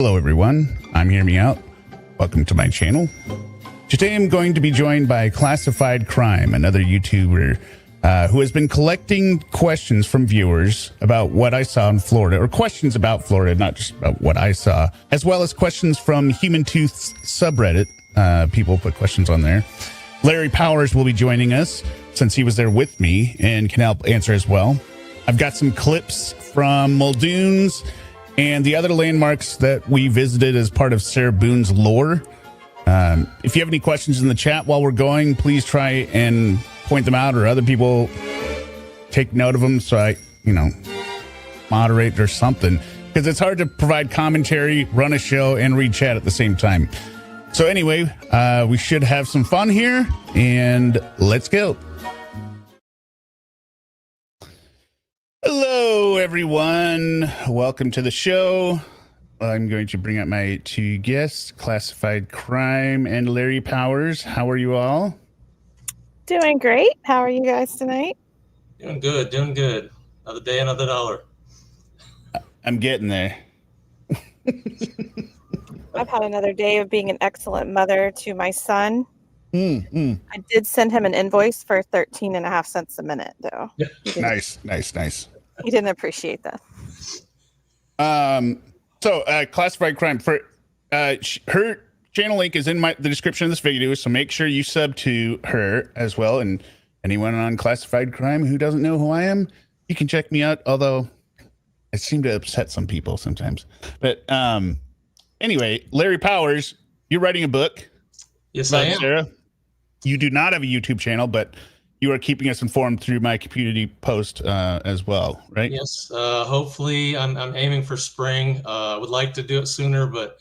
Hello everyone, I'm HearMeowt. Welcome to my channel. Today I'm going to be joined by Classified Crime, another YouTuber who has been collecting questions from viewers about what I saw in Florida, or questions about Florida, not just about what I saw, as well as questions from Human Tooth's subreddit. People put questions on there. Larry Powers will be joining us since he was there with me and can help answer as well. I've got some clips from Muldoon's and the other landmarks that we visited as part of Sarah Boone's lore. If you have any questions in the chat while we're going, please try and point them out, or other people take note of them so I, moderate or something. Because it's hard to provide commentary, run a show, and read chat at the same time. So anyway, we should have some fun here, and let's go. Hello, everyone. Welcome to the show. I'm going to bring up my two guests, Classified Crime and Larry Powers. How are you all? Doing great. How are you guys tonight? Doing good, doing good. Another day, another dollar. I'm getting there. I've had another day of being an excellent mother to my son. I did send him an invoice for 13.5 cents a minute, though. Nice. He didn't appreciate that. So Classified Crime, for her channel link is in the description of this video, so make sure you sub to her as well. And anyone on Classified Crime who doesn't know who I am, you can check me out, although I seem to upset some people sometimes. But anyway, Larry Powers, you're writing a book. Yes, I am. Sarah. You do not have a YouTube channel, but you are keeping us informed through my community post as well, right? Yes. Hopefully, I'm aiming for spring. I would like to do it sooner, but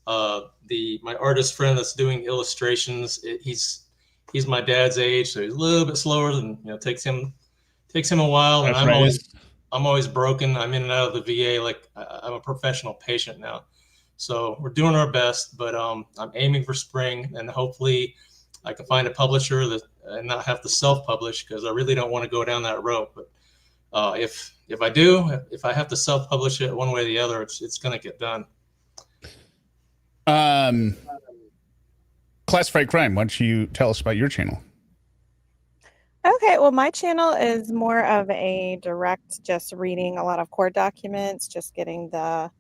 my artist friend that's doing illustrations, he's my dad's age, so he's a little bit slower than takes him a while. And I'm always broken. I'm in and out of the VA like I'm a professional patient now. So we're doing our best, but I'm aiming for spring, and hopefully I can find a publisher and not have to self-publish, because I really don't want to go down that road. But if I have to self-publish it one way or the other, it's going to get done. Classified Crime, why don't you tell us about your channel? Okay, well, my channel is more of a direct, just reading a lot of court documents, just getting the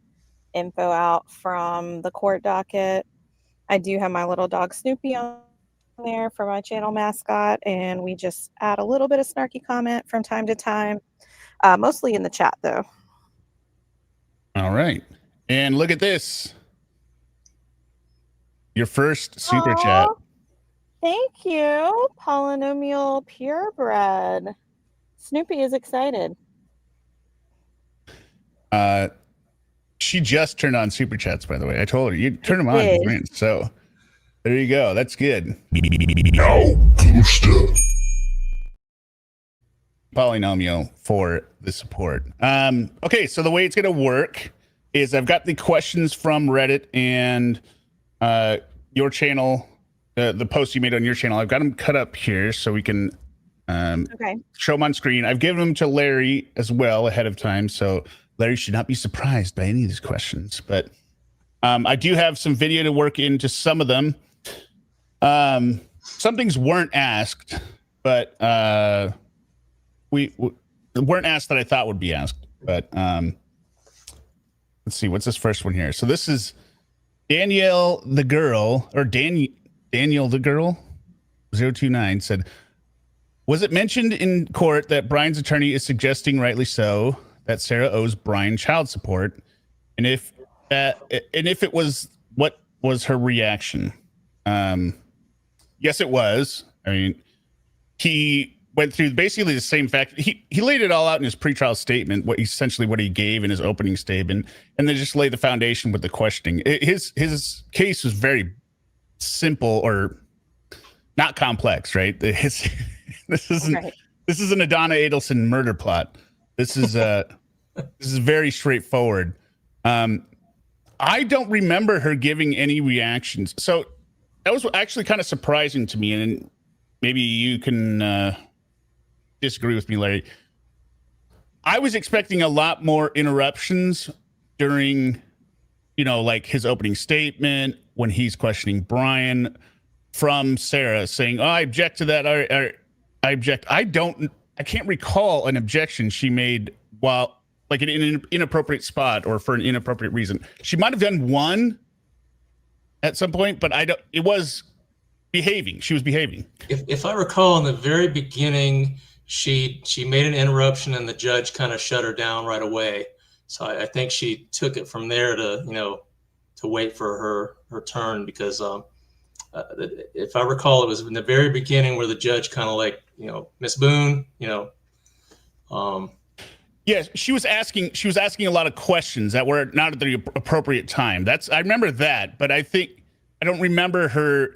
info out from the court docket. I do have my little dog Snoopy on there for my channel mascot, and we just add a little bit of snarky comment from time to time, mostly in the chat though. All right, and look at this, your first super chat. Thank you, Polynomial Purebred. Snoopy is excited. She just turned on super chats, by the way. I told her you turn them on, so there you go. That's good. Polynomial for the support. Okay, so the way it's gonna work is I've got the questions from Reddit and your channel, the post you made on your channel. I've got them cut up here so we can show them on screen. I've given them to Larry as well ahead of time, so Larry should not be surprised by any of these questions. But I do have some video to work into some of them. Some things weren't asked, but we weren't asked that I thought would be asked. But let's see, what's this first one here? So this is Danielle the girl, or Daniel the girl 029 said, was it mentioned in court that Brian's attorney is suggesting, rightly so, that Sarah owes Brian child support? And if it was, what was her reaction? Yes, it was. I mean, he went through basically the same fact. He laid it all out in his pretrial statement, what he gave in his opening statement, and then just laid the foundation with the questioning. His case was very simple, or not complex, right? This isn't a Donna Adelson murder plot. This is very straightforward. I don't remember her giving any reactions, so that was actually kind of surprising to me. And maybe you can disagree with me, Larry. I was expecting a lot more interruptions during like his opening statement when he's questioning Brian from Sarah saying, "Oh, I object to that." I object. I can't recall an objection she made while like in an inappropriate spot or for an inappropriate reason. She might have done one at some point, but it was behaving. She was behaving. If I recall, in the very beginning, she made an interruption and the judge kind of shut her down right away. So I think she took it from there to wait for her turn, because if I recall, it was in the very beginning where the judge kind of like, Miss Boone, Yeah, she was asking a lot of questions that were not at the appropriate time. I remember that, but I don't remember her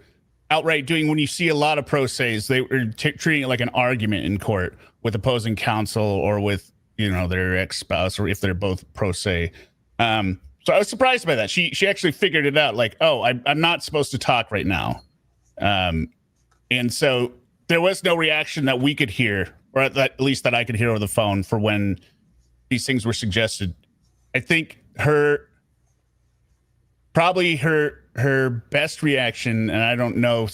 outright doing, when you see a lot of pro ses, they were treating it like an argument in court with opposing counsel or with, their ex-spouse, or if they're both pro se. So I was surprised by that. She actually figured it out, like, oh, I'm not supposed to talk right now. And so there was no reaction that we could hear, or at least that I could hear over the phone, for when these things were suggested. I think her best reaction, and I don't know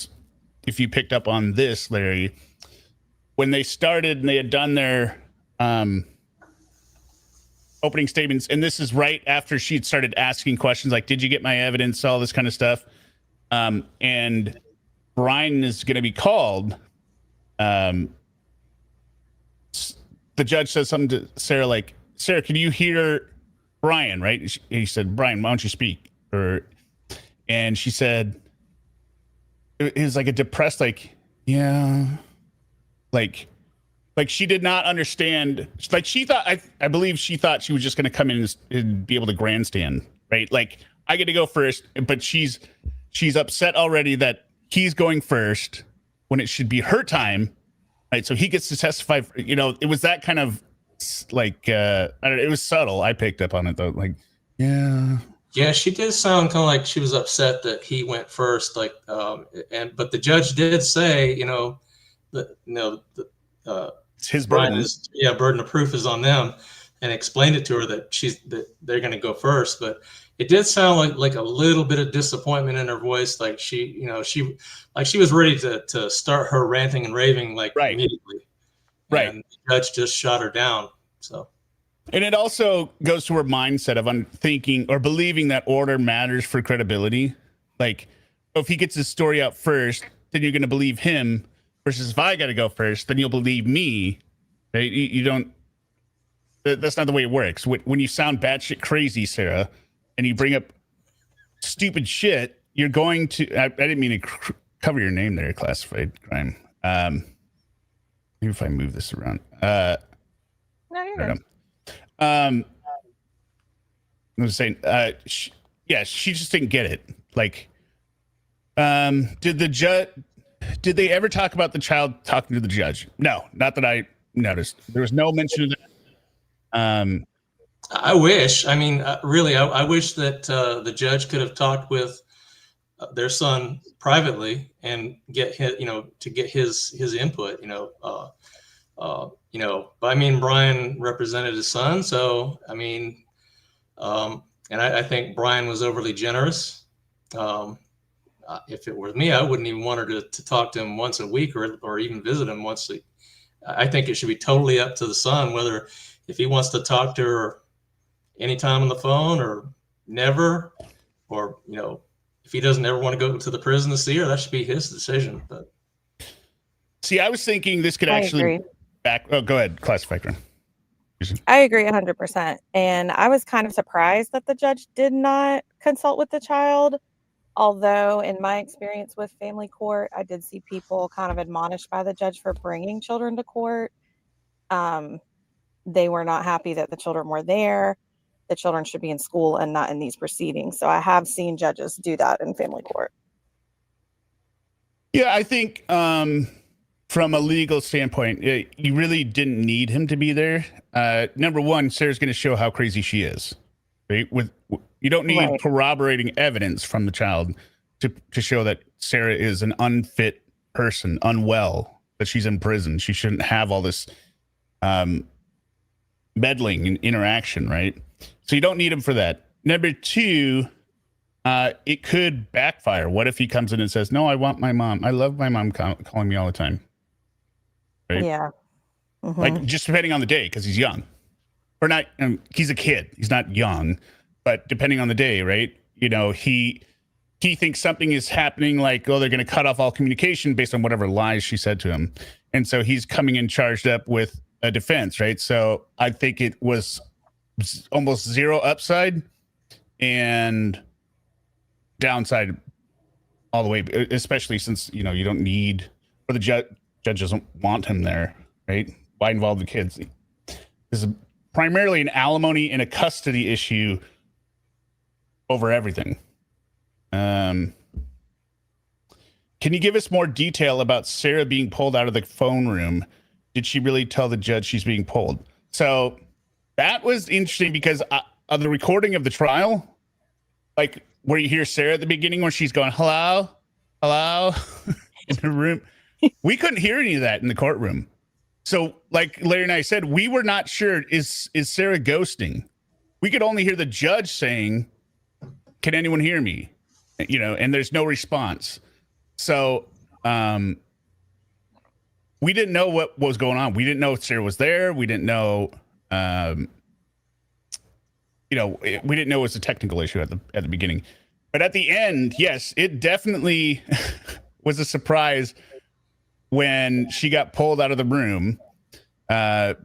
if you picked up on this, Larry, when they started and they had done their opening statements, and this is right after she had started asking questions like, did you get my evidence, all this kind of stuff, and Brian is going to be called. The judge says something to Sarah like, Sarah, can you hear Brian, right? He said, Brian, why don't you speak? And she said, it was like a depressed, like, yeah, like she did not understand. Like, she thought, I believe she thought she was just going to come in and be able to grandstand, right? Like, I get to go first, but she's upset already that he's going first when it should be her time, right? So he gets to testify. It was that kind of like, I don't know, it was subtle. I picked up on it though. Like, yeah, she did sound kind of like she was upset that he went first. Like, but the judge did say, it's his burden. Burden of proof is on them, and explained it to her that they're going to go first. But it did sound like a little bit of disappointment in her voice. Like she was ready to start her ranting and raving immediately. Right. And the judge just shot her down. So. And it also goes to her mindset of thinking or believing that order matters for credibility. Like, if he gets his story out first, then you're going to believe him, versus if I got to go first, then you'll believe me. Right? You don't. That's not the way it works. When you sound batshit crazy, Sarah, and you bring up stupid shit, you're going to. I didn't mean to cover your name there, classified crime. Maybe if I move this around. No, you're good. I was saying, she just didn't get it. Like, did they ever talk about the child talking to the judge? No, not that I noticed. There was no mention of that. I wish. I mean, really, I wish that the judge could have talked with their son privately and get his input. But I mean, Brian represented his son, so I mean, and I think Brian was overly generous. If it were me, I wouldn't even want her to talk to him once a week or even visit him once. I think it should be totally up to the son, whether if he wants to talk to her anytime on the phone or never, or if he doesn't ever want to go to the prison to see her, that should be his decision. But see, I was thinking this could actually go ahead, classified crime. I agree 100%. And I was kind of surprised that the judge did not consult with the child. Although in my experience with family court, I did see people kind of admonished by the judge for bringing children to court. They were not happy that the children were there. The children should be in school and not in these proceedings. So I have seen judges do that in family court. Yeah, I think from a legal standpoint, you really didn't need him to be there. Number one, Sarah's going to show how crazy she is. Right? You don't need corroborating evidence from the child to show that Sarah is an unfit person, unwell, that she's in prison. She shouldn't have all this meddling and interaction, right? So you don't need him for that. Number two, it could backfire. What if he comes in and says, no, I want my mom. I love my mom calling me all the time. Right? Yeah. Like, just depending on the day, because he's young. Or not, he's a kid. He's not young. But depending on the day, right? You know, he thinks something is happening, like, oh, they're going to cut off all communication based on whatever lies she said to him. And so he's coming in charged up with a defense, right? So I think it was almost zero upside and downside all the way, especially since, you know, you don't need, or the judge doesn't want him there, right? Why involve the kids? This is primarily an alimony and a custody issue over everything. Can you give us more detail about Sarah being pulled out of the phone room? Did she really tell the judge she's being pulled? So that was interesting because of the recording of the trial, like where you hear Sarah at the beginning where she's going, hello, hello, in the room. We couldn't hear any of that in the courtroom. So like Larry and I said, we were not sure, is Sarah ghosting? We could only hear the judge saying, can anyone hear me? You know, and there's no response. So we didn't know what was going on. We didn't know if Sarah was there. We didn't know, you know, we didn't know it was a technical issue at the beginning. But at the end, yes, it definitely was a surprise when she got pulled out of the room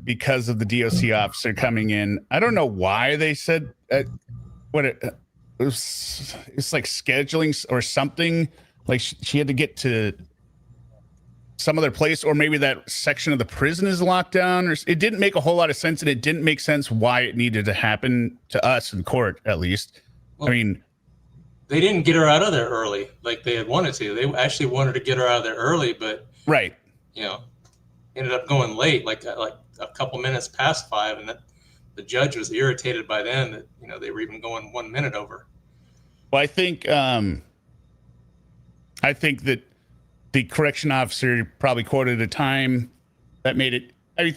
because of the DOC officer coming in. I don't know why they said what it was. It's like scheduling or something. Like she had to get to some other place, or maybe that section of the prison is locked down. Or it didn't make a whole lot of sense, and it didn't make sense why it needed to happen to us in court, at least. Well, I mean, they didn't get her out of there early like they had wanted to. They actually wanted to get her out of there early, but right, you know, ended up going late, like a couple minutes past 5, and the judge was irritated by then that, you know, they were even going 1 minute over. Well, I think that the correction officer probably quoted a time that made it. I mean,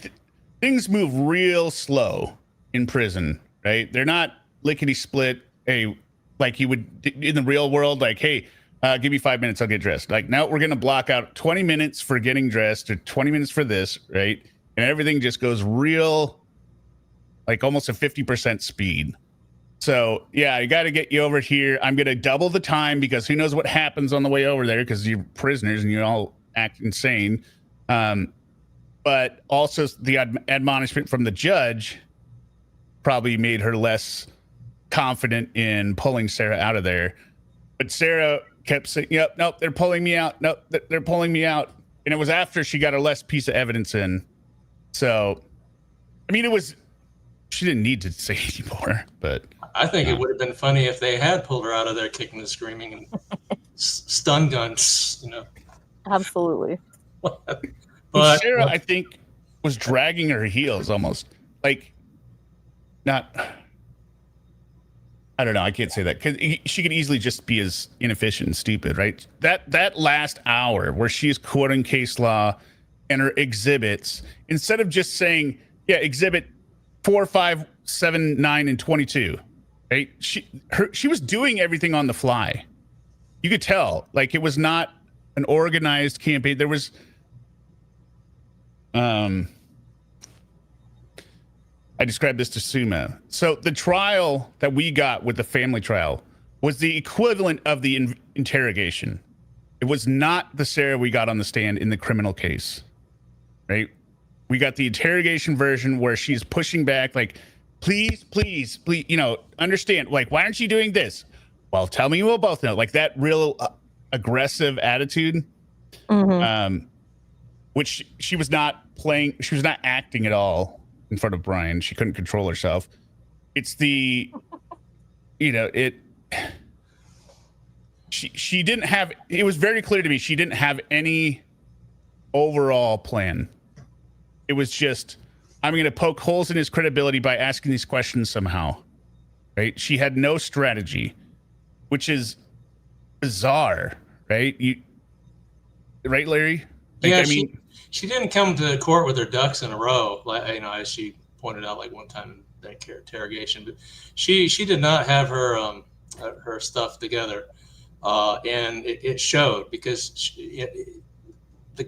things move real slow in prison, right? They're not lickety split. Like you would in the real world. Like, hey, give me 5 minutes, I'll get dressed. Like, now we're going to block out 20 minutes for getting dressed or 20 minutes for this, right? And everything just goes real, like almost a 50% speed. So, yeah, I got to get you over here. I'm going to double the time because who knows what happens on the way over there because you're prisoners and you all act insane. But also the admonishment from the judge probably made her less confident in pulling Sarah out of there. But Sarah kept saying, yep, nope, they're pulling me out. Nope, they're pulling me out. And it was after she got her last piece of evidence in. So, I mean, she didn't need to say anymore, but I think it would have been funny if they had pulled her out of there kicking and screaming and stun guns, you know. Absolutely. But Sarah, I think, was dragging her heels almost. Like, not, I don't know, I can't say that, because she could easily just be as inefficient and stupid, right? That last hour where she's quoting case law and her exhibits, instead of just saying, yeah, exhibit 4, 5, 7, 9, and 22, right? She was doing everything on the fly. You could tell, like, it was not an organized campaign. There was, I described this to Suma. So the trial that we got with the family trial was the equivalent of the interrogation. It was not the Sarah we got on the stand in the criminal case, right? We got the interrogation version where she's pushing back, like, please, please, please, you know, understand, like, why aren't you doing this? Well, tell me, we'll both know. Like that real aggressive attitude, which she was not playing. She was not acting at all in front of Brian. She couldn't control herself. It's the, you know, she didn't have, it was very clear to me she didn't have any overall plan. It was just, I'm going to poke holes in his credibility by asking these questions somehow, right? She had no strategy, which is bizarre, right? Right, Larry? Like, yeah, I mean, she didn't come to court with her ducks in a row, like, you know, as she pointed out, like one time in that interrogation. But she did not have her her stuff together, and it showed because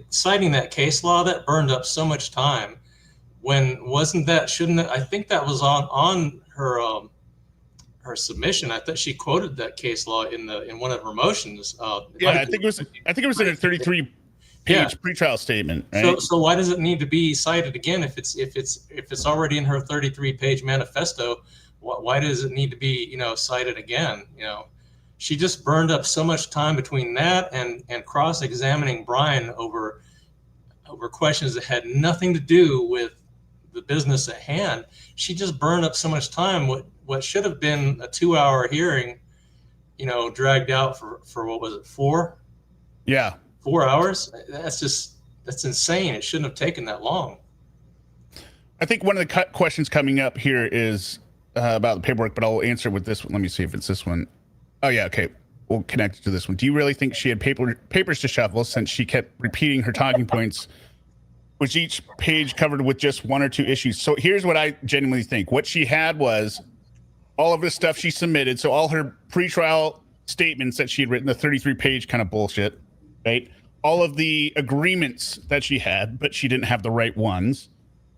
citing that case law that burned up so much time. When wasn't that? Shouldn't it, I think that was on her her submission. I thought she quoted that case law in one of her motions. I think it was in a 33 page pretrial statement. Right? So why does it need to be cited again if it's already in her 33 page manifesto? Why does it need to be cited again? She just burned up so much time between that and cross examining Brian over questions that had nothing to do with the business at hand. She just burned up so much time. What should have been a 2-hour hearing, dragged out for what was it, 4? Yeah. 4 hours? That's insane. It shouldn't have taken that long. I think one of the questions coming up here is about the paperwork, but I'll answer with this one. Let me see if it's this one. Oh yeah, okay. We'll connect it to this one. Do you really think she had papers to shuffle since she kept repeating her talking points, which each page covered with just 1 or 2 issues? So here's what I genuinely think. What she had was all of the stuff she submitted. So all her pretrial statements that she had written, the 33 page kind of bullshit, right? All of the agreements that she had, but she didn't have the right ones,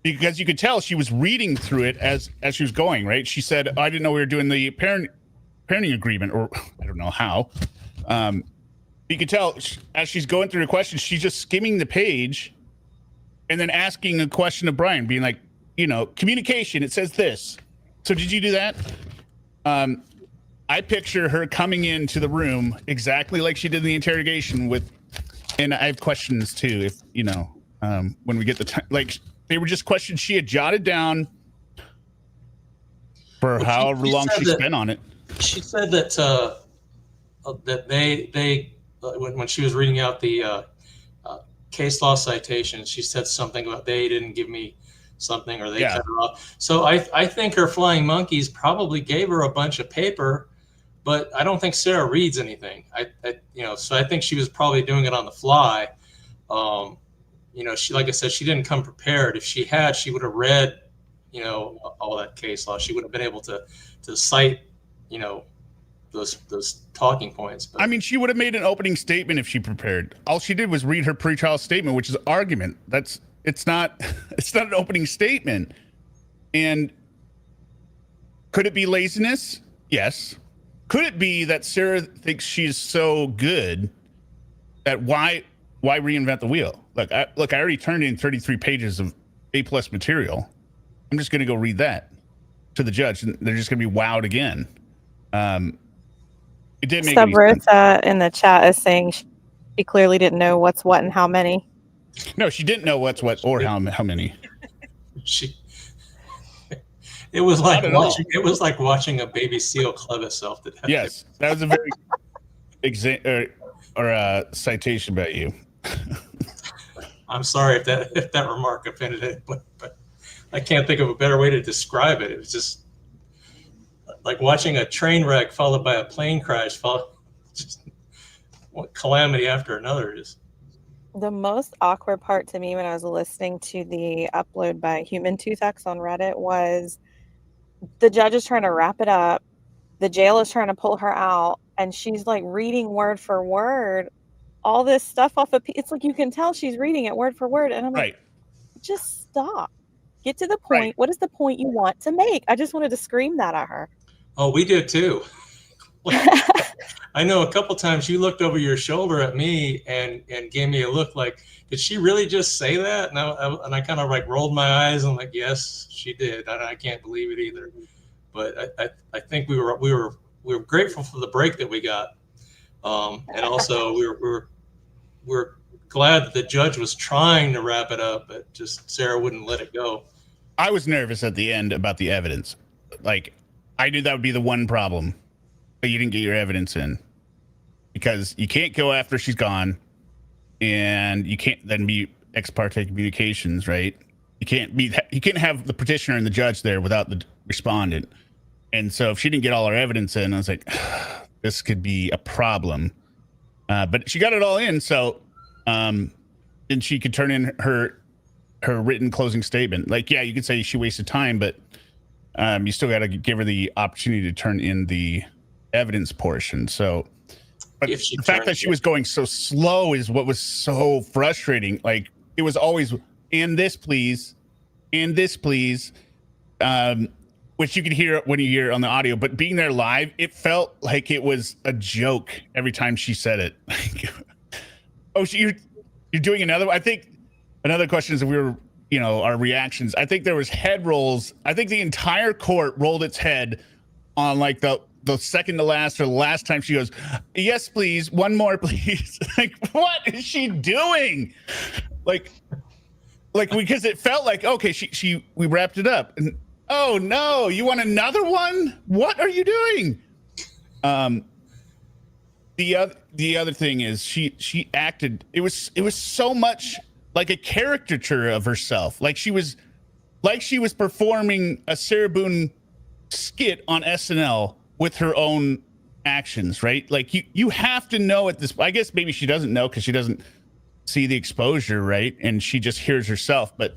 because you could tell she was reading through it as she was going, right? She said, I didn't know we were doing the parenting agreement, or I don't know how. You could tell as she's going through the questions, she's just skimming the page and then asking a question of Brian, being like, communication, it says this. So did you do that? I picture her coming into the room exactly like she did in the interrogation and I have questions too, if, when we get the time, like they were just questions she had jotted down for however long she spent on it. She said that they when she was reading out the case law citations, she said something about they didn't give me something, or they cut her off. So I think her flying monkeys probably gave her a bunch of paper, but I don't think Sarah reads anything. So I think she was probably doing it on the fly. She, like I said, she didn't come prepared. If she had, she would have read, all that case law. She would have been able to cite, those talking points. But, I mean, she would have made an opening statement if she prepared. All she did was read her pretrial statement, which is argument. It's not an opening statement. And could it be laziness? Yes. Could it be that Sarah thinks she's so good that why reinvent the wheel? Look, I already turned in 33 pages of A+ material. I'm just going to go read that to the judge, and they're just going to be wowed again. It didn't make any sense. Sabritha in the chat is saying she clearly didn't know what's what and how many. No, she didn't know what's what or how many. It was like watching a baby seal club itself to death. Yes, that was a very citation about you. I'm sorry if that remark offended it, but I can't think of a better way to describe it. It was just like watching a train wreck followed by a plane crash. Just one calamity after another. Is the most awkward part to me when I was listening to the upload by Human Tooth on Reddit was the judge is trying to wrap it up. The jail is trying to pull her out, and she's like reading word for word all this stuff off of. It's like you can tell she's reading it word for word, and I'm like, just stop. Get to the point. Right. What is the point you want to make? I just wanted to scream that at her. Oh, we did too. I know a couple times you looked over your shoulder at me and gave me a look like, did she really just say that? And I kind of like rolled my eyes and I'm like, yes, she did. I can't believe it either. But I think we were grateful for the break that we got, and also we were glad that the judge was trying to wrap it up, but just Sarah wouldn't let it go. I was nervous at the end about the evidence. Like, I knew that would be the one problem. But you didn't get your evidence in because you can't go after she's gone, and you can't then be ex parte communications, right? You can't have the petitioner and the judge there without the respondent. And so if she didn't get all her evidence in, I was like, this could be a problem. But she got it all in, so and she could turn in her written closing statement. Like, yeah, you could say she wasted time, but you still got to give her the opportunity to turn in the evidence portion. So, but If she the fact that she was going so slow is what was so frustrating. Like it was always, and this please, and this please, which you could hear when you hear on the audio, but being there live, it felt like it was a joke every time she said it. Oh, you're doing another one? I think another question is if we were, you know, our reactions. I think there was head rolls. I think the entire court rolled its head on like the second to last or the last time she goes, yes, please, one more, please. Like, what is she doing? Like because it felt like, okay, we wrapped it up. And oh no, you want another one? What are you doing? The other thing is she acted, it was so much like a caricature of herself. Like she was performing a Sarah Boone skit on SNL with her own actions, right? Like you have to know at this, I guess maybe she doesn't know because she doesn't see the exposure, right? And she just hears herself, but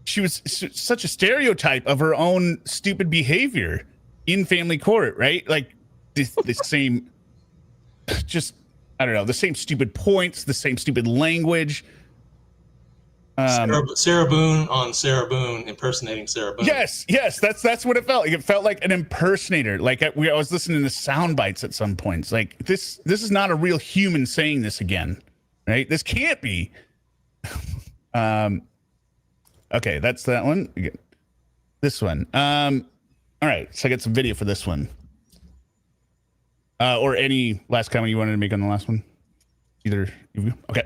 she was such a stereotype of her own stupid behavior in family court, right? Like the same, just, I don't know, the same stupid points, the same stupid language. Sarah Boone on Sarah Boone impersonating Sarah Boone. Yes, that's what it felt like. It felt like an impersonator. Like I was listening to sound bites at some points. Like this is not a real human saying this again, right? This can't be. Okay, that's that one. This one. All right, so I got some video for this one. Or any last comment you wanted to make on the last one? Either of you? Okay.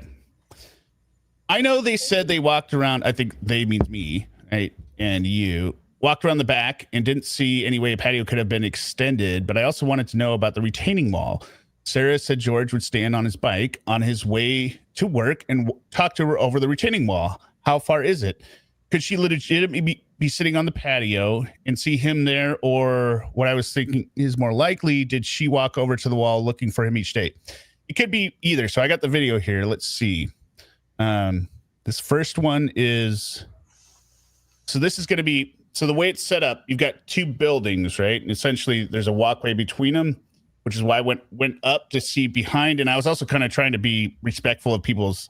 I know they said they walked around, I think they means me, right? And you walked around the back and didn't see any way a patio could have been extended, but I also wanted to know about the retaining wall. Sarah said George would stand on his bike on his way to work and talk to her over the retaining wall. How far is it? Could she legitimately be sitting on the patio and see him there? Or what I was thinking is more likely, did she walk over to the wall looking for him each day? It could be either. So I got the video here. Let's see. This first one is, so this is going to be, so the way it's set up, you've got two buildings, right? And essentially there's a walkway between them, which is why I went up to see behind. And I was also kind of trying to be respectful of people's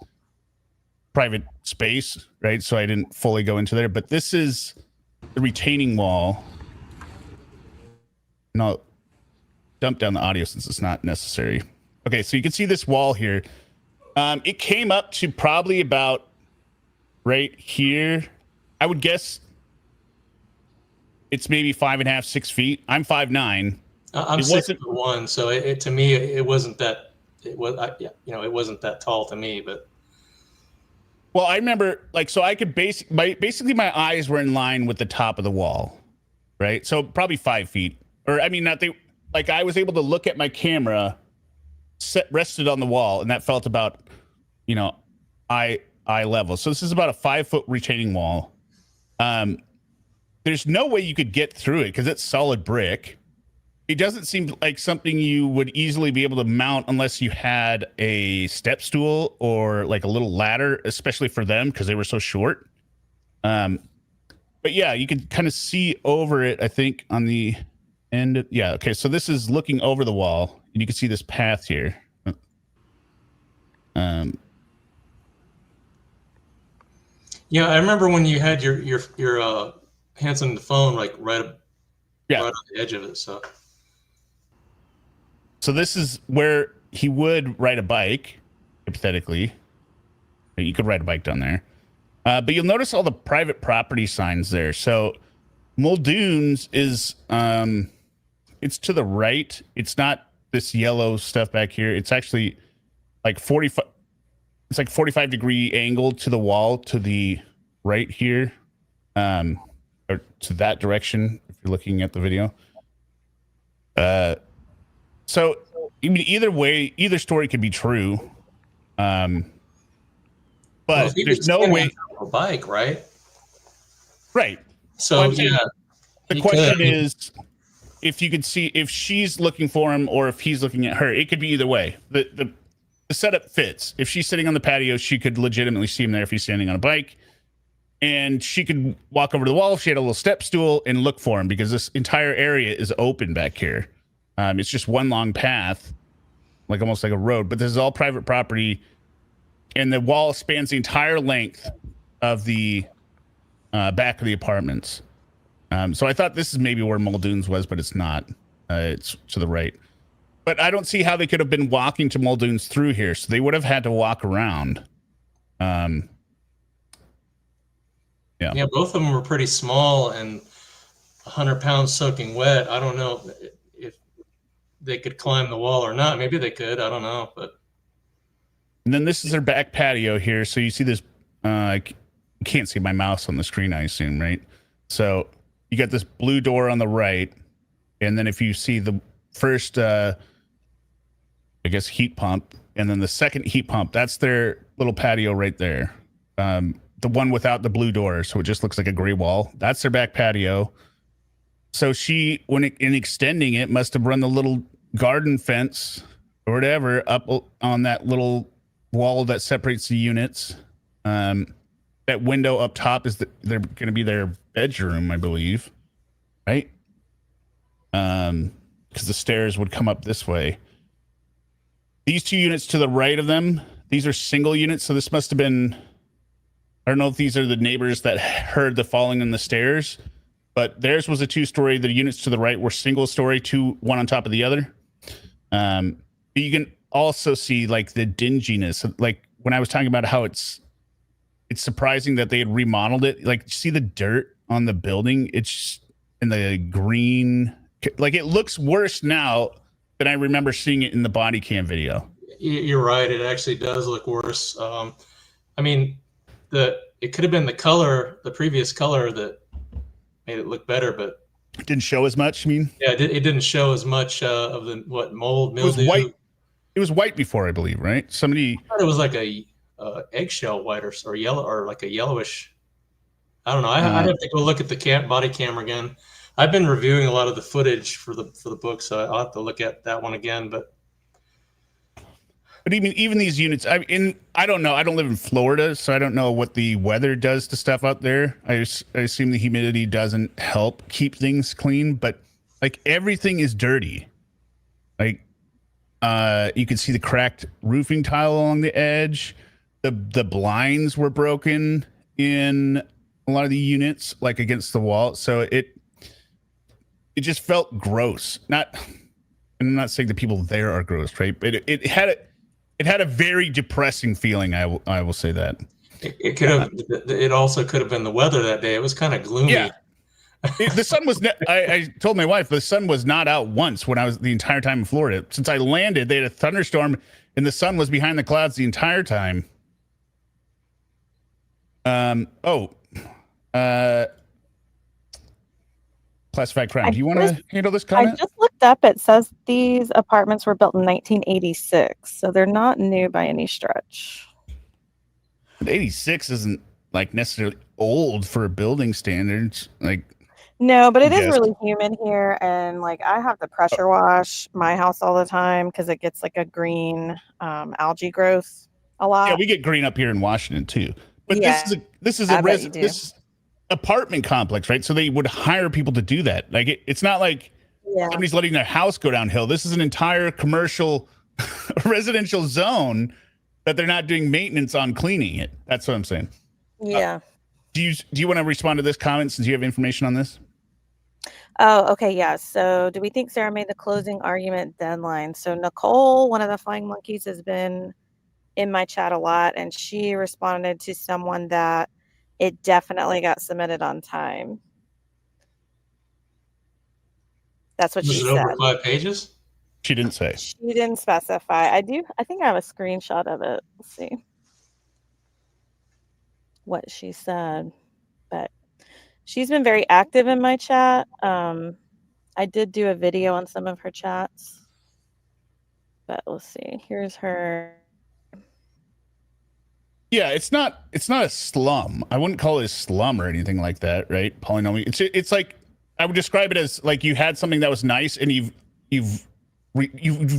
private space, right? So I didn't fully go into there, but this is the retaining wall. And I'll dump down the audio since it's not necessary. Okay, so you can see this wall here. It came up to probably about right here. I would guess it's maybe 5.5, 6 feet. I'm 5'9". I'm 6'1", so it to me it wasn't that it wasn't that tall to me, but. Well, I remember like, so I could basically my eyes were in line with the top of the wall, right? So probably 5 feet, or I mean, like I was able to look at my camera, rested on the wall, and that felt about, you know, eye level. So this is about a 5-foot retaining wall. There's no way you could get through it because it's solid brick. It doesn't seem like something you would easily be able to mount unless you had a step stool or like a little ladder, especially for them because they were so short. But yeah, you could kind of see over it, I think, on the end. Yeah. Okay. So this is looking over the wall, and you can see this path here. Yeah, I remember when you had your hands on the phone, like right on the edge of it. So this is where he would ride a bike, hypothetically. You could ride a bike down there. But you'll notice all the private property signs there. So Muldoon's is, it's to the right. It's not this yellow stuff back here. It's actually like 45. It's like 45-degree angle to the wall to the right here, or to that direction if you're looking at the video. So I mean, either way, either story could be true. But there's no way. A bike, right? Right. So well, yeah. The question is, if you could see if she's looking for him or if he's looking at her. It could be either way. The setup fits. If she's sitting on the patio, she could legitimately see him there if he's standing on a bike. And she could walk over to the wall if she had a little step stool and look for him because this entire area is open back here. It's just one long path, like almost like a road, but this is all private property, and the wall spans the entire length of the back of the apartments. So I thought this is maybe where Muldoon's was, but it's not. It's to the right. But I don't see how they could have been walking to Muldoon's through here, so they would have had to walk around. Yeah, both of them were pretty small and 100 pounds soaking wet. I don't know if they could climb the wall or not. Maybe they could. I don't know. But and then this is their back patio here. So you see this. You can't see my mouse on the screen, I assume, right? So you got this blue door on the right, and then if you see the first, I guess, heat pump, and then the second heat pump, that's their little patio right there. The one without the blue door, so it just looks like a gray wall. That's their back patio. So she, in extending it, must have run the little garden fence or whatever up on that little wall that separates the units. That window up top is they're going to be their bedroom, I believe, right? Because the stairs would come up this way. These two units to the right of them, these are single units, so this must have been, I don't know if these are the neighbors that heard the falling in the stairs, but theirs was a 2-story. The units to the right were single story, one on top of the other. But you can also see like the dinginess, like when I was talking about how it's surprising that they had remodeled it. Like, see the dirt on the building? It's in the green. Like, it looks worse now than I remember seeing it in the body cam video. You're right. It actually does look worse. I mean, it could have been the previous color that made it look better, but it didn't show as much. I mean, yeah, it didn't show as much of the mold, mildew. It was white. It was white before, I believe, right? I thought it was like a eggshell white or yellow, or like a yellowish. I don't know. I'd have to go look at the body camera again. I've been reviewing a lot of the footage for the book, so I'll have to look at that one again. But even these units, I don't know. I don't live in Florida, so I don't know what the weather does to stuff out there. I assume the humidity doesn't help keep things clean, but like everything is dirty. Like you can see the cracked roofing tile along the edge. The blinds were broken in a lot of the units, like against the wall. So it just felt gross. And I'm not saying the people there are gross, right? But it had a very depressing feeling. I will say that. It could have. It also could have been the weather that day. It was kind of gloomy. Yeah. The sun was. I told my wife the sun was not out once when I was the entire time in Florida. Since I landed, they had a thunderstorm, and the sun was behind the clouds the entire time. Classified crime. Do you want to handle this comment? I just looked up. It says these apartments were built in 1986, so they're not new by any stretch. But 86 isn't like necessarily old for building standards. Like, no, but it is really humid here, and like I have to pressure wash my house all the time because it gets like a green algae growth a lot. Yeah, we get green up here in Washington too. But yeah, this is this apartment complex, right? So they would hire people to do that. Like it's not like somebody's letting their house go downhill. This is an entire commercial residential zone that they're not doing maintenance on cleaning it. That's what I'm saying. Yeah. Do you want to respond to this comment since you have information on this? Oh, okay. Yeah. So do we think Sarah made the closing argument deadline? So Nicole, one of the flying monkeys, has been in my chat a lot, and she responded to someone that it definitely got submitted on time. That's what she said. Was it over 5 pages? She didn't say. She didn't specify. I think I have a screenshot of it. Let's see what she said. But she's been very active in my chat. I did do a video on some of her chats. But let's see. Here's her. Yeah, it's not a slum. I wouldn't call it a slum or anything like that, right? Polynomial. It's like I would describe it as like you had something that was nice and you've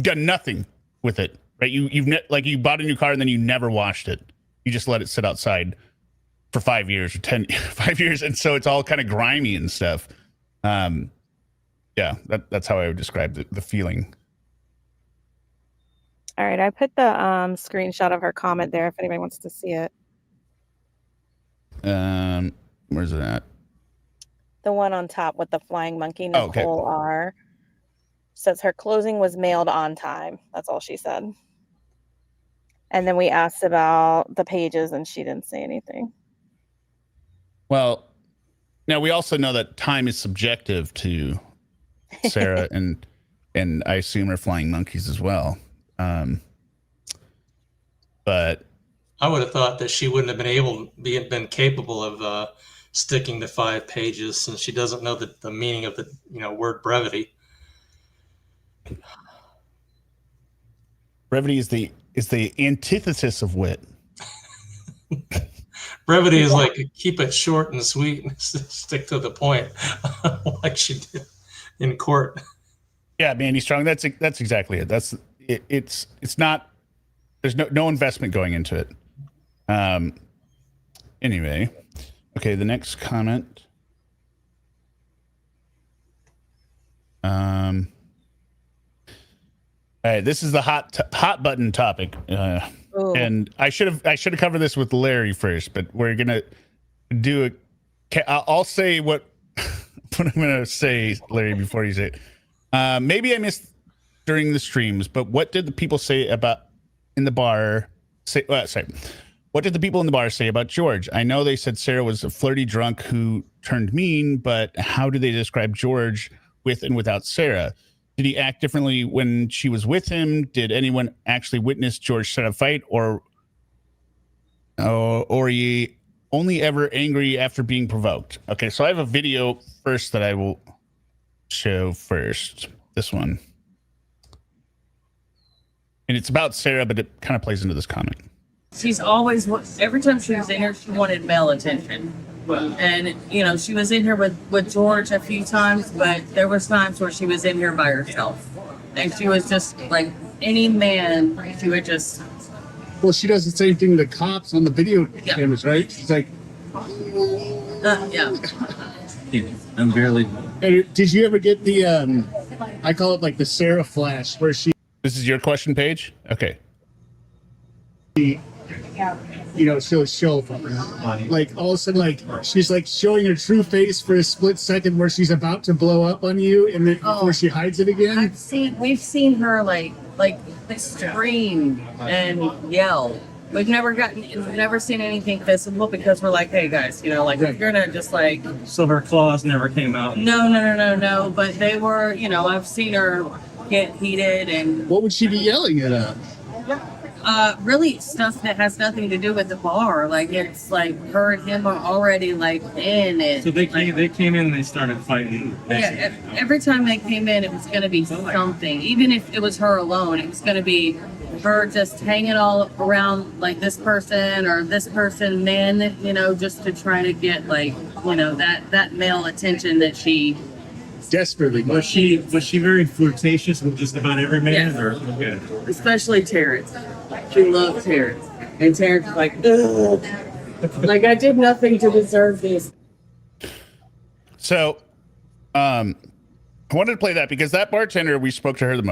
done nothing with it, right? You bought a new car and then you never washed it. You just let it sit outside for 5 years or 5 years, and so it's all kind of grimy and stuff. Yeah, that's how I would describe the feeling. All right, I put the screenshot of her comment there if anybody wants to see it. Where's it at? The one on top with the flying monkey, Oh, okay. Nicole R. Says her closing was mailed on time. That's all she said. And then we asked about the pages, and she didn't say anything. Well, now we also know that time is subjective to Sarah, and I assume her flying monkeys as well. But I would have thought that she wouldn't have been capable of sticking to 5 pages, since she doesn't know the meaning of the word brevity. brevity is the antithesis of wit. Brevity is like keep it short and sweet and stick to the point, like she did in court. Yeah, Mandy Strong. That's exactly it. It's not. There's no investment going into it. Anyway, okay. The next comment. All right, this is the hot button topic, and I should have covered this with Larry first, but we're gonna do it. I'll say what I'm gonna say, Larry, before you say it. Maybe I missed during the streams, but what did the people say about in the bar? What did the people in the bar say about George? I know they said Sarah was a flirty drunk who turned mean, but how do they describe George with and without Sarah? Did he act differently when she was with him? Did anyone actually witness George set a fight, or he only ever angry after being provoked? Okay, so I have a video first that I will show first. This one. And it's about Sarah, but it kind of plays into this comment. She's always, every time she was in here, she wanted male attention. And, she was in here with George a few times, but there was times where she was in here by herself. And she was just like any man, she would just... Well, she does the same thing to the cops on the video cameras, right? She's like... yeah. I'm barely... Did you ever get the, I call it like the Sarah flash, where she... This is your question, Paige? Okay. She'll show like all of a sudden, like she's like showing her true face for a split second where she's about to blow up on you, and then before she hides it again. We've seen her like scream and yell. We've never seen anything physical because we're like, hey guys, we're gonna just like. So her claws never came out. No. But they were, I've seen her get heated and. What would she be yelling at? Really stuff that has nothing to do with the bar. Like it's like her and him are already like in it. So they came in and they started fighting. Yeah, every time they came in, it was going to be something. Even if it was her alone, it was going to be her just hanging all around like this person or this person, then just to try to get like that male attention that she. Desperately. Was she very flirtatious with just about every man? Yes. Or okay. Especially Terrence. She loved Terrence. And Terrence was like, ugh. Like I did nothing to deserve this. So, I wanted to play that because that bartender, we spoke to her the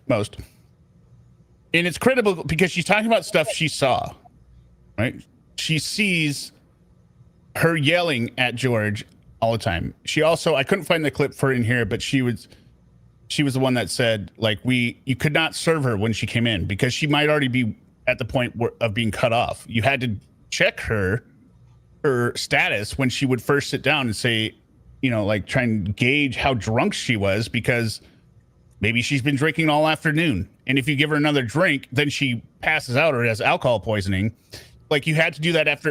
most. And it's critical because she's talking about stuff she saw, right? She sees her yelling at George all the time. She also, I couldn't find the clip for in here, but she was the one that said like you could not serve her when she came in because she might already be at the point of being cut off. You had to check her status when she would first sit down and say, like try and gauge how drunk she was because maybe she's been drinking all afternoon. And if you give her another drink, then she passes out or has alcohol poisoning. Like you had to do that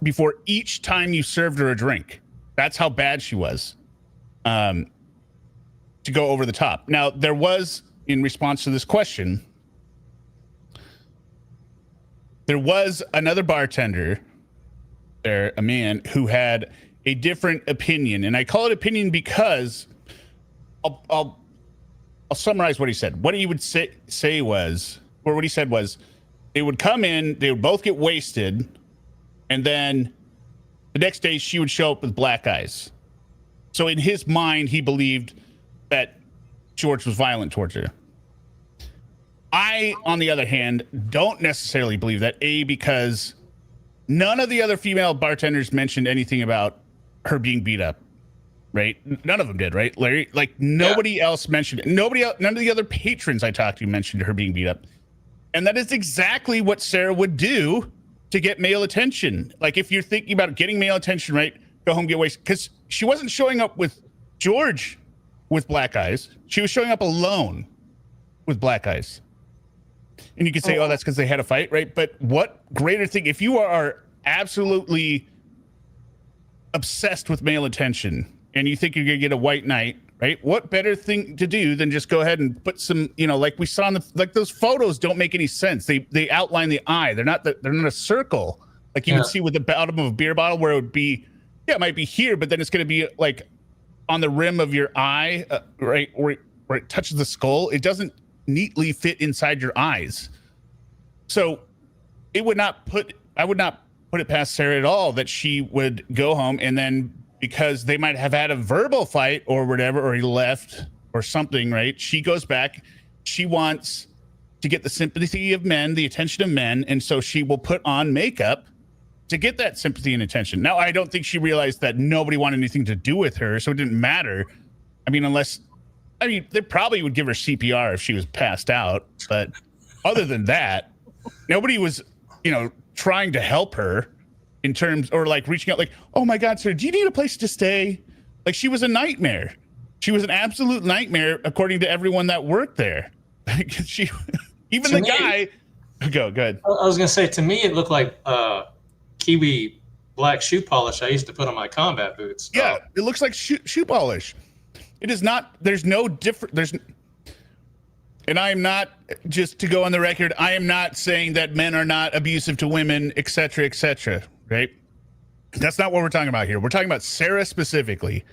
before each time you served her a drink. That's how bad she was. To go over the top. Now, there was, in response to this question, there was another bartender there, a man who had a different opinion. And I call it opinion because I'll summarize what he said. What he would say was, or what he said was, they would come in, they would both get wasted, and then the next day she would show up with black eyes. So in his mind, he believed that George was violent towards her. I, on the other hand, don't necessarily believe that. Because none of the other female bartenders mentioned anything about her being beat up, right? None of them did, right, Larry? Like, nobody else mentioned it. None of the other patrons I talked to mentioned her being beat up. And that is exactly what Sarah would do to get male attention. Like, if you're thinking about getting male attention, right, go home, get wasted. Because she wasn't showing up with George with black eyes. She was showing up alone with black eyes. And you could say, oh, that's because they had a fight, right? But what greater thing, if you are absolutely obsessed with male attention and you think you're going to get a white knight, right? What better thing to do than just go ahead and put some, like we saw in like those photos don't make any sense. They outline the eye. They're not a circle like you would see with the bottom of a beer bottle, where it would be, it might be here, but then it's going to be like on the rim of your eye, right, where it touches the skull. It doesn't neatly fit inside your eyes. So I would not put it past Sarah at all that she would go home, and then because they might have had a verbal fight or whatever, or he left or something, right? She goes back. She wants to get the sympathy of men, the attention of men. And so she will put on makeup to get that sympathy and attention. Now, I don't think she realized that nobody wanted anything to do with her, so it didn't matter. I mean, they probably would give her CPR if she was passed out. But other than that, nobody was, trying to help her in terms, or like reaching out like, oh my God, sir, do you need a place to stay? Like, she was a nightmare. She was an absolute nightmare, according to everyone that worked there. Guy, go ahead. I was going to say, to me, it looked like Kiwi black shoe polish I used to put on my combat boots. Yeah, it looks like shoe polish. It is not, there's no different, and I am not, just to go on the record, I am not saying that men are not abusive to women, et cetera, right? That's not what we're talking about here. We're talking about Sarah specifically.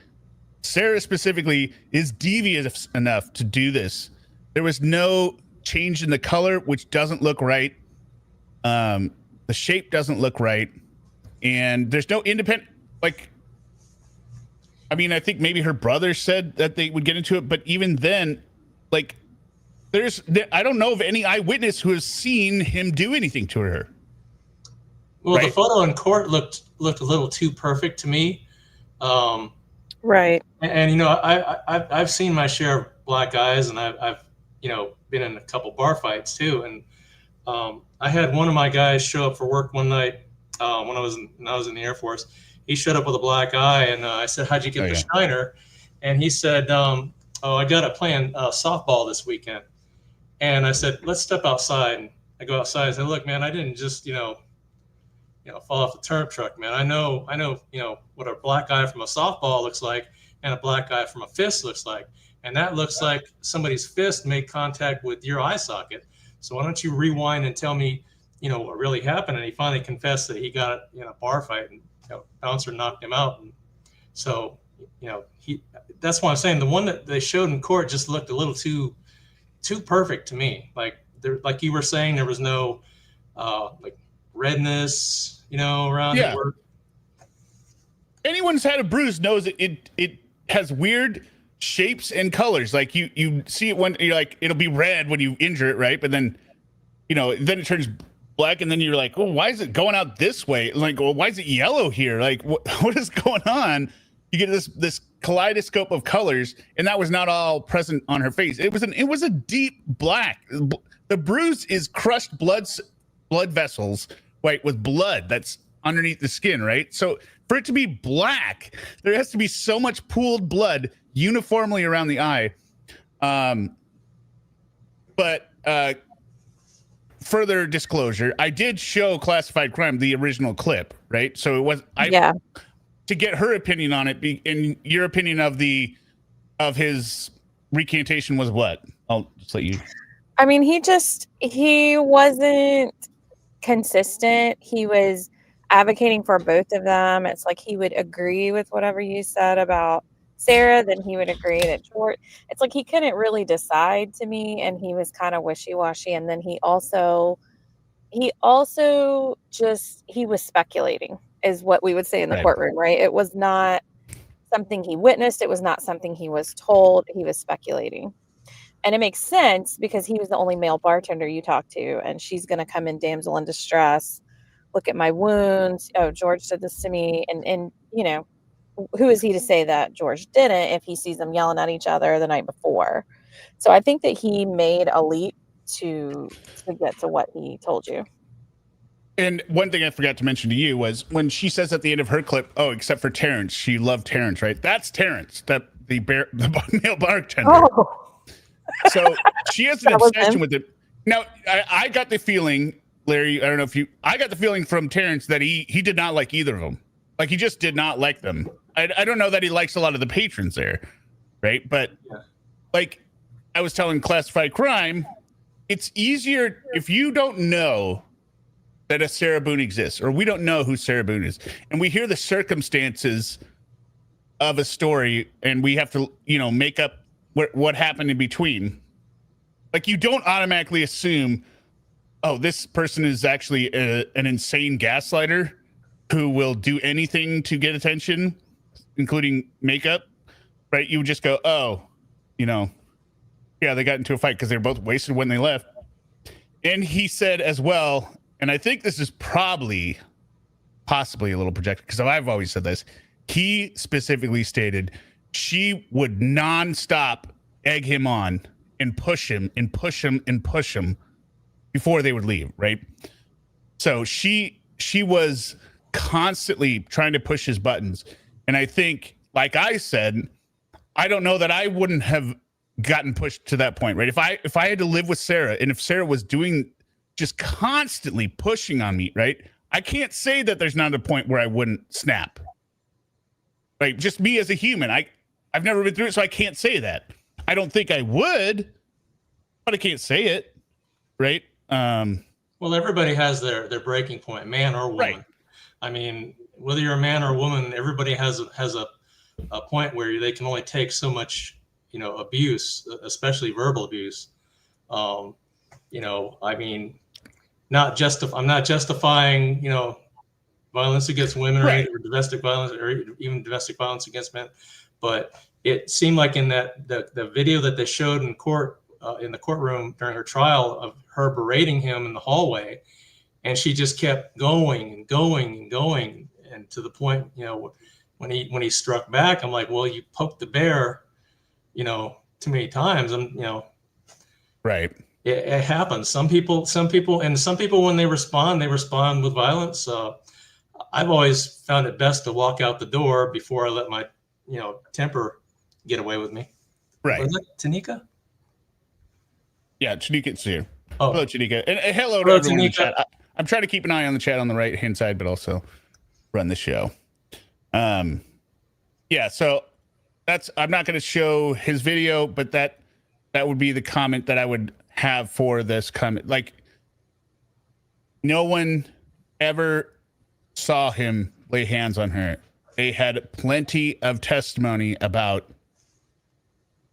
Sarah specifically is devious enough to do this. There was no change in the color, which doesn't look right. The shape doesn't look right. And there's no independent, I think maybe her brother said that they would get into it, but even then, I don't know of any eyewitness who has seen him do anything to her. Well, right? The photo in court looked a little too perfect to me. Right. And I've seen my share of black eyes, and I've been in a couple bar fights too. And I had one of my guys show up for work one night when I was in the Air Force. He showed up with a black eye, and I said, "How'd you get the shiner?" And he said, "Oh, I got it playing softball this weekend." And I said, "Let's step outside." And I go outside and say, "Look, man, I didn't just fall off the turnip truck, man. I know what a black eye from a softball looks like, and a black eye from a fist looks like, and that looks like somebody's fist made contact with your eye socket. So why don't you rewind and tell me, what really happened?" And he finally confessed that he got in a bar fight, and bouncer knocked him out. And so, that's why I'm saying the one that they showed in court just looked a little too perfect to me. Like you were saying, there was no redness, around it. Anyone who's had a bruise knows that it has weird shapes and colors. Like you see it when you're like, it'll be red when you injure it, right? But then, then it turns black, and then you're like, oh, why is it going out this way? Like, well, why is it yellow here? Like, what is going on? You get this kaleidoscope of colors, and that was not all present on her face. It was a deep black. The bruise is crushed blood vessels, right, with blood that's underneath the skin, right? So for it to be black, there has to be so much pooled blood uniformly around the eye. But further disclosure, I did show Classified Crime, the original clip, right? So it was to get her opinion on it. And your opinion of his recantation was what? I'll just let you. I mean, he wasn't consistent. He was advocating for both of them. It's like he would agree with whatever you said about Sarah, then he would agree that George. It's like he couldn't really decide to me, and he was kind of wishy-washy. And then he also just, he was speculating, is what we would say in the courtroom, right? It was not something he witnessed. It was not something he was told. He was speculating. And it makes sense because he was the only male bartender you talked to, and she's going to come in damsel in distress. Look at my wounds. Oh, George did this to me. And you know, who is he to say that George didn't if he sees them yelling at each other the night before? So I think that he made a leap to get to what he told you. And one thing I forgot to mention to you was when she says at the end of her clip, "Oh, except for Terrence, she loved Terrence," right? That's Terrence, the male bartender. Oh, So she has an That was obsession him? with it. Now, I got the feeling, Larry, I don't know if you, I got the feeling from Terrence that he did not like either of them. Like, he just did not like them. I don't know that he likes a lot of the patrons there, right? But like I was telling Classified Crime, it's easier if you don't know that a Sarah Boone exists, or we don't know who Sarah Boone is, and we hear the circumstances of a story, and we have to, you know, make up what happened in between. Like, you don't automatically assume, oh, this person is actually an insane gaslighter who will do anything to get attention, including makeup, right? You would just go, oh, you know, yeah, they got into a fight because they were both wasted when they left. And he said as well, and I think this is possibly a little projected, because I've always said this, he specifically stated she would nonstop egg him on and push him and push him and push him before they would leave, right? So she was constantly trying to push his buttons. And I think, like I said, I don't know that I wouldn't have gotten pushed to that point, right? If I had to live with Sarah, and if Sarah was doing just constantly pushing on me, right? I can't say that there's not a point where I wouldn't snap. Right? Just me as a human. I've never been through it, so I can't say that. I don't think I would, but I can't say it. Right? Well, everybody has their breaking point, man or woman. Right. I mean, whether you're a man or a woman, everybody has a point where they can only take so much, you know, abuse, especially verbal abuse. You know, I mean, I'm not justifying, you know, violence against women, right, or domestic violence, or even domestic violence against men. But it seemed like in that the video that they showed in court, in the courtroom during her trial, of her berating him in the hallway, and she just kept going and going and going, and to the point, you know, when he struck back, I'm like, well, you poked the bear, you know, too many times, and you know, right. It happens. Some people when they respond with violence. I've always found it best to walk out the door before I let my, you know, temper get away with me. Right. Was it Tanika? Yeah, Chanika's here. Oh, hello, Chanika. And hello to hello, everyone in the Tanika. chat. I'm trying to keep an eye on the chat on the right-hand side, but also run the show. Yeah, so I'm not going to show his video, but that would be the comment that I would have for this comment. Like, no one ever saw him lay hands on her. They had plenty of testimony about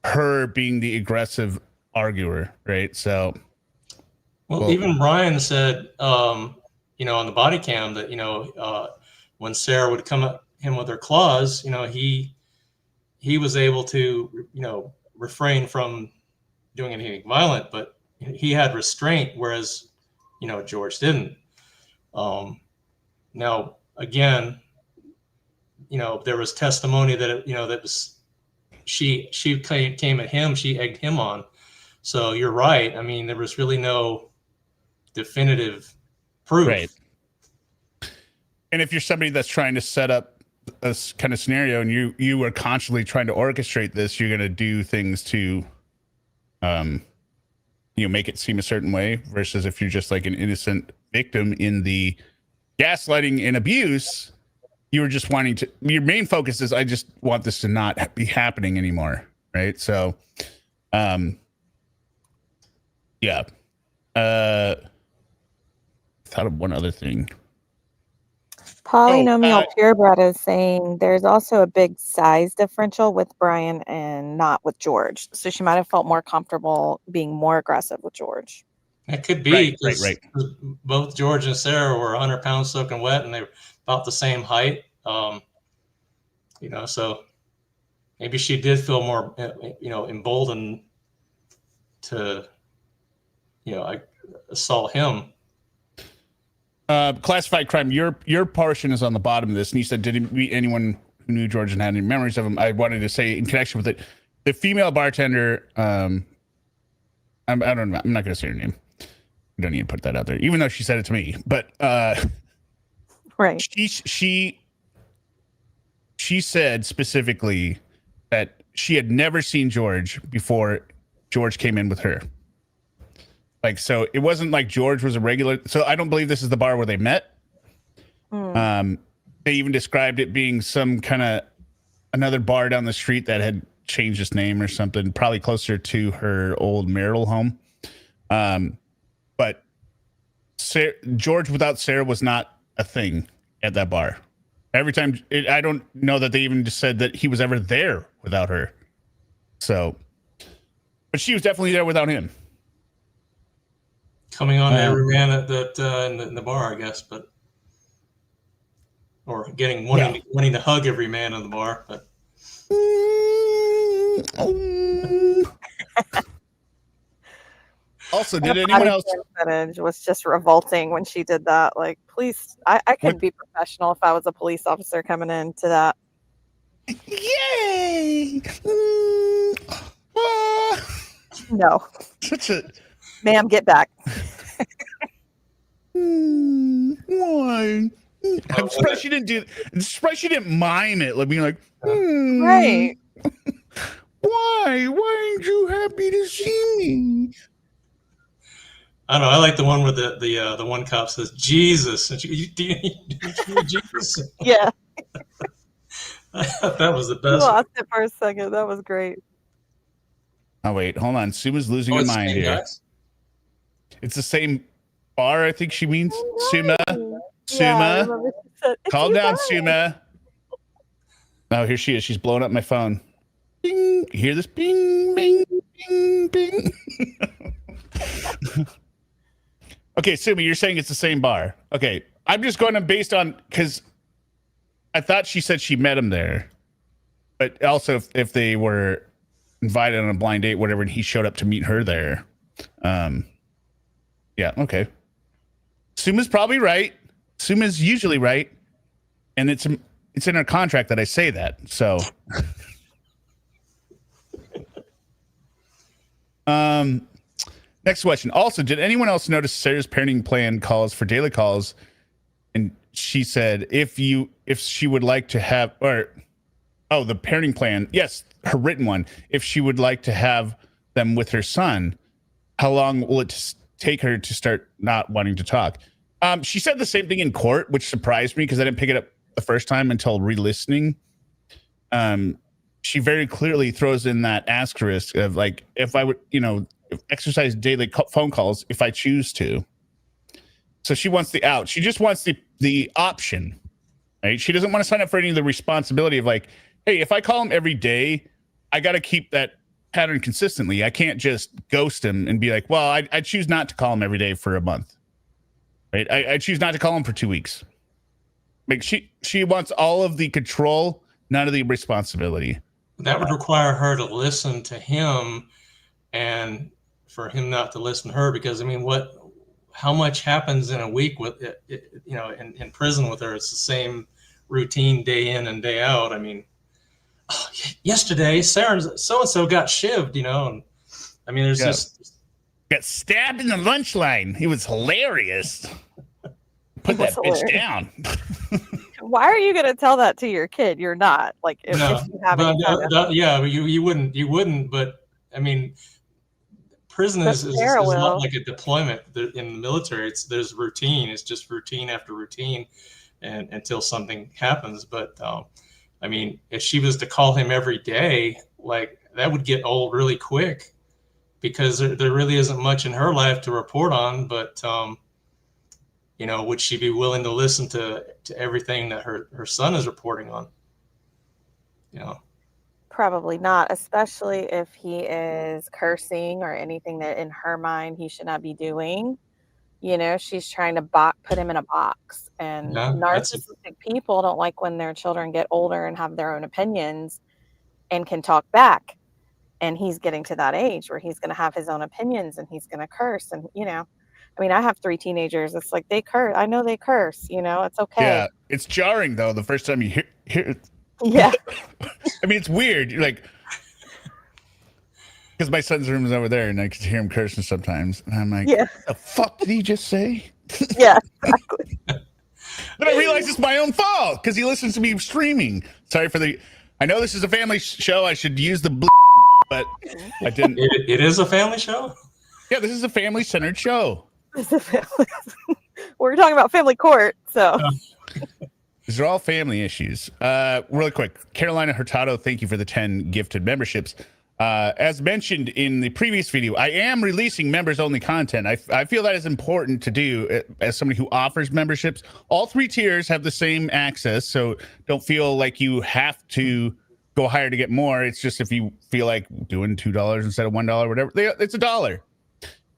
her being the aggressive arguer, right? So, well, even Brian said, you know, on the body cam that, you know, when Sarah would come at him with her claws, you know, he was able to, you know, refrain from doing anything violent, but he had restraint, whereas, you know, George didn't. Now, again, you know, there was testimony that, you know, that was, she came at him, she egged him on. So you're right. I mean, there was really no definitive proof. Right. And if you're somebody that's trying to set up a kind of scenario, and you are constantly trying to orchestrate this, you're going to do things to, you know, make it seem a certain way, versus if you're just like an innocent victim in the gaslighting and abuse, you were just wanting to, your main focus is, I just want this to not be happening anymore. Right. So, yeah. Thought of one other thing. Polynomial purebred is saying there's also a big size differential with Brian and not with George. So she might have felt more comfortable being more aggressive with George. It could be, right. Both George and Sarah were 100 pounds soaking wet, and they were about the same height. You know, so maybe she did feel more, you know, emboldened to, assault him. Classified crime. Your portion is on the bottom of this, and you said, did he meet anyone who knew George and had any memories of him? I wanted to say in connection with it, the female bartender. I don't know. I'm not going to say her name. You don't need to put that out there, even though she said it to me. But right. She said specifically that she had never seen George before George came in with her. Like, so it wasn't like George was a regular. So I don't believe this is the bar where they met. They even described it being some kind of another bar down the street that had changed its name or something, probably closer to her old marital home. But George without Sarah was not a thing at that bar. Every time, I don't know that they even just said that he was ever there without her. So, but she was definitely there without him. Coming on to every man in the bar, I guess, but or wanting to hug every man in the bar, but. Also, did anyone else? Was just revolting when she did that. Like, please, I couldn't be professional if I was a police officer coming into that. Yay! No, Such a. Ma'am, get back. Why? I'm surprised she didn't do. I'm surprised she didn't mime it, like being like, Right. Why? Why aren't you happy to see me? I don't know. I like the one where the one cop says Jesus, and do you need Jesus? Yeah. I thought that was the You best. lost it for a second. That was great. Oh wait, hold on. Suma's losing her mind here. Guys? It's the same bar, I think she means. Suma. Yeah, Calm down, Suma. Oh, here she is. She's blowing up my phone. Bing. You hear this? Bing, bing, bing, bing. Okay, Suma, you're saying it's the same bar. Okay, I'm just going to based on, because I thought she said she met him there, but also if they were invited on a blind date, whatever, and he showed up to meet her there. Yeah, okay. Suma's probably right. Suma's usually right, and it's in her contract that I say that. So, next question. Also, did anyone else notice Sarah's parenting plan calls for daily calls? And she said if she would like to have, the parenting plan. Yes, her written one. If she would like to have them with her son, how long will it take her to start not wanting to talk? She said the same thing in court, which surprised me because I didn't pick it up the first time until re-listening. She very clearly throws in that asterisk of like, if I would, exercise daily phone calls if I choose to. So she wants the out. She just wants the option, right? She doesn't want to sign up for any of the responsibility of like, hey, if I call him every day, I got to keep that pattern consistently. I can't just ghost him and be like, well, I choose not to call him every day for a month. Right? I choose not to call him for 2 weeks. Like she wants all of the control, none of the responsibility. That would require her to listen to him, and for him not to listen to her. Because I mean, how much happens in a week with in prison with her? It's the same routine day in and day out. I mean, yesterday Sarah so-and-so got shivved. And I mean, there's just got stabbed in the lunch line. He was hilarious. Put that bitch down. Why are you going to tell that to your kid? You're not. Like, if you have you wouldn't. But I mean, prison is not like a deployment in the military. There's routine. It's just routine after routine, and until something happens. But I mean, if she was to call him every day, like that would get old really quick, because there really isn't much in her life to report on. But would she be willing to listen to everything that her son is reporting on? Probably not, especially if he is cursing or anything that in her mind he should not be doing. She's trying to put him in a box. And narcissistic people don't like when their children get older and have their own opinions and can talk back. and he's getting to that age where he's going to have his own opinions and he's going to curse. And, I mean, I have 3 teenagers. It's like they curse. I know they curse, it's okay. Yeah, it's jarring though the first time you hear Yeah. I mean, it's weird. You're like, because my son's room is over there, and I can hear him cursing sometimes, and I'm like, Yeah. "What the fuck did he just say?" Yeah, exactly. Then I realize it's my own fault because he listens to me streaming. Sorry for the. I know this is a family show. I should use the, but I didn't. It is a family show. Yeah, this is a family-centered show. We're talking about family court, so. These are all family issues. Really quick, Carolina Hurtado, thank you for the 10 gifted memberships. As mentioned in the previous video, I am releasing members-only content. I feel that is important to do as somebody who offers memberships. All 3 tiers have the same access, so don't feel like you have to go higher to get more. It's just if you feel like doing $2 instead of $1, whatever, it's $1.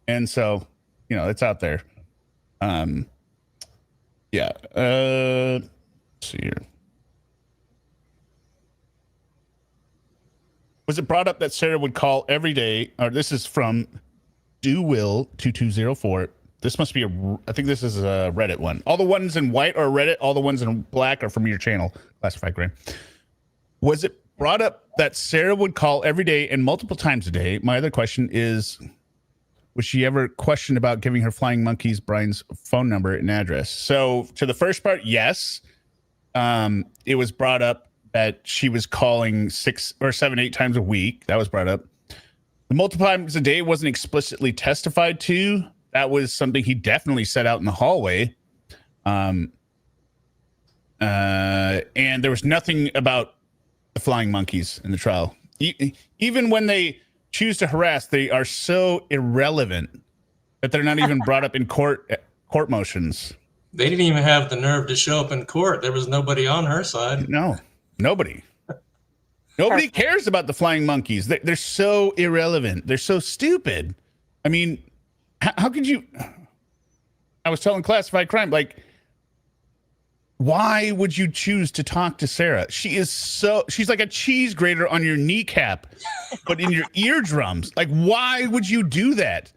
And so, it's out there. Yeah. Let's see here. Was it brought up that Sarah would call every day? Or this is from DoWill2204. This must be I think this is a Reddit one. All the ones in white are Reddit. All the ones in black are from your channel, Classified Crime. Was it brought up that Sarah would call every day and multiple times a day? My other question is, was she ever questioned about giving her flying monkeys Brian's phone number and address? So to the first part, yes. It was brought up that she was calling 6 or 7, 8 times a week. That was brought up. The multiple times a day wasn't explicitly testified to. That was something he definitely said out in the hallway. And there was nothing about the flying monkeys in the trial. Even when they choose to harass, they are so irrelevant that they're not even brought up in court motions. They didn't even have the nerve to show up in court. There was nobody on her side. No, nobody. Nobody cares about the flying monkeys. They're so irrelevant. They're so stupid. I mean, how could you? I was telling Classified Crime, like, why would you choose to talk to Sarah? She's like a cheese grater on your kneecap, but in your eardrums. Like, why would you do that?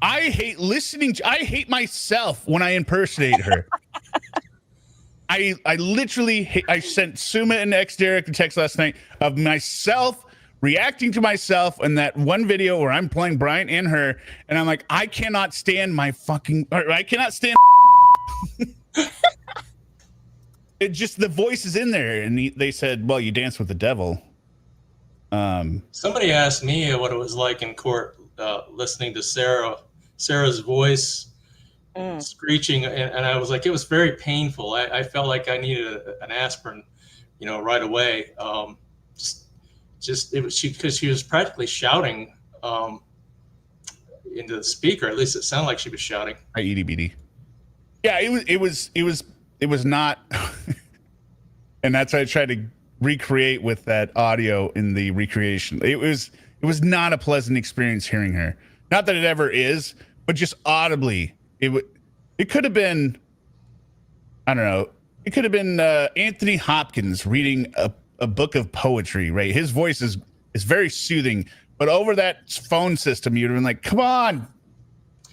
I hate listening. I hate myself when I impersonate her. I literally hate. I sent Suma and Derek a text last night of myself reacting to myself in that one video where I'm playing Brian and her, and I'm like, I cannot stand I cannot stand. It just, the voice is in there, and they said, well, you dance with the devil. Somebody asked me what it was like in court listening to Sarah's voice screeching, and I was like, it was very painful. I felt like I needed an aspirin, right away. It was because she was practically shouting into the speaker. At least it sounded like she was shouting. EDBD. Yeah, it was not, and that's what I tried to recreate with that audio in the recreation. It was not a pleasant experience hearing her. Not that it ever is, but just audibly, it could have been, I don't know, it could have been Anthony Hopkins reading a book of poetry, right? His voice is very soothing, but over that phone system, you'd have been like, come on,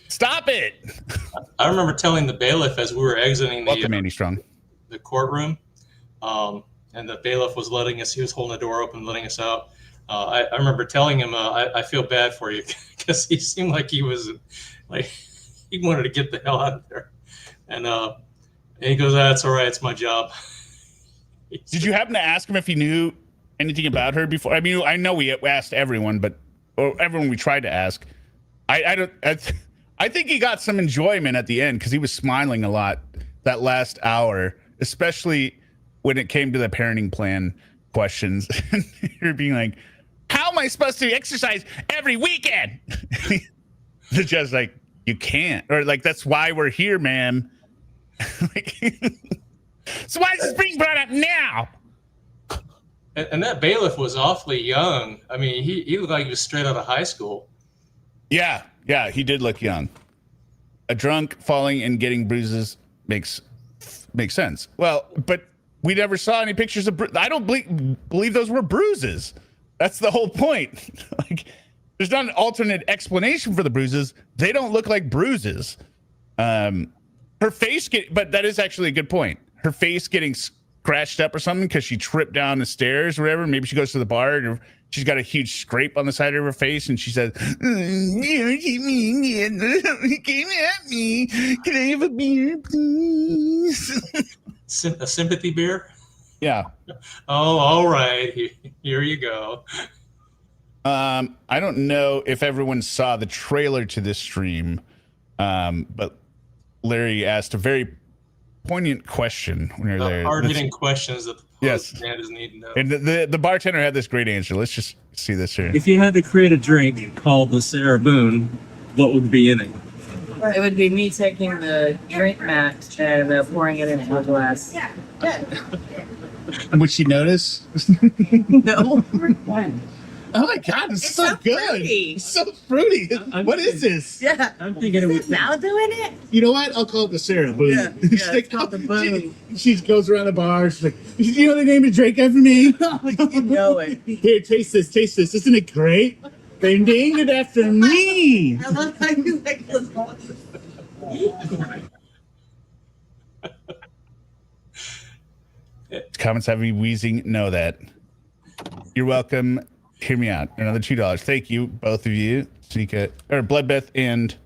stop it. I remember telling the bailiff as we were exiting Welcome, Andy Strong. The courtroom, and the bailiff was he was holding the door open, letting us out. I remember telling him, I feel bad for you, because he seemed like he was like, he wanted to get the hell out of there. And he goes, that's all right, it's my job. Did you happen to ask him if he knew anything about her before? I mean, I know we asked everyone, or everyone we tried to ask. I think he got some enjoyment at the end because he was smiling a lot that last hour, especially when it came to the parenting plan questions. You're being like, how am I supposed to exercise every weekend? The judge's like, you can't. Or like, that's why we're here, ma'am. So why is this being brought up now? And that bailiff was awfully young. I mean, he looked like he was straight out of high school. Yeah, he did look young. A drunk falling and getting bruises makes sense. Well, but we never saw any pictures of I don't believe those were bruises. That's the whole point. Like, there's not an alternate explanation for the bruises. They don't look like bruises. Her face but that is actually a good point. Her face getting scratched up or something because she tripped down the stairs or whatever. Maybe she goes to the bar and she's got a huge scrape on the side of her face and she says, "You came at me. Can I have a beer, please?" A sympathy beer? Yeah. Oh, all right. Here you go. I don't know if everyone saw the trailer to this stream, but Larry asked a very poignant question when you're there. Hard-hitting questions that the standards need to know. And the bartender had this great answer. Let's just see this here. If you had to create a drink called the Sarah Boone, what would be in it? It would be me taking the drink mat and pouring it into a glass. Would she notice? No. Oh my God, it's so good. Fruity. It's so fruity. What is this? Yeah. I'm thinking it was Now doing it? You know what? I'll call it the Sarah Boone. Yeah, it's called the Boone. She goes around the bar. She's like, "You know they named a drink after me? You know it. Here, taste this. Taste this. Isn't it great? They named it after me." I love how you like this. Comments have me wheezing. Know that. You're welcome. Hear me out. Another $2. Thank you, both of you. Sneaka or Bloodbath and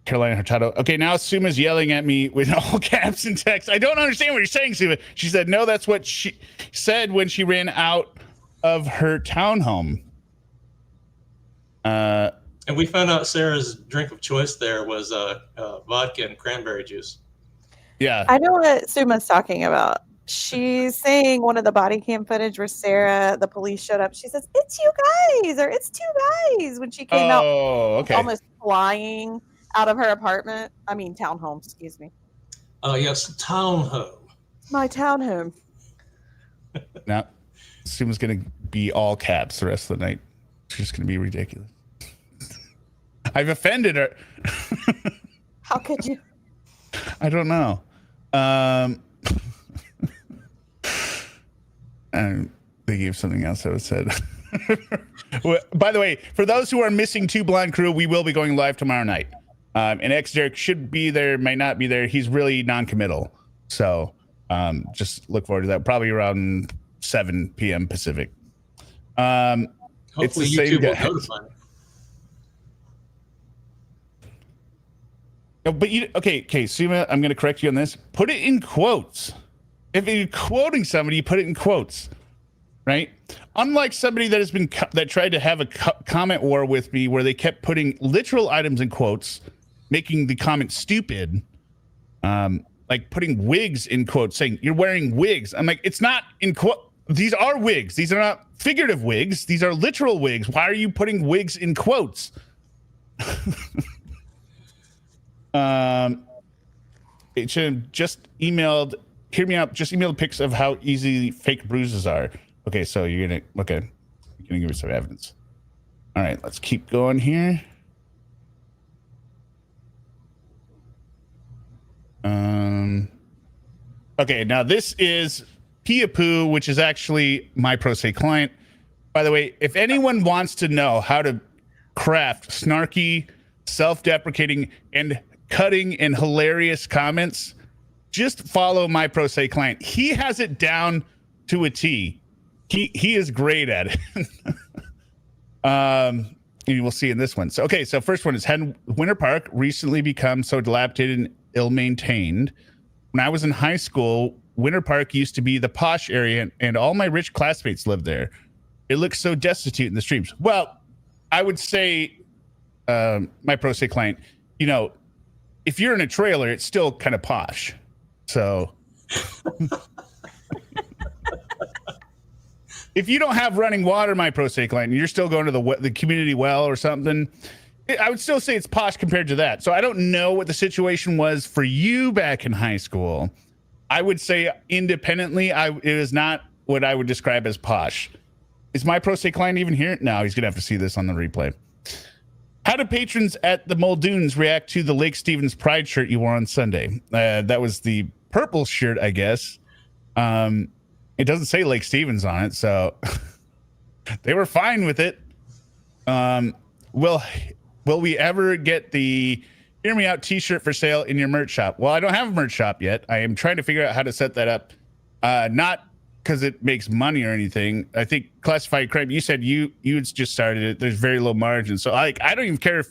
Carolina Hurtado. Okay, now Suma's yelling at me with all caps and text. I don't understand what you're saying, Suma. She said, no, that's what she said when she ran out of her townhome. And we found out Sarah's drink of choice there was vodka and cranberry juice. Yeah. I know what Suma's talking about. She's saying one of the body cam footage where the police showed up. She says, "It's you guys," or "It's two guys," when she came out almost flying out of her apartment. I mean, townhome, excuse me. Oh, yes, townhome. My townhome. Now, Suma's going to be all caps the rest of the night. It's just going to be ridiculous. I've offended her. How could you? I don't know. I'm thinking of something else I was said. Well, by the way, for those who are missing Two Blind Crew, we will be going live tomorrow night. And Derek should be there, might not be there. He's really non-committal. So just look forward to that. Probably around 7 p.m. Pacific. Hopefully YouTube will notify me. No, but okay, Suma, I'm going to correct you on this. Put it in quotes. If you're quoting somebody, you put it in quotes, right? Unlike somebody that has been that tried to have a comment war with me, where they kept putting literal items in quotes, making the comment stupid. Like putting wigs in quotes, saying you're wearing wigs. I'm like, it's not in quote. These are wigs. These are not figurative wigs. These are literal wigs. Why are you putting wigs in quotes? It should have just emailed. Hear me out. Just email the pics of how easy fake bruises are. Okay, so you're gonna you're gonna give me some evidence. All right, let's keep going here. Okay, now this is Piapoo, which is actually my pro se client. By the way, if anyone wants to know how to craft snarky, self-deprecating, and cutting and hilarious comments, just follow my pro se client. He has it down to a T. He is great at it. And you will see in this one. So, okay, so first one is, had Winter Park recently become so dilapidated and ill-maintained? When I was in high school, Winter Park used to be the posh area, and all my rich classmates lived there. It looks so destitute in the streams. Well, I would say, my pro se client, you know, if you're in a trailer, it's still kind of posh. So if you don't have running water, my pro se client, and you're still going to the community well or something, I would still say it's posh compared to that. So I don't know what the situation was for you back in high school. I would say independently, it is not what I would describe as posh. Is my pro se client even here? No, he's gonna have to see this on the replay. How did patrons at the Muldoons react to the Lake Stevens Pride shirt you wore on Sunday? That was the purple shirt, I guess. It doesn't say Lake Stevens on it, so They were fine with it. Will we ever get the Hear Me Out t-shirt for sale in your merch shop? Well, I don't have a merch shop yet. I am trying to figure out how to set that up. Not because it makes money or anything. I think Classified Crime, you said you just started it. There's very low margin. So I don't even care if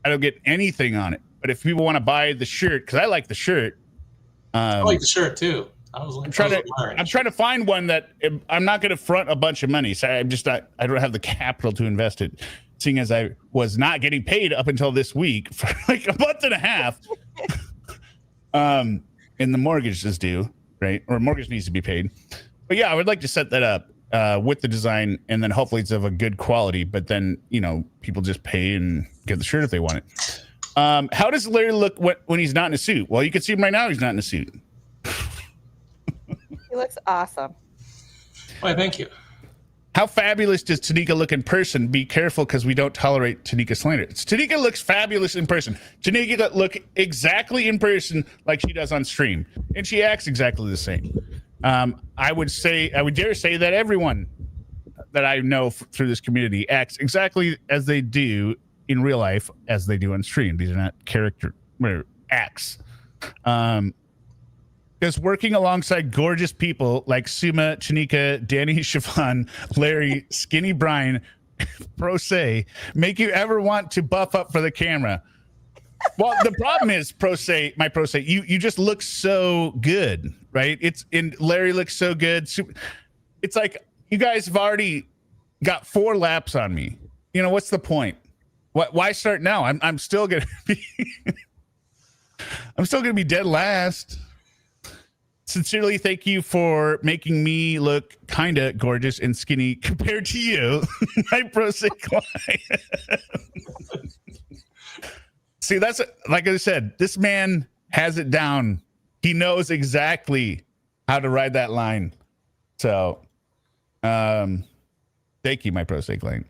I don't get anything on it. But if people want to buy the shirt, because I like the shirt. I like the shirt too. I'm trying to find one that I'm not going to front a bunch of money. So I don't have the capital to invest it, seeing as I was not getting paid up until this week for like a month and a half. And the mortgage is due, right? Or mortgage needs to be paid. But yeah, I would like to set that up with the design, and then hopefully it's of a good quality. But then, people just pay and get the shirt if they want it. How does Larry look when he's not in a suit? Well, you can see him right now. He's not in a suit. He looks awesome. Why, thank you. How fabulous does Tanika look in person? Be careful, because we don't tolerate Tanika slander. Tanika looks fabulous in person. Tanika look exactly in person like she does on stream, and she acts exactly the same. I would dare say that everyone that I know through this community acts exactly as they do in real life as they do on stream. These are not character acts. Because working alongside gorgeous people like Suma, Tanika, Danny, Siobhan, Larry, Skinny Brian, Proce, make you ever want to buff up for the camera? Well, the problem is, my Proce, you just look so good, right? Larry looks so good. It's like you guys have already got 4 laps on me. What's the point? Why start now? I'm still gonna be dead last. Sincerely, thank you for making me look kind of gorgeous and skinny compared to you, my Proce client. See, that's like I said, this man has it down. He knows exactly how to ride that line. So, thank you, my Proce client.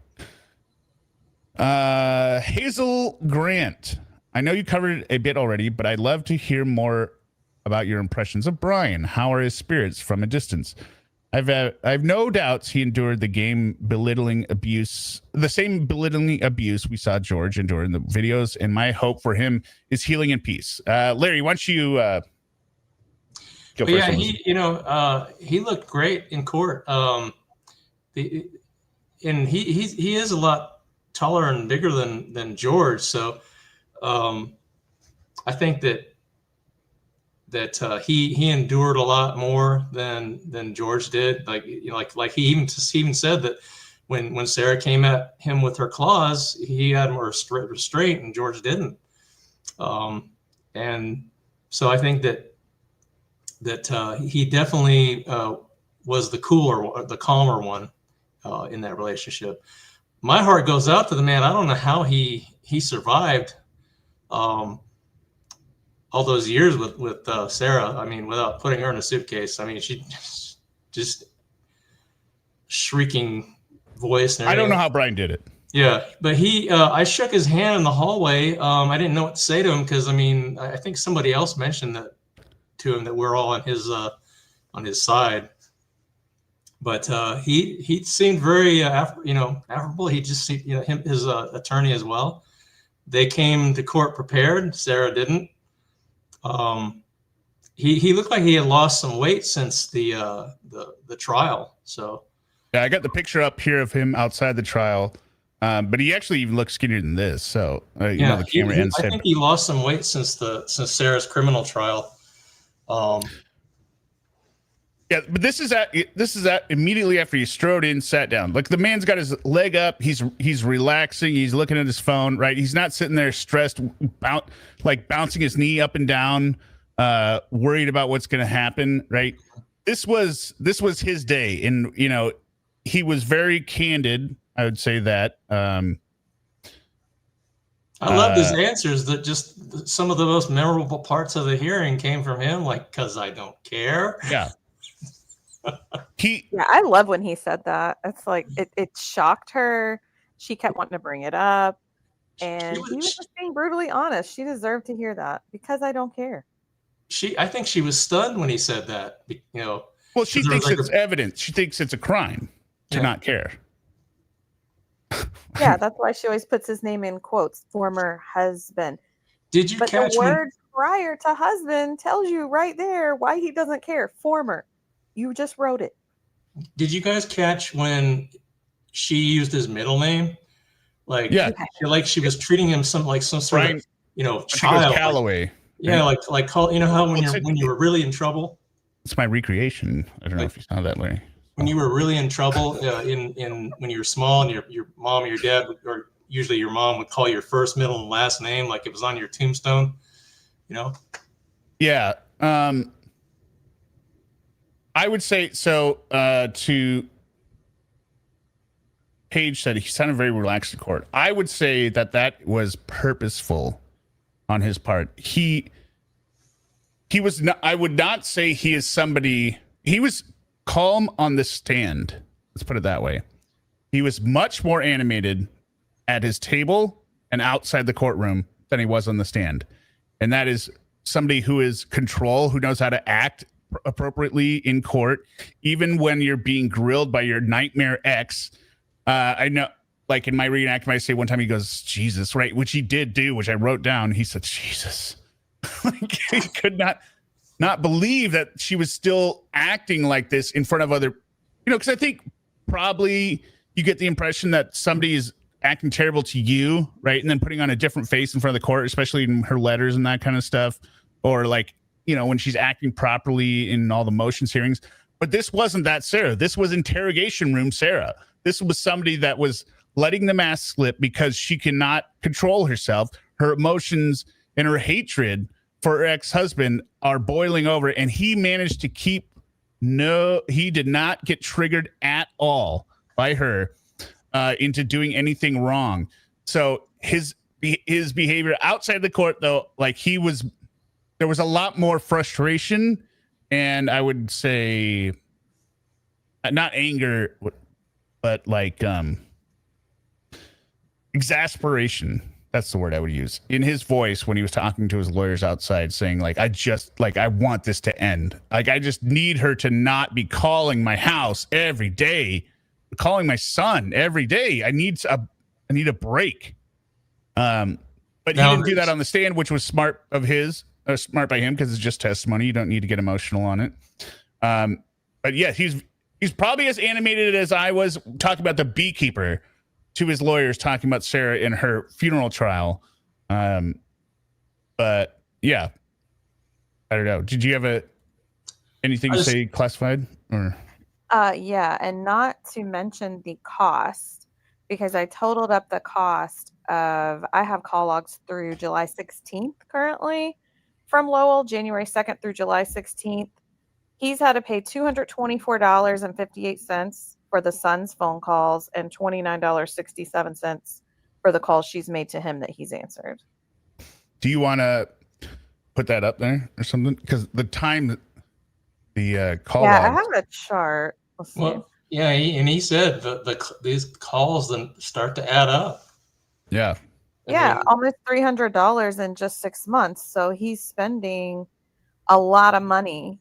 Hazel Grant, I know you covered a bit already, but I'd love to hear more about your impressions of Brian. How are his spirits from a distance? I've no doubts he endured the same belittling abuse we saw George endure in the videos, and my hope for him is healing and peace. Larry, why don't you go first? Yeah, he looked great in court. And he is a lot taller and bigger than George, so I think that he endured a lot more than George did. Like he even said that when Sarah came at him with her claws, he had more restraint and George didn't. And so I think that he definitely was the calmer one in that relationship. My heart goes out to the man. I don't know how he survived all those years with Sarah. I mean, without putting her in a suitcase. I mean, she just shrieking voice. And I don't know how Brian did it. Yeah, but I shook his hand in the hallway. I didn't know what to say to him because I think somebody else mentioned that to him, that we're all on his side. But he seemed very affable. He just his attorney as well. They came to court prepared. Sarah didn't. He looked like he had lost some weight since the trial. So yeah, I got the picture up here of him outside the trial, but he actually even looks skinnier than this. So the camera ends. I think he lost some weight since Sarah's criminal trial. Yeah, but this is at immediately after he strode in, sat down. Like the man's got his leg up, he's relaxing, he's looking at his phone, right? He's not sitting there stressed, bouncing his knee up and down, worried about what's going to happen, right? This was his day, and he was very candid. I would say that. I loved his answers. That just some of the most memorable parts of the hearing came from him, like, "'Cause I don't care." Yeah. I love when he said that. It's like it shocked her. She kept wanting to bring it up, and he was just being brutally honest. She deserved to hear that, because I don't care. I think she was stunned when he said that. Well, she thinks it's evidence. She thinks it's a crime to not care. Yeah, that's why she always puts his name in quotes, former husband. Did you But the catch when? word prior to husband tells you right there why he doesn't care. Former. You just wrote it. Did you guys catch when she used his middle name? Like, Yeah. like she was treating him some sort Brian, of she goes child. Calloway. Yeah, right? like call, how when Well, you were really in trouble, it's my recreation. I don't know if you saw that, Larry. when you were really in trouble, in when you were small, and your mom or your dad or usually your mom would call your first, middle, and last name like it was on your tombstone. Yeah. I would say so. To Paige said he sounded very relaxed in court. I would say that was purposeful on his part. He was not. I would not say he is somebody. He was calm on the stand. Let's put it that way. He was much more animated at his table and outside the courtroom than he was on the stand, and that is somebody who is control, who knows how to act appropriately in court, even when you're being grilled by your nightmare ex. I know, like in my reenactment, I say one time he goes, Jesus, right? Which he did do, which I wrote down. He said, Jesus. Like, he could not believe that she was still acting like this in front of other, because I think probably you get the impression that somebody is acting terrible to you, right? And then putting on a different face in front of the court, especially in her letters and that kind of stuff. Or like, when she's acting properly in all the motions hearings. But this wasn't that Sarah. This was interrogation room Sarah. This was somebody that was letting the mask slip because she cannot control herself. Her emotions and her hatred for her ex-husband are boiling over, and he managed to he did not get triggered at all by her into doing anything wrong. So his behavior outside the court, though, like there was a lot more frustration, and I would say not anger, but like exasperation. That's the word I would use in his voice when he was talking to his lawyers outside, saying like, I want this to end. Like, I just need her to not be calling my house every day, calling my son every day. I need a break. But he didn't do that on the stand, which was smart by him, because it's just testimony. You don't need to get emotional on it. But yeah, he's probably as animated as I was talking about the beekeeper to his lawyers, talking about Sarah in her funeral trial. But yeah, I don't know. Did you have anything to say classified or? Yeah, and not to mention the cost, because I totaled up the cost of, I have call logs through July 16th currently from Lowell, January 2nd through July 16th. He's had to pay $224.58 for the son's phone calls and $29.67 for the calls she's made to him that he's answered. Do you want to put that up there or something? Because the time, the call logs. I have a chart. Let's see. Well, yeah, he said these calls then start to add up. Yeah. Almost $300 in just 6 months. So he's spending a lot of money.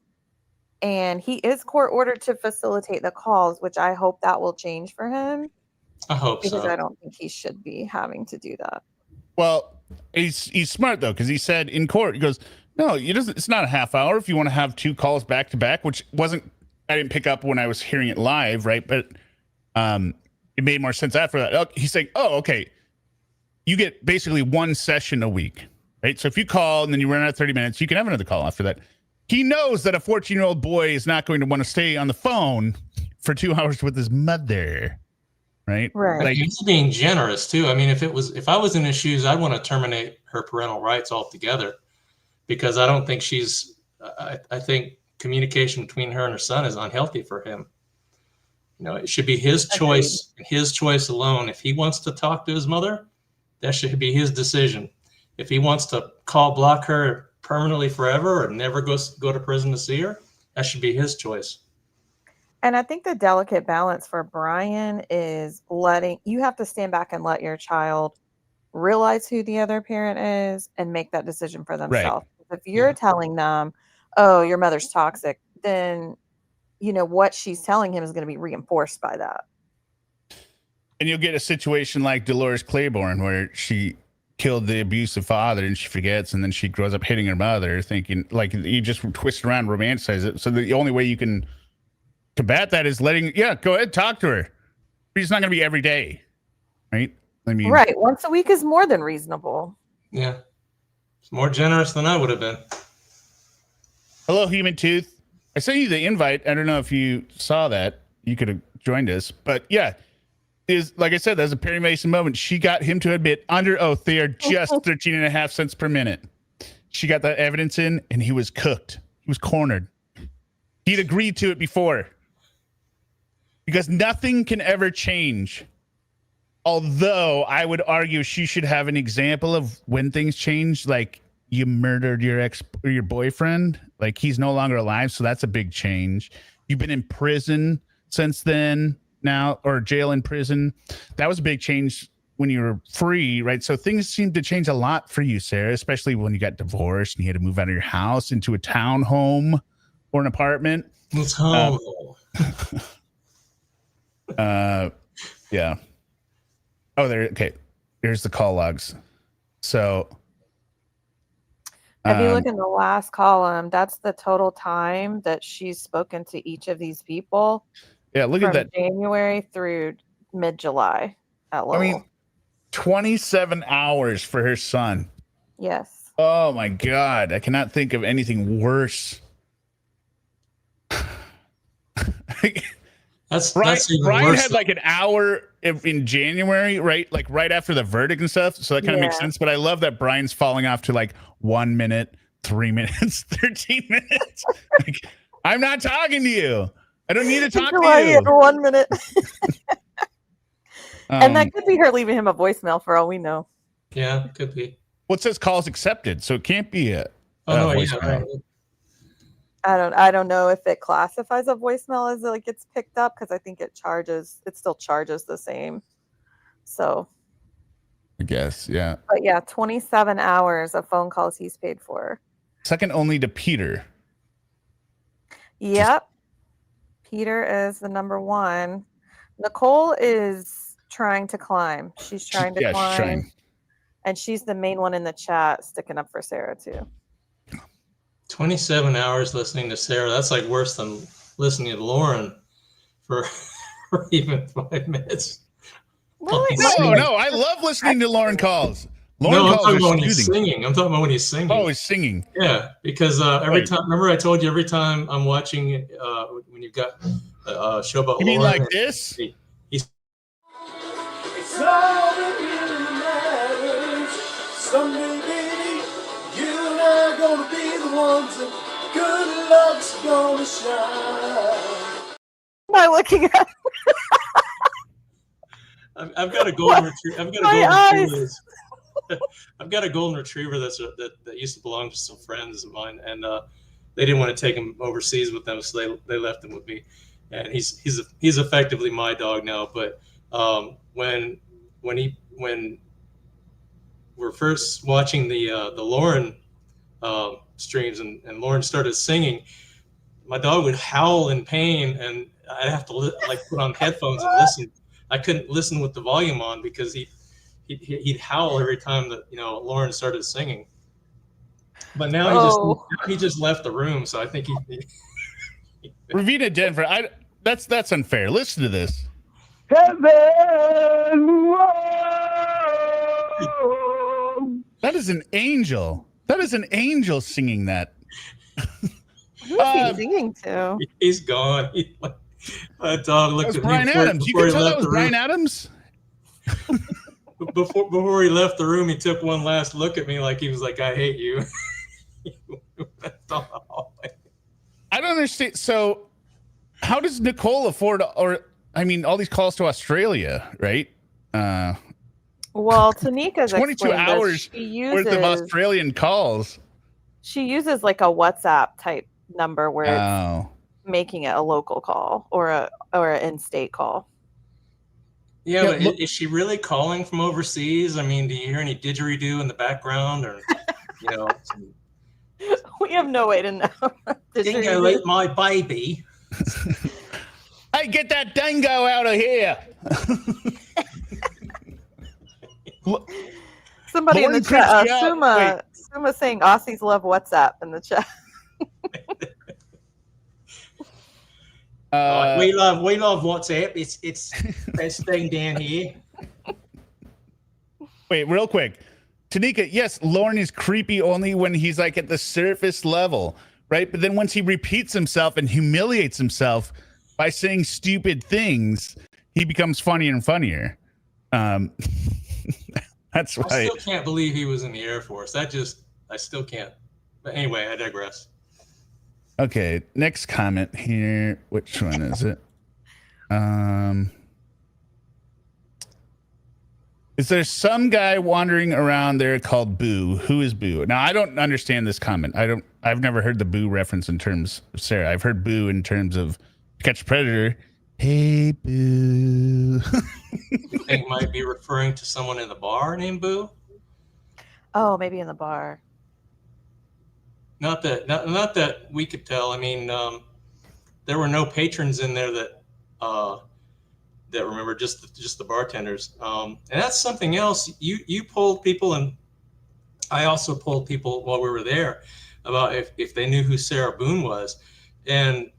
And he is court ordered to facilitate the calls, which I hope that will change for him. I hope because so. I don't think he should be having to do that. Well, he's smart though, because he said in court, he goes, no, it's not a half hour if you want to have 2 calls back to back, which I didn't pick up when I was hearing it live, right? But it made more sense after that. He's saying, oh, okay, you get basically 1 session a week, right? So if you call and then you run out of 30 minutes, you can have another call after that. He knows that a 14-year-old boy is not going to want to stay on the phone for 2 hours with his mother, right? Right. Like, he's being generous too. I mean, if I was in his shoes, I'd want to terminate her parental rights altogether, because I don't think I think communication between her and her son is unhealthy for him. It should be his choice, his choice alone. If he wants to talk to his mother, that should be his decision. If he wants to block her permanently forever or never go to prison to see her, that should be his choice. And I think the delicate balance for Brian is you have to stand back and let your child realize who the other parent is and make that decision for themselves. Right. If you're telling them, oh, your mother's toxic, then what she's telling him is going to be reinforced by that. And you'll get a situation like Dolores Claiborne where she killed the abusive father and she forgets, and then she grows up hitting her mother, thinking like you just twist around, romanticize it. So the only way you can combat that is go ahead, talk to her. But it's not going to be every day, right? I mean, right. Once a week is more than reasonable. Yeah. It's more generous than I would have been. hello, Human Tooth. I sent you the invite. I don't know if you saw that. You could have joined us, but yeah. Is like I said, that's a Perry Mason moment. She got him to admit under oath they are just 13.5 cents per minute. She got that evidence in, and he was cooked. He was cornered. He'd agreed to it before. Because nothing can ever change. Although I would argue she should have an example of when things change, like you murdered your ex or your boyfriend, like he's no longer alive, so that's a big change. You've been in prison since then. Now, or jail and prison, that was a big change when you were free, right? So things seem to change a lot for you, Sarah, especially when you got divorced and you had to move out of your house into a town home or an apartment. It's home. Yeah. Oh, there. Okay, here's the call logs. So, If you look in the last column, that's the total time that she's spoken to each of these people. yeah, look at that. January through mid-July at Lowell. I mean, 27 hours for her son. Yes. Oh my God. I cannot think of anything worse. That's even Brian worse. had like an hour in January, right? Like right after the verdict and stuff. So that kind of makes sense. But I love that Brian's falling off to like 1 minute, 3 minutes, 13 minutes. Like, I'm not talking to you. I don't need to talk to you. 1 minute. And that could be her leaving him a voicemail for all we know. Yeah, it could be. Well, it says calls accepted, so it can't be a voicemail. voicemail. I don't know if it classifies a voicemail as like it's picked up, because I think it still charges the same. So I guess, yeah. but yeah, 27 hours of phone calls he's paid for. Second only to Peter. Yep. Peter is the number one. Nicole is trying to climb. She's trying to climb. She's trying. And she's the main one in the chat sticking up for Sarah too. 27 hours listening to Sarah. That's like worse than listening to Lauren for even 5 minutes. Well, No, I love listening to Lauren calls. I'm talking about when he's singing. I'm talking about when he's singing. Oh, he's singing. Yeah, because every time, remember I told you every time I'm watching when you've got a show about You mean Lauren, like this? He's It's all that really matters. Someday, baby, you and I are gonna be the ones that good luck's gonna shine. By looking at I've got a golden retriever. I've got a golden retriever that used to belong to some friends of mine, and they didn't want to take him overseas with them, so they left him with me. And he's effectively my dog now. But when we're first watching the Lauren streams and Lauren started singing, my dog would howl in pain, and I'd have to put on headphones and listen. I couldn't listen with the volume on because he'd howl every time that Lauren started singing. But now he just left the room, so I think he Ravina Denver, that's unfair. Listen to this. That is an angel. That is an angel singing that. who's he singing to? He's gone. My dog looked at Brian me Adams. You can tell that was room. Brian Adams. Before he left the room, he took one last look at me like he was like, "I hate you." I don't understand. So, how does Nicole afford, all these calls to Australia, right? Well, Tanika's 22 hours worth of Australian calls. She uses like a WhatsApp type number where it's making it a local call or an in-state call. Yeah, but is she really calling from overseas? I mean, do you hear any didgeridoo in the background, or We have no way to know. Dingo ate my baby. Hey, get that dingo out of here! Somebody in the Porn creeps chat, you out. Suma saying Aussies love WhatsApp in the chat. We love WhatsApp. It's best thing down here. Wait, real quick. Tanika, yes, Lauren is creepy only when he's like at the surface level, right? But then once he repeats himself and humiliates himself by saying stupid things, he becomes funnier and funnier. That's why. I still can't believe he was in the Air Force. I still can't. But anyway, I digress. Okay, next comment here. Which one is it? Is there some guy wandering around there called Boo? Who is Boo? Now, I don't understand this comment. I've never heard the Boo reference in terms of Sarah. I've heard Boo in terms of Catch a Predator. Hey, Boo. You think might be referring to someone in the bar named Boo? Oh, maybe in the bar. Not that we could tell. I mean, there were no patrons in there that remember, just the bartenders. And that's something else. You polled people, and I also polled people while we were there about if they knew who Sarah Boone was, and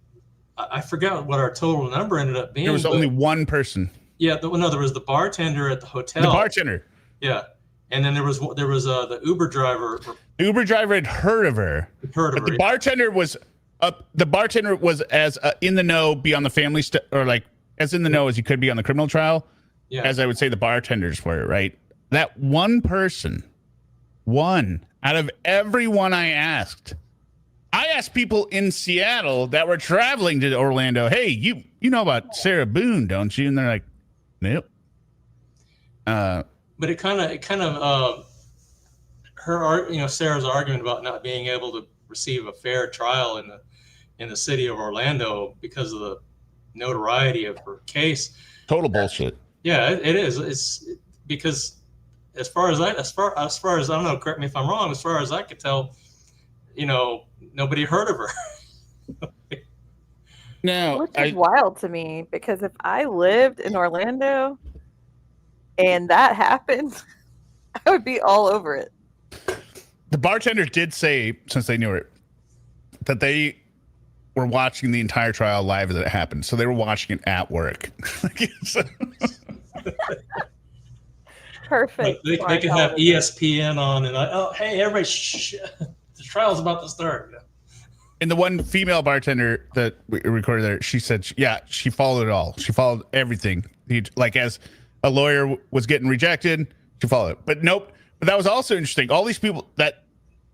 I forgot what our total number ended up being. There was only one person. Yeah, there was the bartender at the hotel. The bartender. Yeah, and then there was the Uber driver. The Uber driver had heard of her. But the bartender was as in the know beyond the family or like as in the know as you could be on the criminal trial. Yeah. As I would say the bartenders were, right? That one person, one out of everyone I asked people in Seattle that were traveling to Orlando, hey, you know about Sarah Boone, don't you? And they're like, nope. But it kind of her, Sarah's argument about not being able to receive a fair trial in the city of Orlando because of the notoriety of her case. Total bullshit. Yeah, it is. It's because as far as I don't know, correct me if I'm wrong, as far as I could tell, nobody heard of her. No, which is wild to me, because if I lived in Orlando and that happened, I would be all over it. The bartender did say, since they knew her, that they were watching the entire trial live as it happened. So they were watching it at work. Perfect. They can have ESPN on and hey, everybody, shh, the trial's about to start. And the one female bartender that we recorded there, she said, she followed it all. She followed everything. Like as a lawyer was getting rejected, she followed it. But nope. But that was also interesting. All these people that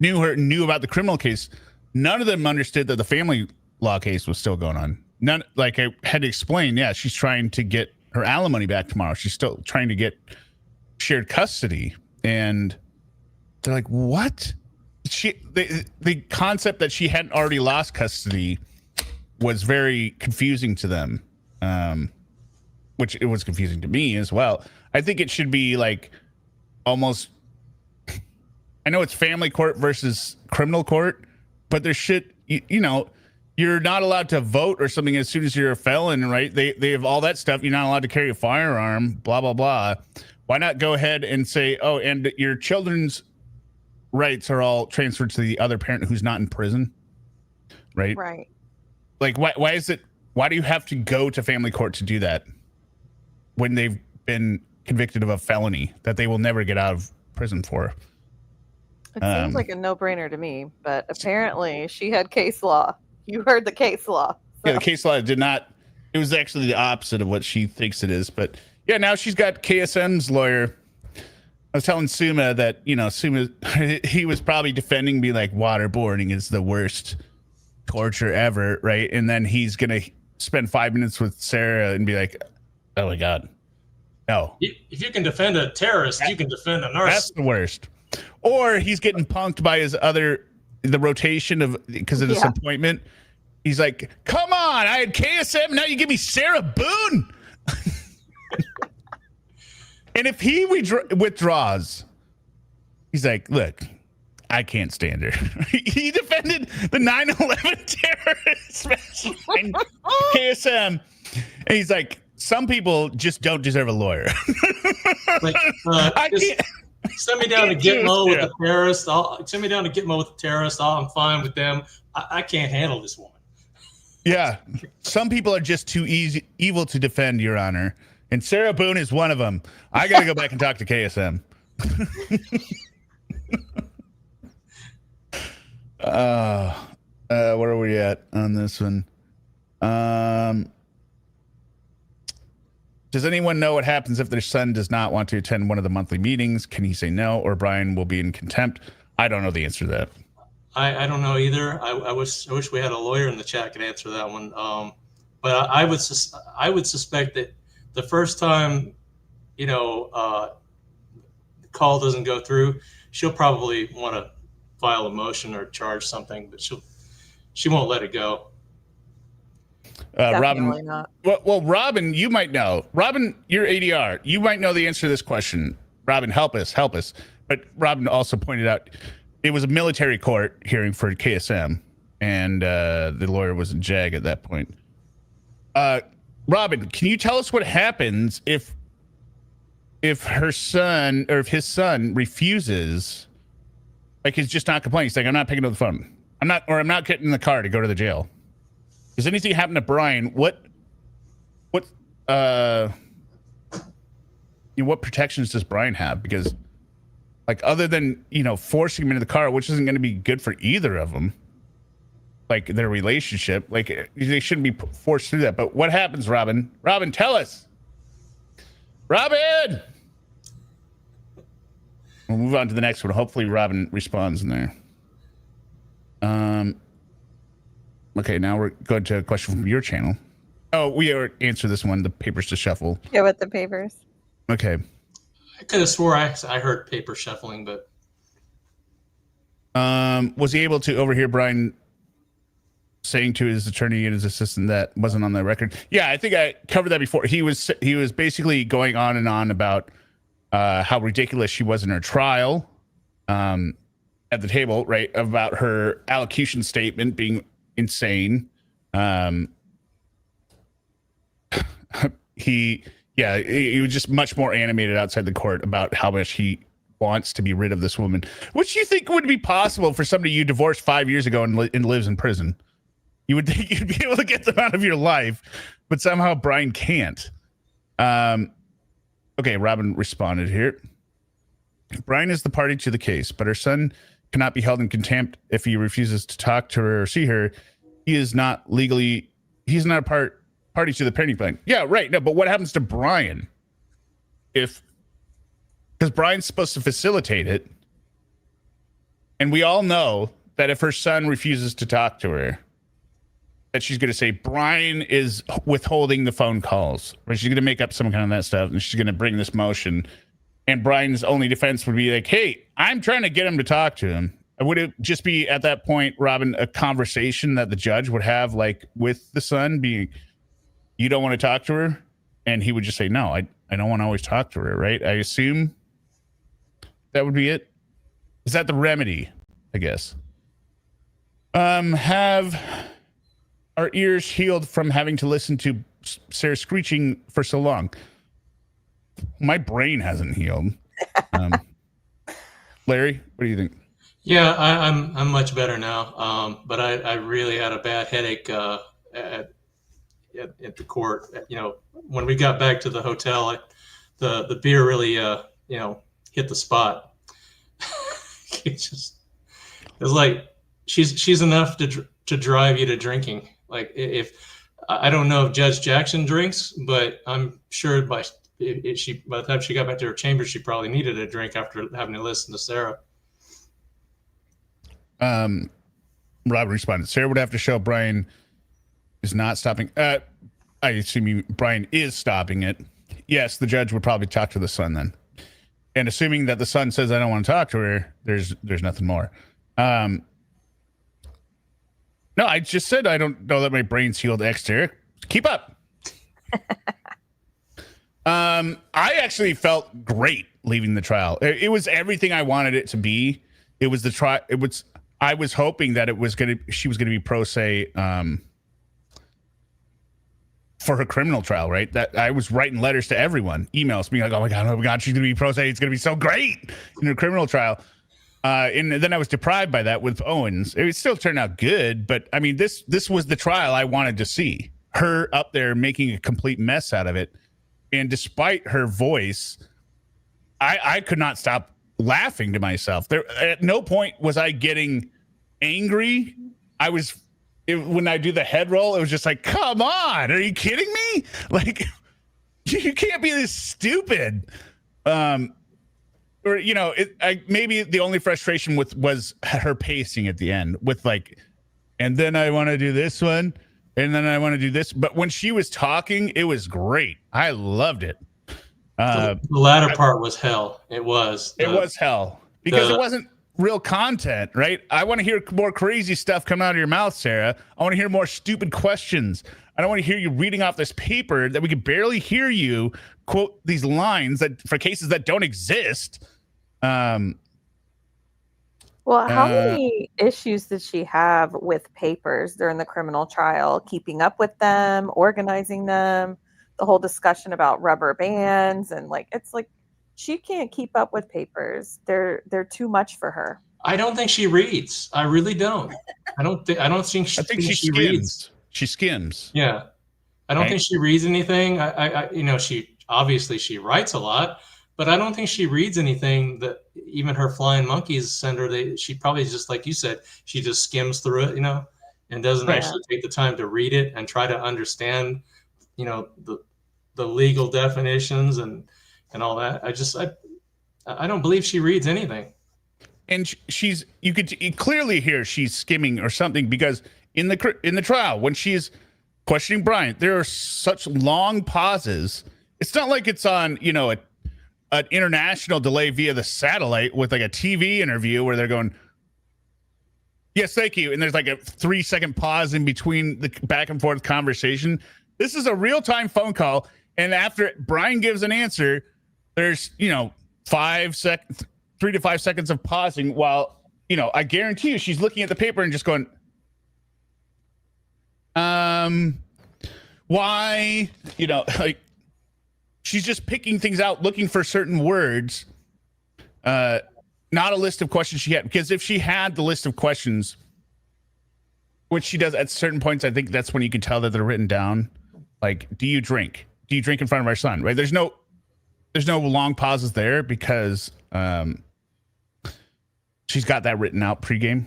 knew about the criminal case, none of them understood that the family law case was still going on. None, like I had to explain, she's trying to get her alimony back tomorrow. She's still trying to get shared custody. And they're like, what? The concept that she hadn't already lost custody was very confusing to them, which it was confusing to me as well. I think it should be like almost, I know it's family court versus criminal court, but there should, you're not allowed to vote or something as soon as you're a felon, right? They have all that stuff. You're not allowed to carry a firearm, blah, blah, blah. Why not go ahead and say, oh, and your children's rights are all transferred to the other parent who's not in prison, right? Right. Like, why do you have to go to family court to do that when they've been convicted of a felony that they will never get out of prison for? It seems like a no-brainer to me, but apparently she had case law. You heard the case law. So. Yeah, the case law did not. It was actually the opposite of what she thinks it is. But yeah, now she's got KSM's lawyer. I was telling Suma that, Suma, he was probably defending me like waterboarding is the worst torture ever, right? And then he's going to spend 5 minutes with Sarah and be like, oh my God, no. If you can defend a terrorist, you can defend a narcissist. That's the worst. Or he's getting punked by the rotation of, because of this appointment. He's like, come on, I had KSM, now you give me Sarah Boone. And if he withdraws, he's like, look, I can't stand her. He defended the 9/11 terrorist KSM. And he's like, some people just don't deserve a lawyer. Like, I just can't. send me down to can't do Gitmo it, with the terrorist. Send me down to Gitmo with the terrorist. I'm fine with them. I can't handle this woman. Yeah, some people are just too evil to defend, Your Honor, and Sarah Boone is one of them. I got to go back and talk to KSM. Where are we at on this one? Does anyone know what happens if their son does not want to attend one of the monthly meetings? Can he say no, or Brian will be in contempt? I don't know the answer to that. I don't know either. I wish we had a lawyer in the chat could answer that one. But I would suspect that the first time, the call doesn't go through, she'll probably want to file a motion or charge something, but she won't let it go. Definitely Robin, not. well, Robin, you might know. Robin, you're ADR. You might know the answer to this question. Robin, help us. But Robin also pointed out it was a military court hearing for KSM, and the lawyer was in JAG at that point. Robin, can you tell us what happens if her son or if his son refuses, like he's just not complaining? He's like, I'm not picking up the phone. I'm not getting in the car to go to the jail. Does anything happen to Brian? What protections does Brian have? Because, like, other than forcing him into the car, which isn't going to be good for either of them, like their relationship, like they shouldn't be forced through that. But what happens, Robin? Robin, tell us. Robin. We'll move on to the next one. Hopefully, Robin responds in there. Okay, now we're going to a question from your channel. Oh, we answered this one, the papers to shuffle. Go with the papers. Okay. I could have swore I heard paper shuffling, but was he able to overhear Brian saying to his attorney and his assistant that wasn't on the record? Yeah, I think I covered that before. He was basically going on and on about how ridiculous she was in her trial at the table, right? About her allocution statement being insane. He was just much more animated outside the court about how much he wants to be rid of this woman, which you think would be possible for somebody you divorced 5 years ago and lives in prison. You would think you'd be able to get them out of your life, but somehow Brian can't. Okay, Robin responded here. Brian is the party to the case, but her son cannot be held in contempt if he refuses to talk to her or see her. He's not a party to the parenting plan. Yeah, right. No, but what happens to Brian because Brian's supposed to facilitate it, and we all know that if her son refuses to talk to her, that she's going to say Brian is withholding the phone calls, or she's going to make up some kind of that stuff, and she's going to bring this motion. And Brian's only defense would be like, hey, I'm trying to get him to talk to him. Would it just be at that point, Robin, a conversation that the judge would have, like, with the son, being, you don't want to talk to her? And he would just say, no, I don't want to always talk to her, right? I assume that would be it. Is that the remedy, I guess? Have our ears healed from having to listen to Sarah screeching for so long? My brain hasn't healed. Larry, what do you think? yeah, I'm much better now. But I really had a bad headache at the court. When we got back to the hotel, the beer really hit the spot. It was like she's enough to drive you to drinking. Like, if I don't know if Judge Jackson drinks, but I'm sure by the time she got back to her chambers, she probably needed a drink after having to listen to Sarah. Robert responded, Sarah would have to show Brian is not stopping. I assume Brian is stopping it. Yes, the judge would probably talk to the son then. And assuming that the son says, I don't want to talk to her, there's nothing more. No, I just said I don't know that my brain's healed, Derek. Keep up. I actually felt great leaving the trial. It was everything I wanted it to be. It was the trial. I was hoping that she was gonna be pro se. for her criminal trial, right? That I was writing letters to everyone, emails being like, oh my God, she's going to be pro se. It's going to be so great in her criminal trial. And then I was deprived by that with Owens. It still turned out good, but I mean, this was the trial I wanted to see. Her up there making a complete mess out of it. And despite her voice, I could not stop laughing to myself. There, at no point was I getting angry. When I do the head roll, it was just like, come on, are you kidding me? Like, you can't be this stupid. Or, you know, maybe the only frustration was her pacing at the end with like, and then I want to do this one, and then I want to do this. But when she was talking, it was great. I loved it. The latter part was hell. It was. It was hell because it wasn't real content, right? I want to hear more crazy stuff come out of your mouth, Sarah. I want to hear more stupid questions. I don't want to hear you reading off this paper that we could barely hear you quote these lines that for cases that don't exist. Well, how many issues did she have with papers during the criminal trial? Keeping up with them, organizing them, the whole discussion about rubber bands, and like it's like she can't keep up with papers. They're too much for her. I don't think she reads. I really don't. I think she reads. She skims. Yeah. I don't think she reads anything. She obviously she writes a lot, but I don't think she reads anything that even her flying monkeys send her. She probably just, like you said, she just skims through it, and doesn't actually take the time to read it and try to understand, the legal definitions and all that. I don't believe she reads anything. And you could clearly hear she's skimming or something, because in the trial when she's questioning Bryant, there are such long pauses. It's not like it's on an international delay via the satellite with like a TV interview where they're going, yes, thank you, and there's like a 3-second pause in between the back and forth conversation. This is a real-time phone call, and after Brian gives an answer, there's 3 to 5 seconds of pausing while I guarantee you she's looking at the paper and just going, why, like she's just picking things out, looking for certain words, not a list of questions she had. Because if she had the list of questions, which she does at certain points, I think that's when you can tell that they're written down. Like, do you drink? Do you drink in front of our son? Right? There's no long pauses there because she's got that written out pregame.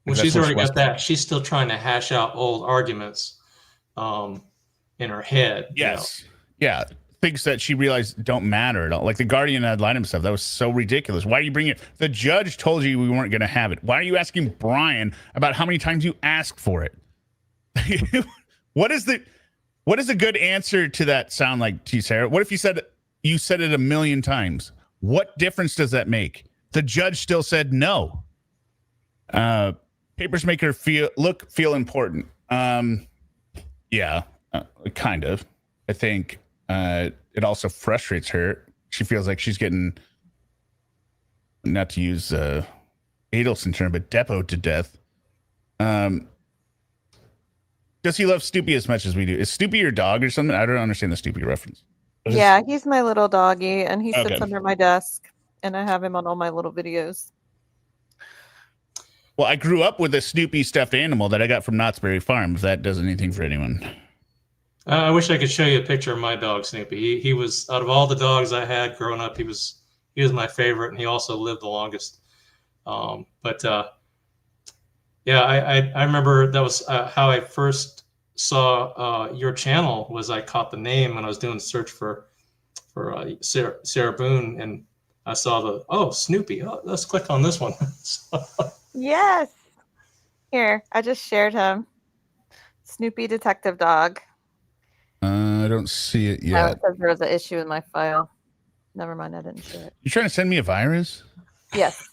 Well, she's already got that. She's still trying to hash out old arguments in her head. Yes. Yeah. Things that she realized don't matter at all. Like the guardian ad litem stuff. That was so ridiculous. Why are you bringing it? The judge told you we weren't going to have it. Why are you asking Brian about how many times you asked for it? What is a good answer to that sound like to you, Sarah? What if you said it a million times? What difference does that make? The judge still said no. Papers make her feel important. Yeah, kind of. I think it also frustrates her. She feels like she's getting, not to use Adelson term, but depoed to death. Does he love Snoopy as much as we do? Is Snoopy your dog or something? I don't understand the Snoopy reference. Yeah, he's my little doggy, and he sits under my desk, and I have him on all my little videos. Well, I grew up with a Snoopy stuffed animal that I got from Knott's Berry Farm, if that does anything for anyone. I wish I could show you a picture of my dog, Snoopy. He was, out of all the dogs I had growing up, he was my favorite, and he also lived the longest. I remember that was how I first saw your channel. Was I caught the name when I was doing a search for Sarah Boone, and I saw Snoopy. Oh, let's click on this one. Yes. Here, I just shared him. Snoopy detective dog. I don't see it yet. Oh, it says there was an issue in my file. Never mind, I didn't share it. You trying to send me a virus? Yes.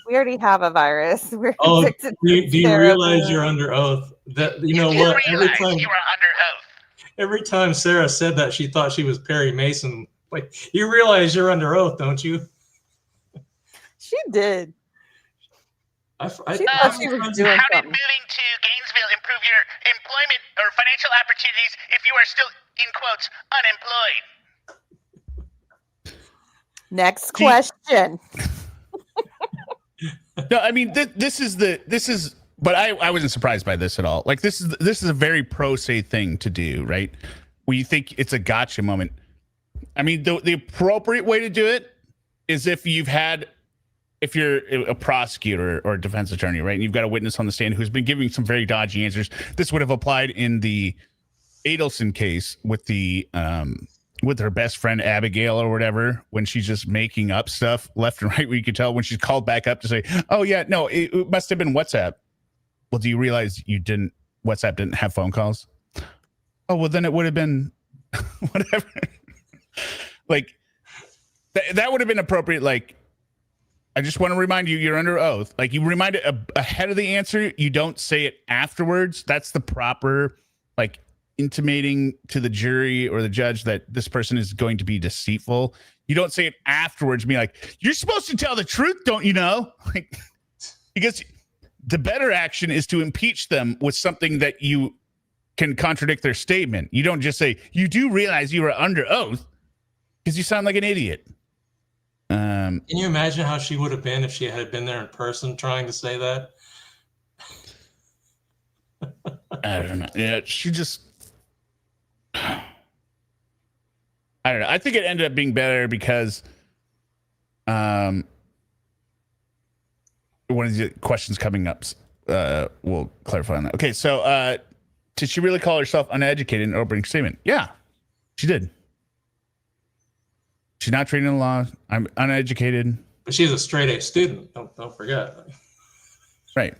We already have a virus. We're do you realize you're under oath? That what? Every time Sarah said that, she thought she was Perry Mason. Like, you realize you're under oath, don't you? She did. She thought she was doing something. Moving to Gainesville improve your employment or financial opportunities if you are still, in quotes, unemployed. Next question. No, I mean this is. But I wasn't surprised by this at all. Like this is a very pro se thing to do, right? Where you think it's a gotcha moment. I mean, the appropriate way to do it is if you're a prosecutor or a defense attorney, right? And you've got a witness on the stand who's been giving some very dodgy answers. This would have applied in the Adelson case with the with her best friend Abigail or whatever, when she's just making up stuff left and right, where you could tell when she's called back up to say, oh yeah, no, it must have been WhatsApp. Well, do you realize WhatsApp didn't have phone calls? Oh, well, then it would have been whatever. Like that would have been appropriate. Like, I just want to remind you, you're under oath. Like, you remind it ahead of the answer. You don't say it afterwards. That's the proper, like, intimating to the jury or the judge that this person is going to be deceitful. You don't say it afterwards, be like, you're supposed to tell the truth, don't you know? Like, because the better action is to impeach them with something that you can contradict their statement. You don't just say, you do realize you are under oath, because you sound like an idiot. Can you imagine how she would have been if she had been there in person trying to say that? I don't know. Yeah, she just... I don't know. I think it ended up being better because one of the questions coming up will clarify on that. Okay, so did she really call herself uneducated in an opening statement? Yeah, she did. She's not trained in the law. I'm uneducated. But she's a straight A student. Don't forget. Right.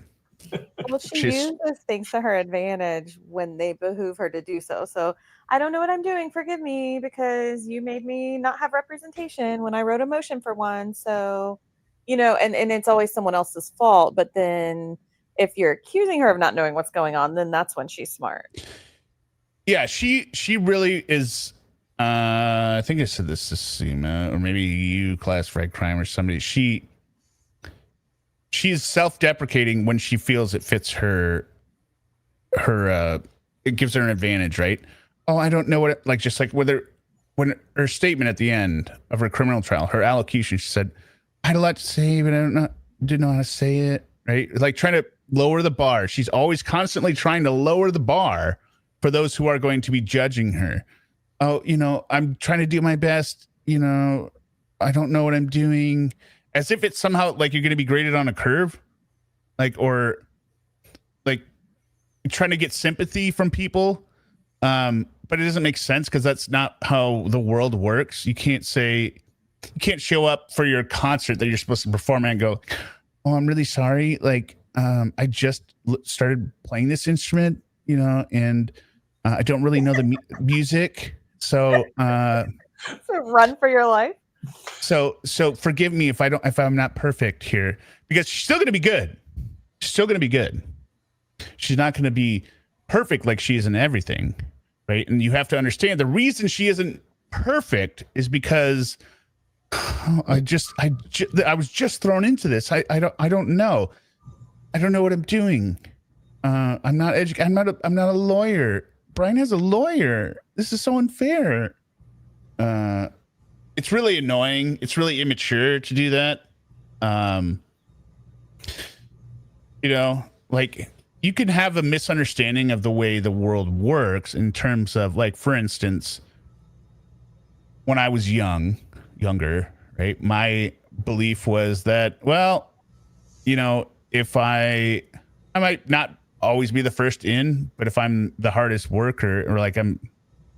Well, she uses things to her advantage when they behoove her to do so. So I don't know what I'm doing. Forgive me, because you made me not have representation when I wrote a motion for one. So, and it's always someone else's fault. But then if you're accusing her of not knowing what's going on, then that's when she's smart. Yeah, she really is. I think I said this to Seema, or maybe you, classified crime, or somebody. She's self-deprecating when she feels it fits her it gives her an advantage, right? Oh, I don't know what when her statement at the end of her criminal trial, her allocution, she said, I had a lot to say, but didn't know how to say it, right? Like, trying to lower the bar. She's always constantly trying to lower the bar for those who are going to be judging her. Oh, I'm trying to do my best, I don't know what I'm doing. As if it's somehow like you're going to be graded on a curve, or trying to get sympathy from people. But it doesn't make sense, because that's not how the world works. You can't show up for your concert that you're supposed to perform and go, oh, I'm really sorry. I just started playing this instrument, and I don't really know the music. So run for your life. So forgive me if I'm not perfect here, because she's still going to be good. She's still going to be good. She's not going to be perfect like she is in everything, right? And you have to understand the reason she isn't perfect is because I was just thrown into this. I don't know. I don't know what I'm doing. I'm not educated. I'm not a lawyer. Brian has a lawyer. This is so unfair. It's really annoying. It's really immature to do that. You can have a misunderstanding of the way the world works in terms of, for instance, when I was younger, right? My belief was that, if I might not always be the first in, but if I'm the hardest worker, or I'm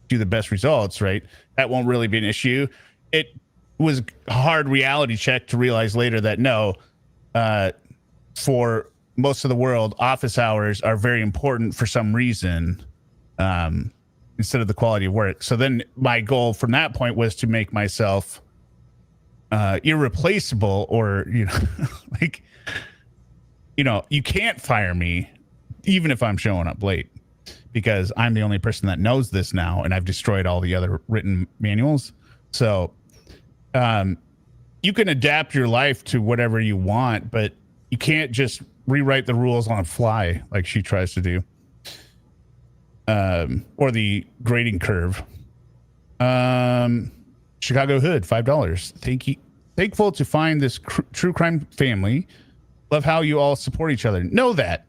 do the best results, right, that won't really be an issue. It was a hard reality check to realize later that no, for most of the world, office hours are very important for some reason, instead of the quality of work. So then my goal from that point was to make myself irreplaceable, or you can't fire me even if I'm showing up late, because I'm the only person that knows this now, and I've destroyed all the other written manuals. So you can adapt your life to whatever you want, but you can't just rewrite the rules on the fly like she tries to do. or the grading curve. Chicago Hood, $5. Thankful to find this true crime family. Love how you all support each other. Know that.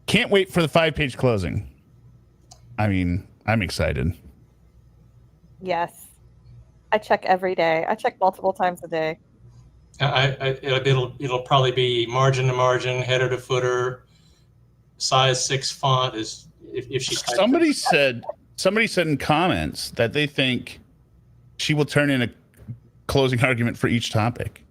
Can't wait for the 5-page closing. I mean, I'm excited. Yes. I check every day. I check multiple times a day. It'll probably be margin to margin, header to footer, size 6 font is if she. Somebody said in comments that they think she will turn in a closing argument for each topic.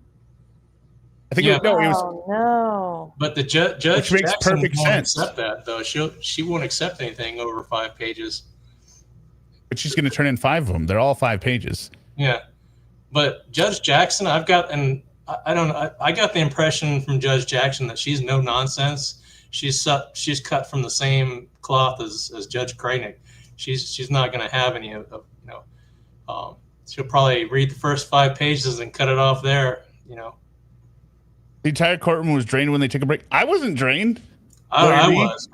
I think no. But the Judge which makes Jackson perfect won't sense. accept that though. She won't accept anything over 5 pages. But she's going to turn in 5 of them. They're all 5 pages. Yeah, but Judge Jackson, I got the impression from Judge Jackson that she's no nonsense. She's cut from the same cloth as Judge Kranick. She's not going to have any she'll probably read the first 5 pages and cut it off there. The entire courtroom was drained when they took a break. I wasn't drained. I was.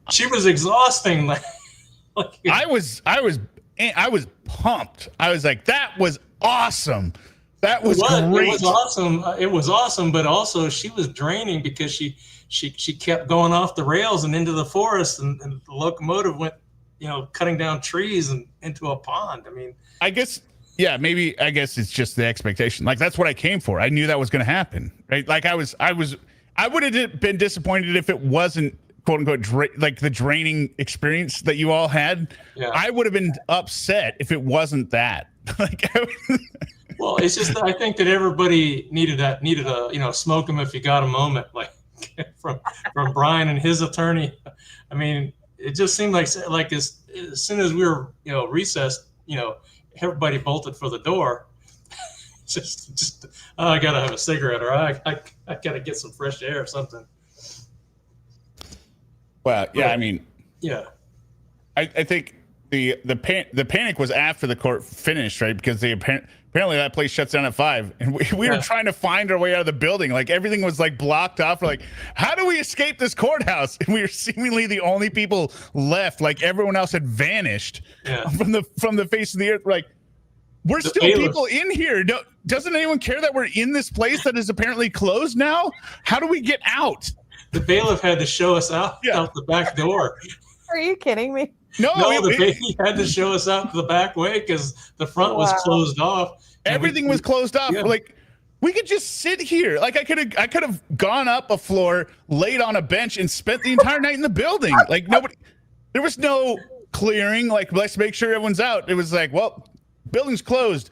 She was exhausting. I was pumped. I was like, that was awesome. That was great. It was awesome, but also she was draining because she kept going off the rails and into the forest, and the locomotive went, cutting down trees and into a pond. I mean, I guess it's just the expectation. Like, that's what I came for. I knew that was going to happen, right? Like I would have been disappointed if it wasn't quote unquote like the draining experience that you all had. Yeah. I would have been upset if it wasn't that. Well, it's just that I think that everybody needed a smoke 'em if you got a moment, like from Brian and his attorney. I mean, it just seemed like as soon as we were recessed, everybody bolted for the door. just I gotta have a cigarette, or I gotta get some fresh air or something. Well, yeah, I mean, yeah, I think the panic was after the court finished, right? Because apparently that place shuts down at 5, and we were trying to find our way out of the building. Like, everything was like blocked off. We're like, how do we escape this courthouse? And we were seemingly the only people left. Like, everyone else had vanished from the face of the earth. We're like, we're still people in here. Doesn't anyone care that we're in this place that is apparently closed now? How do we get out? The bailiff had to show us out the back door. Are you kidding me? No, he had to show us out the back way because the front was closed off. Everything was closed off. Yeah. Like, we could just sit here. Like, I could have gone up a floor, laid on a bench, and spent the entire night in the building. Like, there was no clearing. Like, let's make sure everyone's out. It was like, well, building's closed.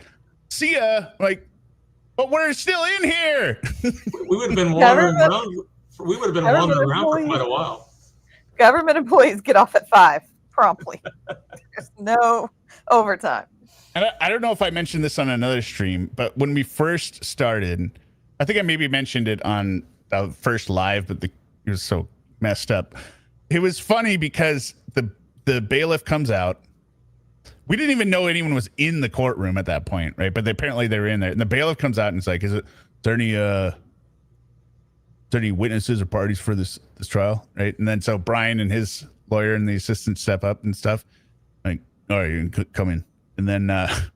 See ya. Like, but we're still in here. We would have been wandering around. We would have been wandering around for quite a while. Government employees get off at 5 promptly. There's no overtime. And I don't know if I mentioned this on another stream, but when we first started, I think I maybe mentioned it on the first live, but it was so messed up. It was funny because the bailiff comes out. We didn't even know anyone was in the courtroom at that point, right? But apparently they were in there. And the bailiff comes out and it's like, is there any witnesses or parties for this trial, right? And then so Brian and his lawyer and the assistant step up and stuff. Like, all right, you can come in. And then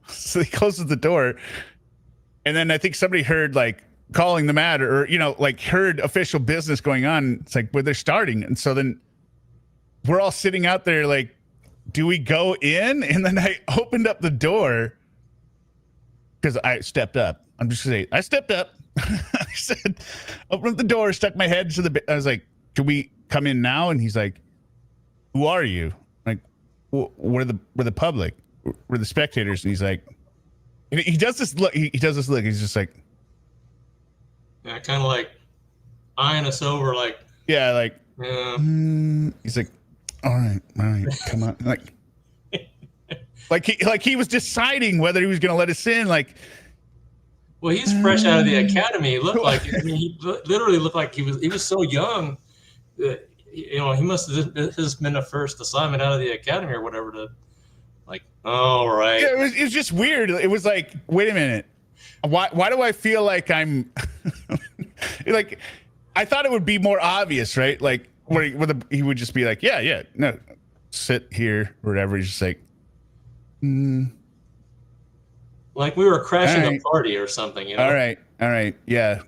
so he closes the door. And then I think somebody heard like calling them out, or like heard official business going on. It's like, well, they're starting. And so then we're all sitting out there like, do we go in? And then I opened up the door because I stepped up. I'm just gonna say I stepped up. I said, open up the door, stuck my head to I was like, can we come in now? And he's like, who are you? Like, we're the public. We're the spectators. And he's like, he does this look. He does this look. He's just like, yeah, kind of like eyeing us over, like, yeah, like, he's like, all right, come on, like he was deciding whether he was going to let us in, like. Well, he's fresh out of the academy. He looked like, he literally looked like he was so young that, he must have just been the first assignment out of the academy or whatever to, like, all right. Yeah, it was just weird. It was like, wait a minute. Why do I feel like I'm Like, I thought it would be more obvious, right? Like, where he would just be like, yeah, no, sit here, or whatever. He's just like, Like we were crashing All right. a party or something, you know? all right, yeah.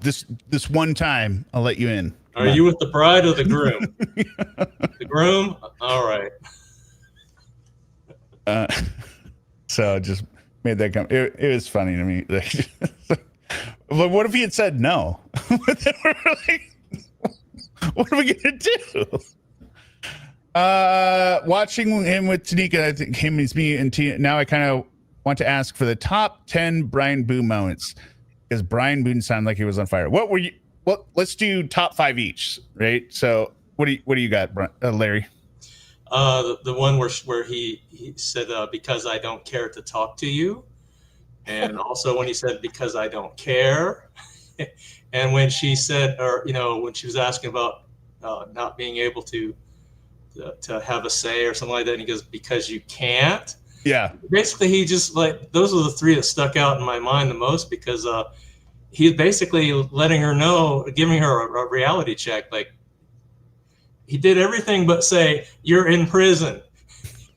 This one time, I'll let you in. Are you with the bride or the groom? The groom? All right. So I just made that come. It was funny to me. But what if he had said no? What are we gonna do? Watching him with Tanika, I think him is me and Tina. Now I kind of want to ask for the top 10 Brian Boone moments, because Brian Boone sounded like he was on fire. What were you? Well, let's do top 5 each, right? So what do you got, Larry? The one where he said, because I don't care to talk to you. And also when he said, because I don't care. And when she said, or, when she was asking about not being able to have a say or something like that. And he goes, because you can't. Yeah. Basically, he just those are the 3 that stuck out in my mind the most, because he's basically letting her know, giving her a reality check. Like, he did everything but say, you're in prison.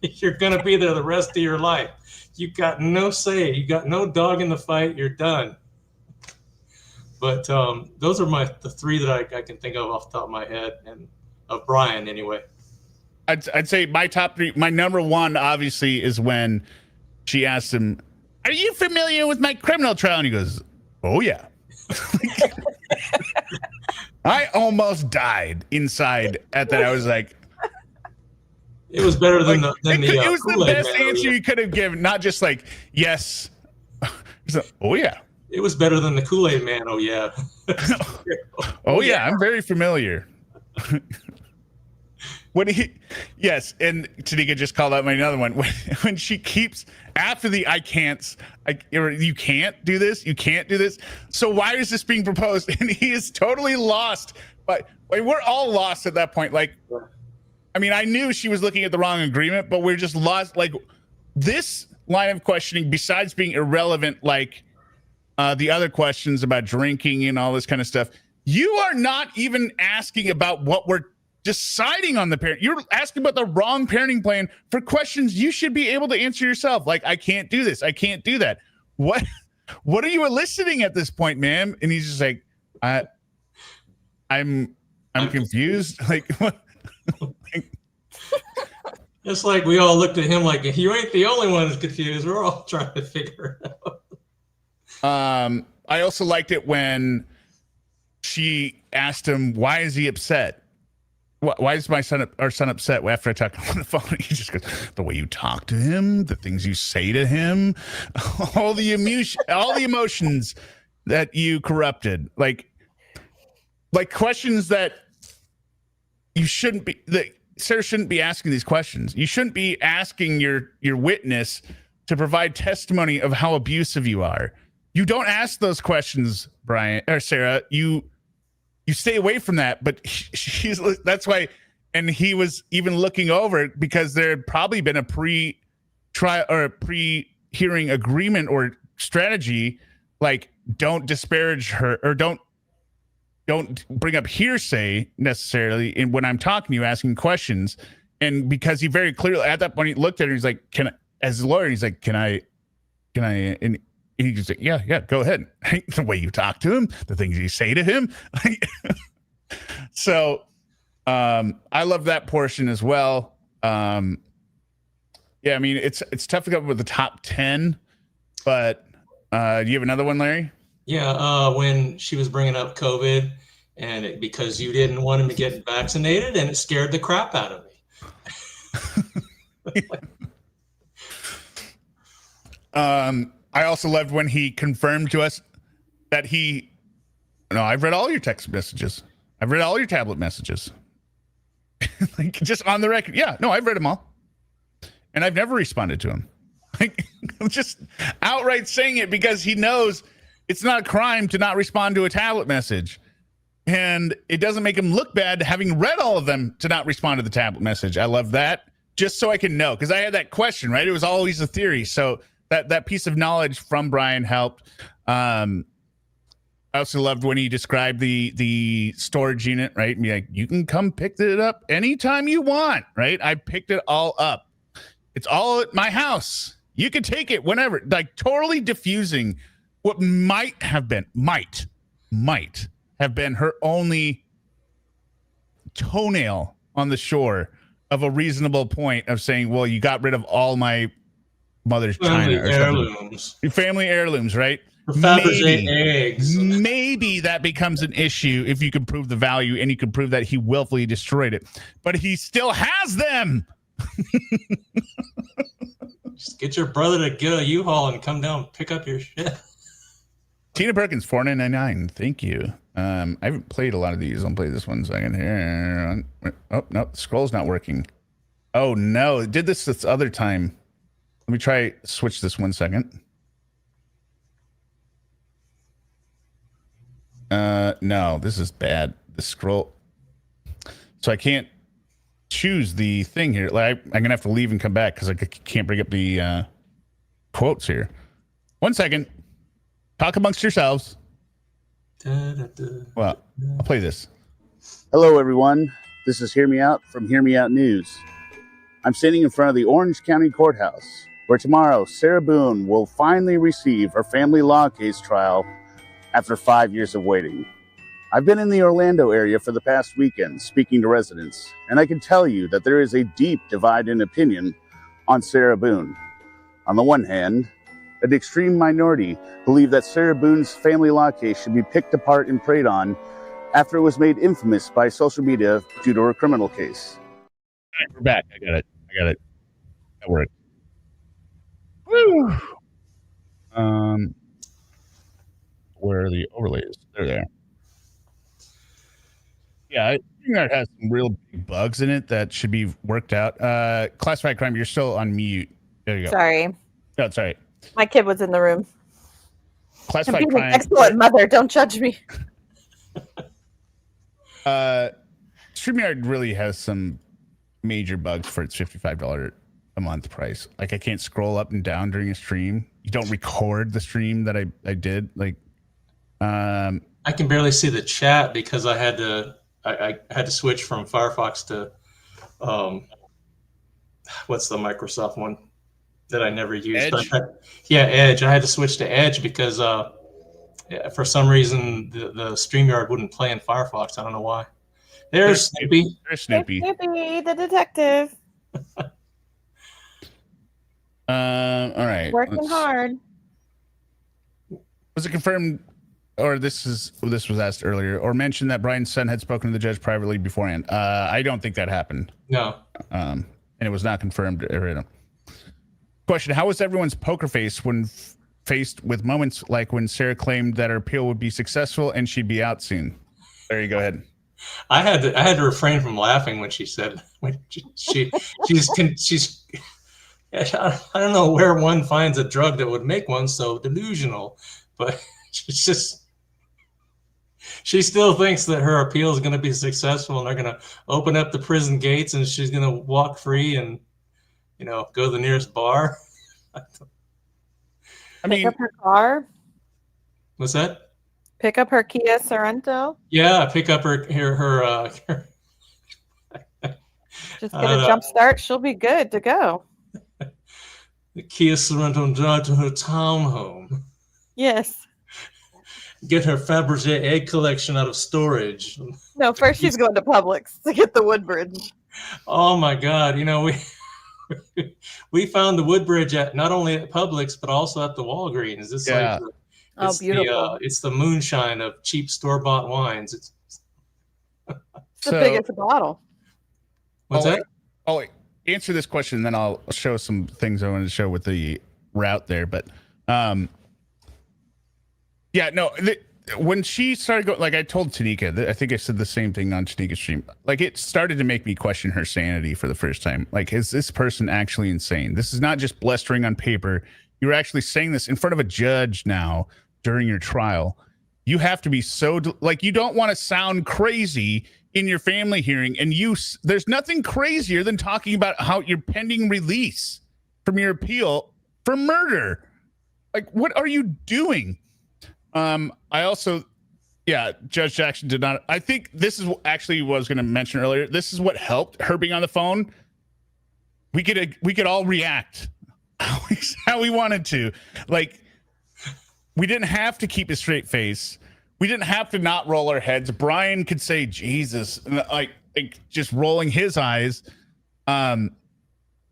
You're going to be there the rest of your life. You got no say. You got no dog in the fight. You're done. But those are the 3 that I can think of off the top of my head, and of Brian anyway. I'd say my top 3, my number 1 obviously is when she asked him, are you familiar with my criminal trial? And he goes, oh yeah. I almost died inside at that. I was like, it was better than the it was the Kool-Aid best Man, answer you could have given, not just like yes. Oh yeah. It was better than the Kool-Aid Man. Oh yeah. Oh yeah, I'm very familiar. Yes, and Tanika just called out my another one when she keeps after the you can't do this, you can't do this. So why is this being proposed? And he is totally lost. But we're all lost at that point. Like, I mean, I knew she was looking at the wrong agreement, but we're just lost. Like, this line of questioning, besides being irrelevant, like the other questions about drinking and all this kind of stuff, you are not even asking about what we're deciding on the parent. You're asking about the wrong parenting plan for questions you should be able to answer yourself. Like, I can't do this, I can't do that. What are you eliciting at this point, ma'am? And he's just like, I'm confused. Like, what? It's like we all looked at him like, you ain't the only one who's confused. We're all trying to figure it out. I also liked it when she asked him, why is he upset? Why is our son upset after I talk to him on the phone? He just goes, the way you talk to him, the things you say to him, all the emotions that you corrupted, like questions that you shouldn't be. That Sarah shouldn't be asking these questions. You shouldn't be asking your witness to provide testimony of how abusive you are. You don't ask those questions, Brian or Sarah. You stay away from that. But that's why. And he was even looking over it because there had probably been a pre-trial or a pre-hearing agreement or strategy, like don't disparage her or don't bring up hearsay necessarily. And when I'm talking to you, asking questions, and because he very clearly at that point he looked at her, he's like, as a lawyer, he's like, can I? And he just like, yeah, go ahead. The way you talk to him, the things you say to him. So I love that portion as well. Yeah, I mean, it's tough to come up with the top 10, but do you have another one, Larry? Yeah, when she was bringing up COVID and because you didn't want him to get vaccinated, and it scared the crap out of me. I also loved when he confirmed to us that I've read all your text messages. I've read all your tablet messages. Like, just on the record. Yeah, no, I've read them all. And I've never responded to him. Like, just outright saying it because he knows it's not a crime to not respond to a tablet message. And it doesn't make him look bad having read all of them to not respond to the tablet message. I love that. Just so I can know, because I had that question, right? It was always a theory. So that piece of knowledge from Brian helped. I also loved when he described the storage unit, right? And be like, you can come pick it up anytime you want, right? I picked it all up. It's all at my house. You can take it whenever. Like totally diffusing what might have been her only toenail on the shore of a reasonable point of saying, well, you got rid of all my mother's Family china or heirlooms. something. Family heirlooms, right? For Fabergé eggs. Maybe that becomes an issue if you can prove the value and you can prove that he willfully destroyed it. But he still has them. Just get your brother to get a U-Haul and come down and pick up your shit. Tina Perkins, $4.99. Thank you. I haven't played a lot of these. I'll play this one second here. Oh, no, the scroll's not working. Oh, no. It did this other time. Let me try switch this 1 second. No, this is bad. The scroll. So I can't choose the thing here. Like I'm gonna have to leave and come back because I can't bring up the quotes here. 1 second. Talk amongst yourselves. Well, I'll play this. Hello, everyone. This is HearMeowt from HearMeowt News. I'm standing in front of the Orange County Courthouse, where tomorrow Sarah Boone will finally receive her family law case trial after 5 years of waiting. I've been in the Orlando area for the past weekend speaking to residents, and I can tell you that there is a deep divide in opinion on Sarah Boone. On the one hand, an extreme minority believe that Sarah Boone's family law case should be picked apart and preyed on after it was made infamous by social media due to her criminal case. All right, we're back. I got it. That worked. Woo! Where are the overlays? They're there. Yeah, I think that has some real big bugs in it that should be worked out. Classified crime, you're still on mute. There you go. Sorry. No, it's all right. My kid was in the room. Classified I'm being an crime. excellent mother. Don't judge me. StreamYard really has some major bugs for its $55 a month price. Like I can't scroll up and down during a stream. You don't record the stream that I did. Like, I can barely see the chat because I had to switch from Firefox to what's the Microsoft one that I never used? Edge? Edge. I had to switch to Edge because for some reason the StreamYard wouldn't play in Firefox. I don't know why. There's Snoopy. There's Snoopy. Snoopy, the detective. All right. Working hard. Was it confirmed, or this was asked earlier, or mentioned that Brian's son had spoken to the judge privately beforehand? I don't think that happened. No. And it was not confirmed. Question: how was everyone's poker face when faced with moments like when Sarah claimed that her appeal would be successful and she'd be out soon? There you go. Ahead. I had to refrain from laughing when she said she's I don't know where one finds a drug that would make one so delusional, but it's just she still thinks that her appeal is going to be successful and they're going to open up the prison gates and she's going to walk free and go to the nearest bar. I mean, pick up her car. What's that? Pick up her Kia Sorento. Yeah, pick up her Just get a jump start. She'll be good to go. The Kia Sorento and drive to her townhome. Yes. Get her Fabergé egg collection out of storage. No, first she's going to Publix to get the Woodbridge. Oh my God! We found the Woodbridge not only at Publix but also at the Walgreens. This It's beautiful. It's the moonshine of cheap store-bought wines. It's the biggest bottle. What's that? I'll answer this question, and then I'll show some things I wanted to show with the route there. But when she started going, like I told Tanika, I think I said the same thing on Tanika's stream. Like it started to make me question her sanity for the first time. Like, is this person actually insane? This is not just blustering on paper. You're actually saying this in front of a judge now during your trial. You have to be you don't want to sound crazy in your family hearing. And there's nothing crazier than talking about how you're pending release from your appeal for murder. Like, what are you doing? I also Yeah, Judge Jackson did not. I think this is actually what I was going to mention earlier. This is what helped her being on the phone. We could all react how we wanted to. Like, we didn't have to keep a straight face. We didn't have to not roll our heads. Brian could say Jesus, and like just rolling his eyes.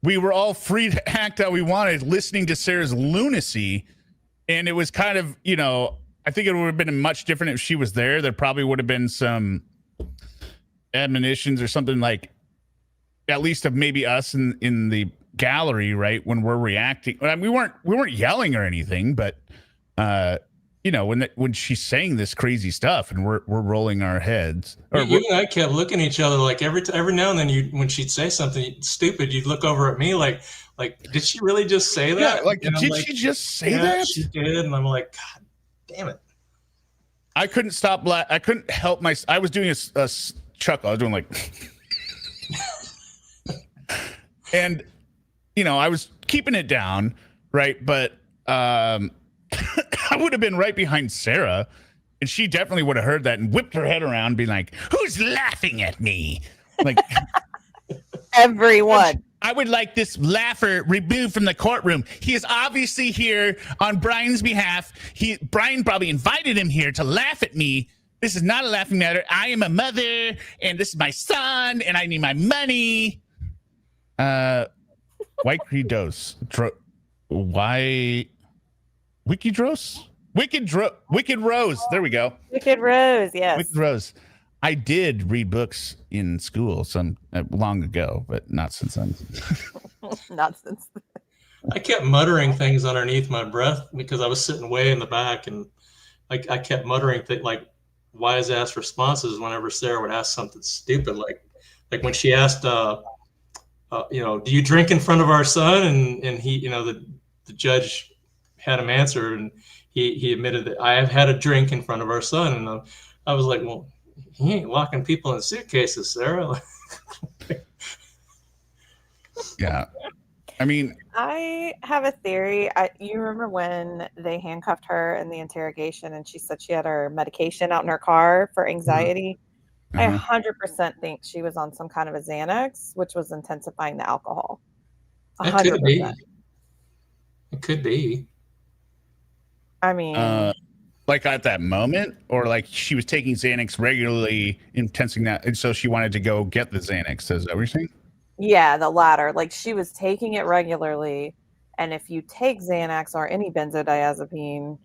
We were all free to act how we wanted, listening to Sarah's lunacy, and it was kind of, you know, I think it would have been much different if she was there. There probably would have been some admonitions or something, like at least of maybe us in the gallery, right, when we're reacting. I mean, we weren't yelling or anything, but you know, when she's saying this crazy stuff and we're rolling our heads. You and I kept looking at each other like every now and then. When she'd say something stupid, you'd look over at me like did she really just say that? Yeah, like, did she just say that? She did, and I'm like, God damn it! I couldn't stop. I couldn't help I was doing a chuckle. I was doing like, and you know, I was keeping it down, right? But I would have been right behind Sarah, and she definitely would have heard that and whipped her head around, being like, "Who's laughing at me?" Like, everyone. I would like this laugher removed from the courtroom. He is obviously here on Brian's behalf. Brian probably invited him here to laugh at me. This is not a laughing matter. I am a mother, and this is my son, and I need my money. White Credos. Why? Wikidros? Wicked Rose. There we go. Wicked Rose, yes. Wicked Rose. I did read books in school long ago, but not since then. Not since then. I kept muttering things underneath my breath because I was sitting way in the back, and I kept muttering like wise ass responses whenever Sarah would ask something stupid, like when she asked, you know, do you drink in front of our son? And he, you know, the judge had him answer, and he admitted that I have had a drink in front of our son, and I was like, well, he ain't locking people in suitcases, Sarah. Yeah. I mean, I have a theory. You remember when they handcuffed her in the interrogation and she said she had her medication out in her car for anxiety? I 100% think she was on some kind of a Xanax, which was intensifying the alcohol. 100%. It could be. It could be. I mean, like at that moment, or like she was taking Xanax regularly, intensing that, and so she wanted to go get the Xanax. Is that what you're saying? yeah, the latter. Like she was taking it regularly, and if you take Xanax or any benzodiazepine,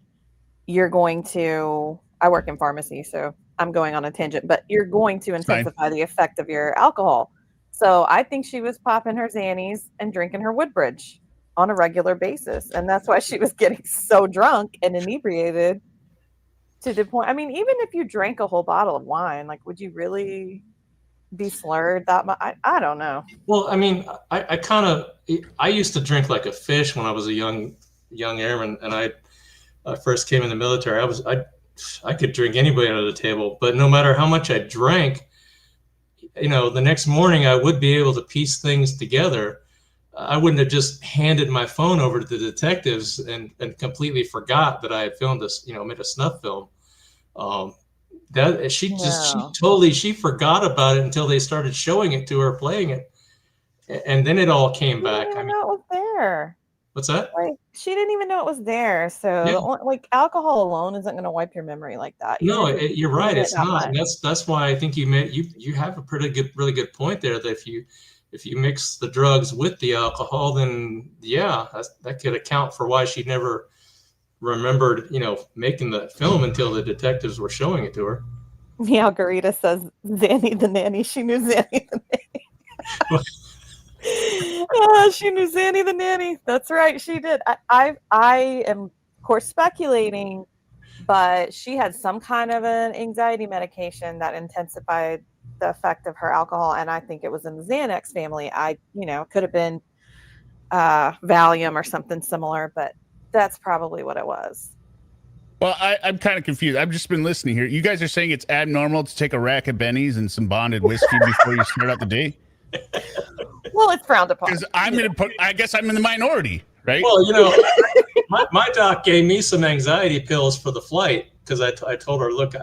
you're going to. I work in pharmacy, so I'm going on a tangent, but you're going to intensify the effect of your alcohol. So I think she was popping her Xannies and drinking her Woodbridge on a regular basis, and that's why she was getting so drunk and inebriated to the point. I mean, even if you drank a whole bottle of wine, like, would you really be slurred that much? I don't know. Well, I mean, I used to drink like a fish when I was a young airman, and I first came in the military. I could drink anybody under the table, but no matter how much I drank, you know, the next morning I would be able to piece things together. I wouldn't have just handed my phone over to the detectives and completely forgot that I had filmed this, you know, made a snuff film. She forgot about it until they started showing it to her, playing it, and then it all came back. I mean, it was there. What's that? Like, she didn't even know it was there. So, Yeah. like, alcohol alone isn't going to wipe your memory like that. No, you're right. It's not. And that's why I think you have a really good point there. That if you mix the drugs with the alcohol, then yeah, that could account for why she never remembered, you know, making the film until the detectives were showing it to her. Yeah, Garita says Zanny the nanny. She knew Zanny the nanny. She knew Zanny the nanny. That's right, she did. I am, of course, speculating, but she had some kind of an anxiety medication that intensified the effect of her alcohol, and I think it was in the Xanax family. Could have been Valium or something similar, but that's probably what it was. Well, I'm kind of confused. I've just been listening here. You guys are saying it's abnormal to take a rack of Bennies and some bonded whiskey before you start out the day? Well, it's frowned upon. Because I guess I'm in the minority, right? Well, you know, my doc gave me some anxiety pills for the flight because I told her, look,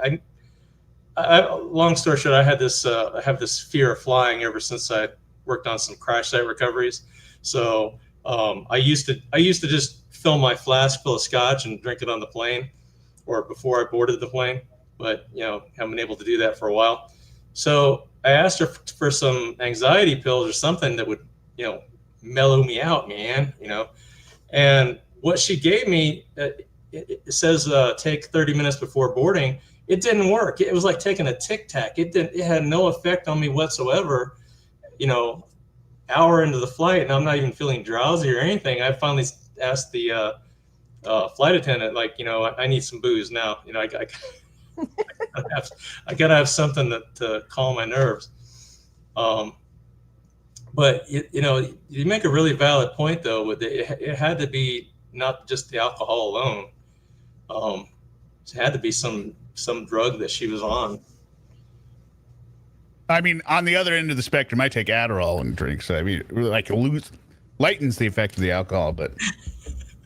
long story short, I have this fear of flying ever since I worked on some crash site recoveries. So I used to just fill my flask full of scotch and drink it on the plane, or before I boarded the plane. But haven't been able to do that for a while. So I asked her for some anxiety pills or something that would mellow me out, man. And what she gave me, it says take 30 minutes before boarding. It didn't work. It was like taking a Tic Tac. It had no effect on me whatsoever. Hour into the flight, and I'm not even feeling drowsy or anything. I finally asked the flight attendant, like, I need some booze now. I gotta have something to calm my nerves. But you make a really valid point though. With it had to be not just the alcohol alone. It had to be some drug that she was on. I mean, on the other end of the spectrum, I take Adderall and drink. So I mean, like lightens the effect of the alcohol, but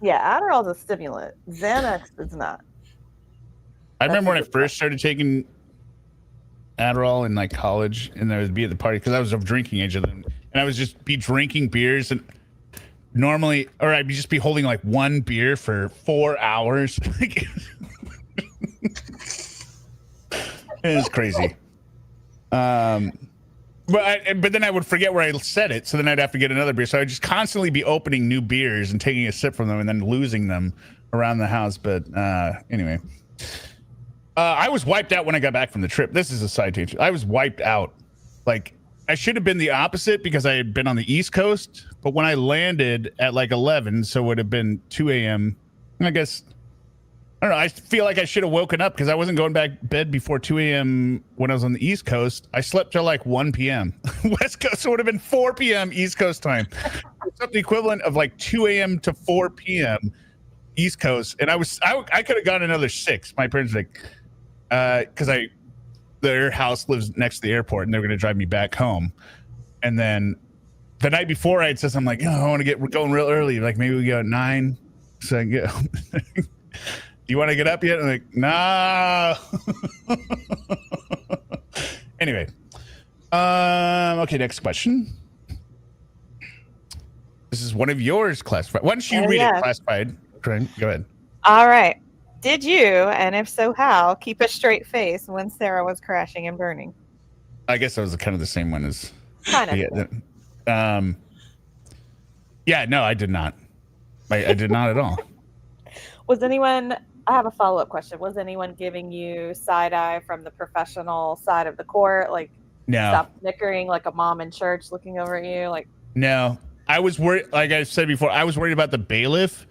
Yeah, Adderall is a stimulant. Xanax is not. I remember when I first started taking Adderall in like college, and I would be at the party because I was of drinking age then, and I would just be drinking beers, and normally, or I'd just be holding like one beer for 4 hours. It was crazy. But then I would forget where I set it, so then I'd have to get another beer. So I'd just constantly be opening new beers and taking a sip from them, and then losing them around the house. But anyway, I was wiped out when I got back from the trip. This is a side tangent. I was wiped out. Like, I should have been the opposite because I had been on the East Coast. But when I landed at like 11, so it would have been 2 a.m. I guess. I don't know. I feel like I should have woken up because I wasn't going back to bed before 2 a.m. when I was on the East Coast. I slept till like 1 p.m. West Coast, so it would have been 4 p.m. East Coast time. It's the equivalent of like 2 a.m. to 4 p.m. East Coast. And I could have gone another 6. My parents were like, because their house lives next to the airport and they were going to drive me back home. And then the night before I had said, I'm like, oh, I want to we're going real early. Like maybe we go at 9. So I can get do you want to get up yet? I'm like, nah. Anyway. Okay, next question. This is one of yours, classified. Why don't you read it, classified? Go ahead. All right. Did you, and if so, how, keep a straight face when Sarah was crashing and burning? I guess that was kind of the same one as. Kind of. Yeah, no, I did not. I did not at all. Was anyone, I have a follow-up question. Was anyone giving you side-eye from the professional side of the court? Like, no. Stop snickering like a mom in church looking over at you? Like, no. I was worried, like I said before, I was worried about the bailiff.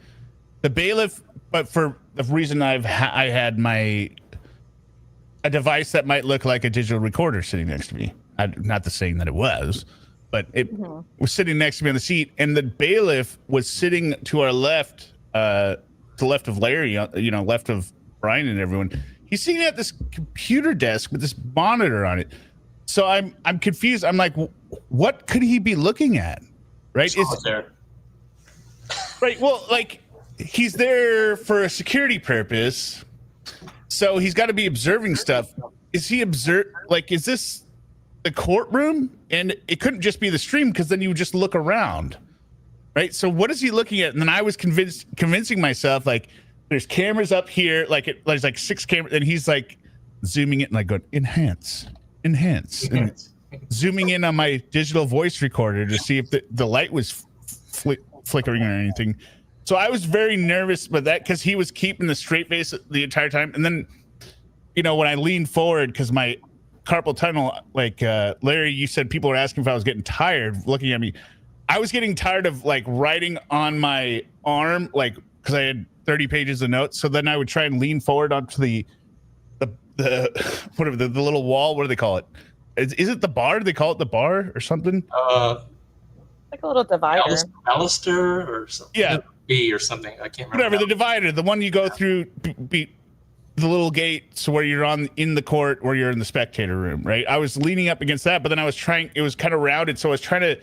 The bailiff, but for the reason I had a device that might look like a digital recorder sitting next to me. Not the saying that it was, but it was sitting next to me on the seat, and the bailiff was sitting to our left, to the left of Larry, left of Brian and everyone. He's sitting at this computer desk with this monitor on it. So I'm confused. I'm like, what could he be looking at? Right? Right. Well, like, he's there for a security purpose, so he's got to be observing stuff. Is he is this the courtroom? And it couldn't just be the stream, because then you would just look around, right? So what is he looking at? And then I was convincing myself, like, there's cameras up here, there's like 6 cameras, and he's like zooming in, like going enhance, and zooming in on my digital voice recorder to see if the light was flickering or anything. So I was very nervous about that, because he was keeping the straight face the entire time. And then, when I leaned forward, because my carpal tunnel, like Larry, you said people were asking if I was getting tired looking at me. I was getting tired of like writing on my arm, like, because I had 30 pages of notes. So then I would try and lean forward onto the whatever, the little wall. What do they call it? Is it the bar? Do they call it the bar or something? like a little divider. Baluster or something. Yeah. B or something. I can't remember. Whatever, the divider, the one you go through, the little gate, so where you're in the court, where you're in the spectator room, right? I was leaning up against that, but then it was kind of rounded, so I was trying to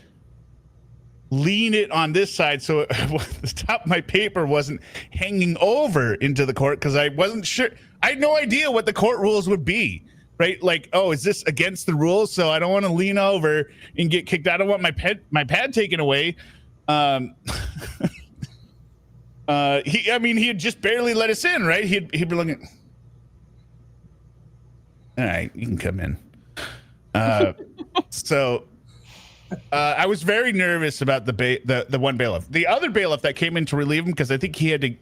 lean it on this side so the top of my paper wasn't hanging over into the court, because I wasn't sure. I had no idea what the court rules would be, right? Like, oh, is this against the rules? So I don't want to lean over and get kicked out. I don't want my pad taken away. He had just barely let us in, right? He'd be looking. All right, you can come in. So I was very nervous about the one bailiff. The other bailiff that came in to relieve him, because I think he had to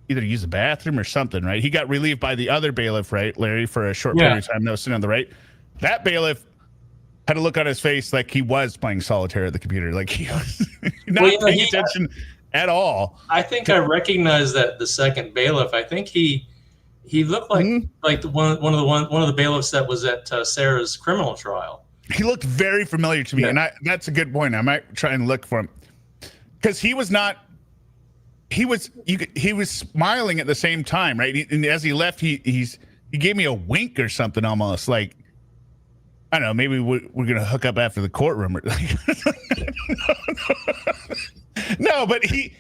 either use the bathroom or something, right? He got relieved by the other bailiff, right, Larry, for a short period of time. No, sitting on the right. That bailiff had a look on his face like he was playing solitaire at the computer, like he was not paying attention at all. I think I recognize that the second bailiff. I think he looked like one of the bailiffs that was at Sarah's criminal trial. He looked very familiar to me, and that's a good point. I might try and look for him, because he was not. He was smiling at the same time, right? And as he left, he gave me a wink or something, almost like, I don't know, maybe we're gonna hook up after the courtroom. Or like, no, but he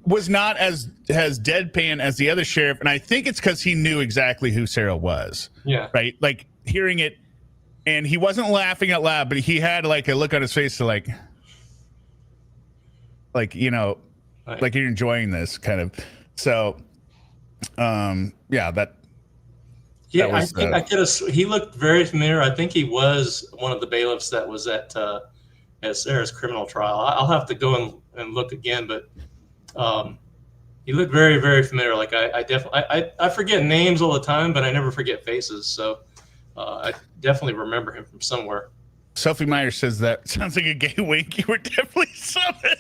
was not as deadpan as the other sheriff, and I think it's because he knew exactly who Sarah was. Yeah, right. Like hearing it, and he wasn't laughing out loud, but he had like a look on his face to like you know. Right. Like you're enjoying this kind of. So I think I could have. He looked very familiar. I think he was one of the bailiffs that was at Sarah's criminal trial. I'll have to go and look again, but he looked very, very familiar. Like I forget names all the time, but I never forget faces. So I definitely remember him from somewhere. Sophie Meyer says that sounds like a gay wink. You were definitely summoned.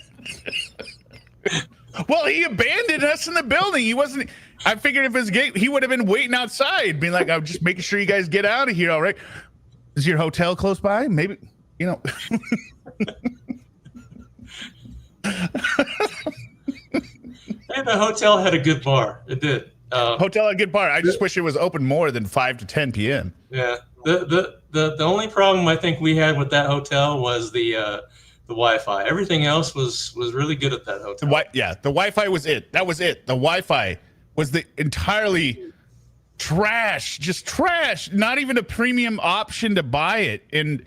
Well, he abandoned us in the building. He wasn't. I figured if it was gay, he would have been waiting outside, being like, "I'm just making sure you guys get out of here, all right? Is your hotel close by? Maybe, you know." And the hotel had a good bar. It did. Hotel had a good bar. I just wish it was open more than 5 to 10 p.m. Yeah. The only problem I think we had with that hotel was the Wi-Fi. Everything else was really good at that hotel. The Wi-Fi was it. That was it. The Wi-Fi was the entirely trash, just trash. Not even a premium option to buy it and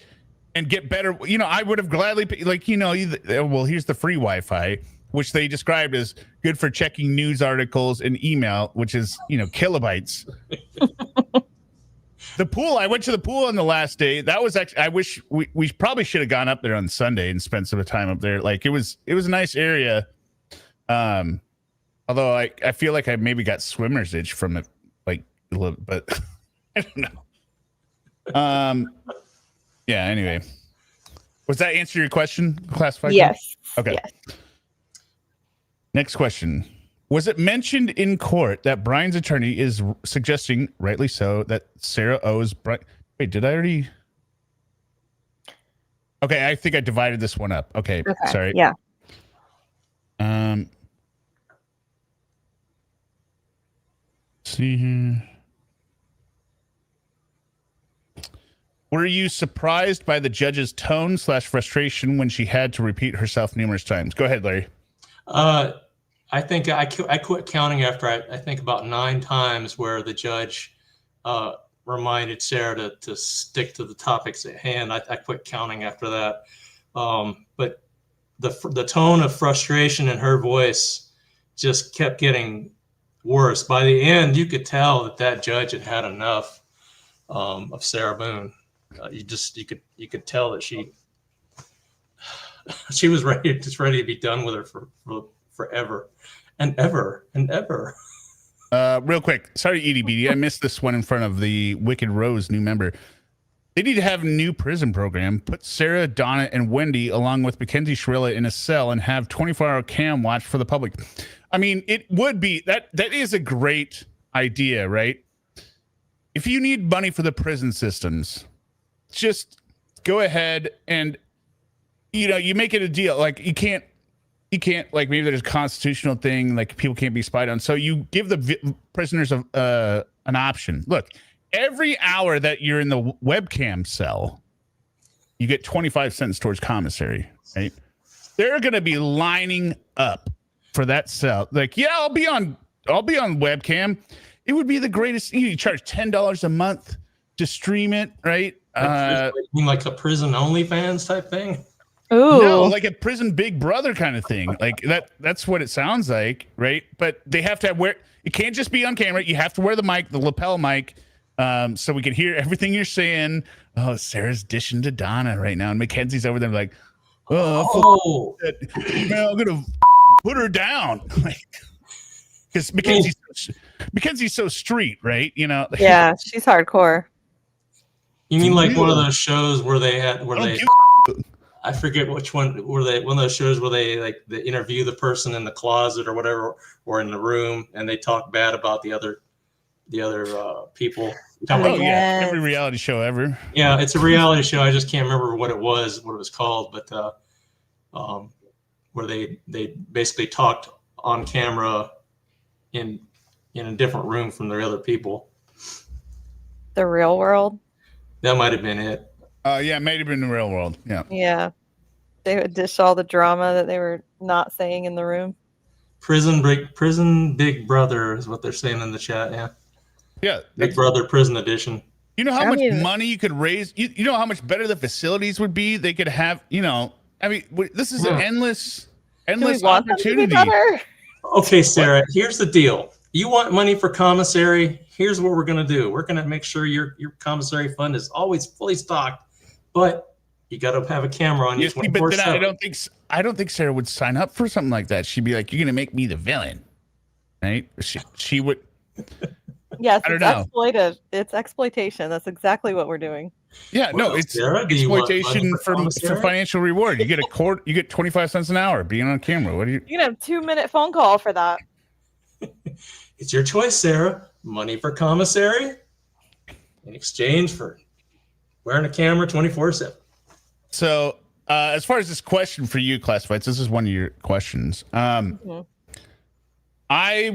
get better. You know, I would have gladly here's the free Wi-Fi, which they described as good for checking news articles and email, which is, kilobytes. The pool, I went to the pool on the last day. That was actually, I wish we probably should have gone up there on Sunday and spent some time up there. Like it was a nice area. Although I feel like I maybe got swimmer's itch from it, like a little, but I don't know. Yeah, anyway. Was that answer your question, classified? Yes. Okay. Yes. Next question. Was it mentioned in court that Brian's attorney is suggesting, rightly so, that Sarah owes Brian? Wait, did I already? Okay, I think I divided this one up. Okay. Sorry. Yeah. See here. Were you surprised by the judge's tone / frustration when she had to repeat herself numerous times? Go ahead, Larry. I think I quit counting after I think about 9 times where the judge reminded Sarah to stick to the topics at hand. I quit counting after that. But the tone of frustration in her voice just kept getting worse. By the end, you could tell that judge had had enough of Sarah Boone. You could tell that she was ready to be done with her for forever and ever and ever. Real quick, sorry, EDBD, I missed this one in front of the Wicked Rose new member. They need to have a new prison program. Put Sarah, Donna, and Wendy along with Mackenzie Shirilla in a cell and have 24-hour cam watch for the public. I mean, it would be that is a great idea, right? If you need money for the prison systems, just go ahead and you make it a deal. Like you can't like, maybe there's a constitutional thing, like people can't be spied on. So you give the prisoners an option. Look, every hour that you're in the webcam cell, you get 25 cents towards commissary, right? They're going to be lining up for that cell. Like, yeah, I'll be on webcam. It would be the greatest. You charge $10 a month to stream it, right? You mean like a prison OnlyFans type thing? Ooh. No, like a prison Big Brother kind of thing. Like that's what it sounds like, right? But they have to wear. It can't just be on camera. You have to wear the mic, the lapel mic, so we can hear everything you're saying. Oh, Sarah's dishing to Donna right now, and Mackenzie's over there like, oh, man, I'm gonna put her down, because Mackenzie's so street, right? You know. Yeah, she's hardcore. You mean like one of those shows where I forget which one, one of those shows where they interview the person in the closet or whatever, or in the room, and they talk bad about the other people. Oh yeah, every reality show ever. Yeah, it's a reality show. I just can't remember what it was called, but where they basically talked on camera in a different room from the other people. The Real World. That might have been it. Yeah, it might have been the Real World. Yeah. Yeah. They would dish all the drama that they were not saying in the room. Prison Big Brother is what they're saying in the chat. Yeah. Yeah. Big Brother Prison Edition. You know how much money you could raise? You know how much better the facilities would be? They could have, this is an endless opportunity. Okay, Sarah, here's the deal. You want money for commissary? Here's what we're going to do. We're going to make sure your commissary fund is always fully stocked, but you got to have a camera on you. But then I don't think Sarah would sign up for something like that. She'd be like, "You're going to make me the villain," right? She would. Yes, I don't know. Exploitive. It's exploitation. That's exactly what we're doing. Yeah, well, no, it's Sarah, exploitation for financial reward. You get you get 25 cents an hour being on camera. What do you? You can have a 2-minute phone call for that. It's your choice, Sarah. Money for commissary in exchange for wearing a camera 24/7. So, as far as this question for you, Classifieds, this is one of your questions. I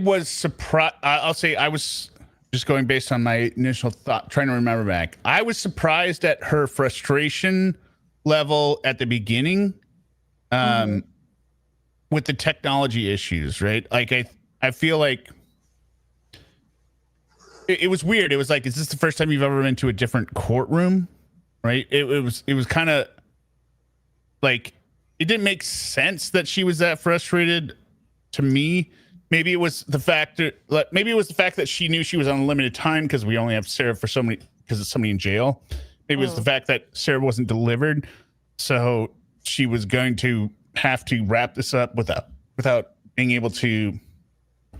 was surprised. I'll say I was just going based on my initial thought, trying to remember back. I was surprised at her frustration level at the beginning with the technology issues, right? Like, I feel like it was weird. It was like, is this the first time you've ever been to a different courtroom? Right? It was kind of like, it didn't make sense that she was that frustrated to me. Maybe it was the fact that she knew she was on limited time because we only have Sarah for so many, because it's somebody in jail. Maybe it was the fact that Sarah wasn't delivered, so she was going to have to wrap this up without being able to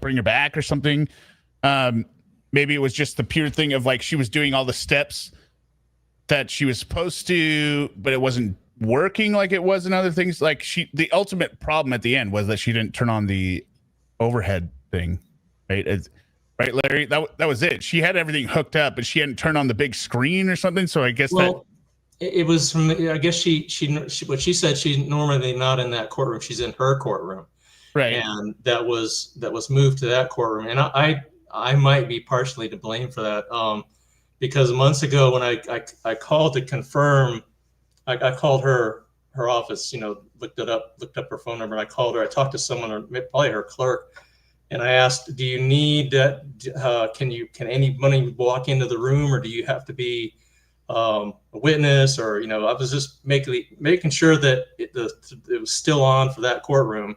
bring her back or something. Maybe it was just the pure thing of like she was doing all the steps that she was supposed to, but it wasn't working like it was in other things. Like the ultimate problem at the end was that she didn't turn on the overhead thing, right? Right, Larry? That was it. She had everything hooked up, but she hadn't turned on the big screen or something. So I guess it was from. I guess she what she said. She's normally not in that courtroom. She's in her courtroom, right? And that was moved to that courtroom. And I might be partially to blame for that, because months ago when I called to confirm, I called her office. Looked up her phone number. And I called her. I talked to someone, or probably her clerk. And I asked, do you need that? Can anybody walk into the room, or do you have to be a witness? Or, I was just making sure that it was still on for that courtroom,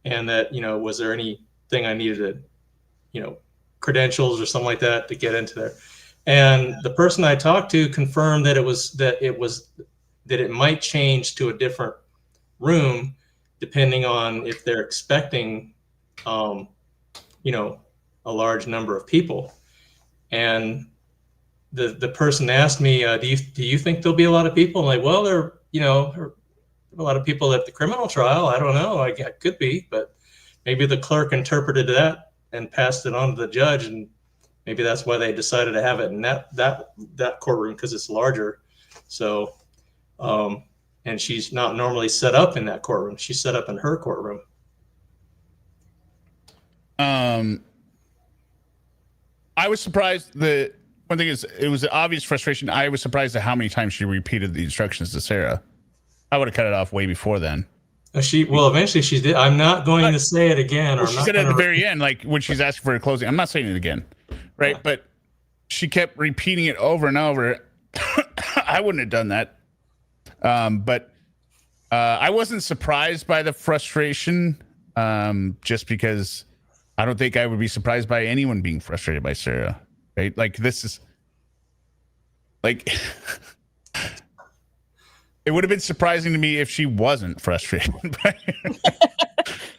and that, was there anything I needed to, credentials or something like that to get into there. And the person I talked to confirmed that it might change to a different room depending on if they're expecting a large number of people. And the person asked me, do you think there'll be a lot of people? I'm like, well, there are a lot of people at the criminal trial. I don't know. I could be, but maybe the clerk interpreted that and passed it on to the judge, and maybe that's why they decided to have it in that courtroom, because it's larger. So, and she's not normally set up in that courtroom. She's set up in her courtroom. I was surprised that one thing is it was an obvious frustration. I was surprised at how many times she repeated the instructions to Sarah. I would have cut it off way before then. Eventually she did. I'm not going to say it again. She said at the very end, like when she's asking for a closing, I'm not saying it again. right? But she kept repeating it over and over. I wouldn't have done that. But I wasn't surprised by the frustration, just because I don't think I would be surprised by anyone being frustrated by Sarah, right? Like, this is like, it would have been surprising to me if she wasn't frustrated by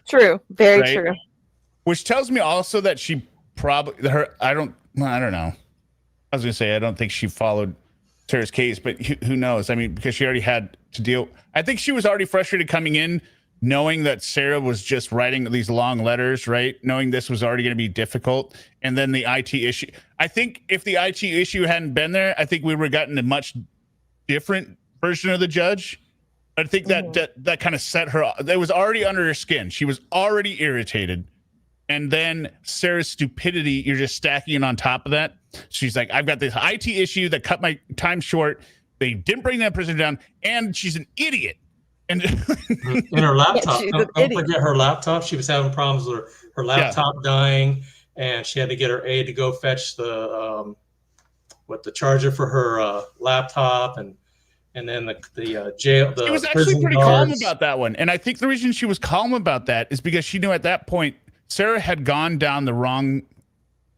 True. Very right? true. Which tells me also that she probably, I don't know. I was going to say, I don't think she followed Sarah's case, but who knows? I mean, because she already had to deal. I think she was already frustrated coming in, knowing that Sarah was just writing these long letters, right? Knowing this was already going to be difficult. And then the IT issue. I think if the IT issue hadn't been there, I think we would have gotten a much different version of the judge. I think that kind of set her off. That was already under her skin. She was already irritated. And then Sarah's stupidity, you're just stacking it on top of that. She's like, I've got this IT issue that cut my time short. They didn't bring that person down, and she's an idiot. And in her laptop, don't forget her laptop. She was having problems with her laptop dying, and she had to get her aide to go fetch the charger for her laptop, and then the jail. She was actually pretty calm about that one, and I think the reason she was calm about that is because she knew at that point Sarah had gone down the wrong,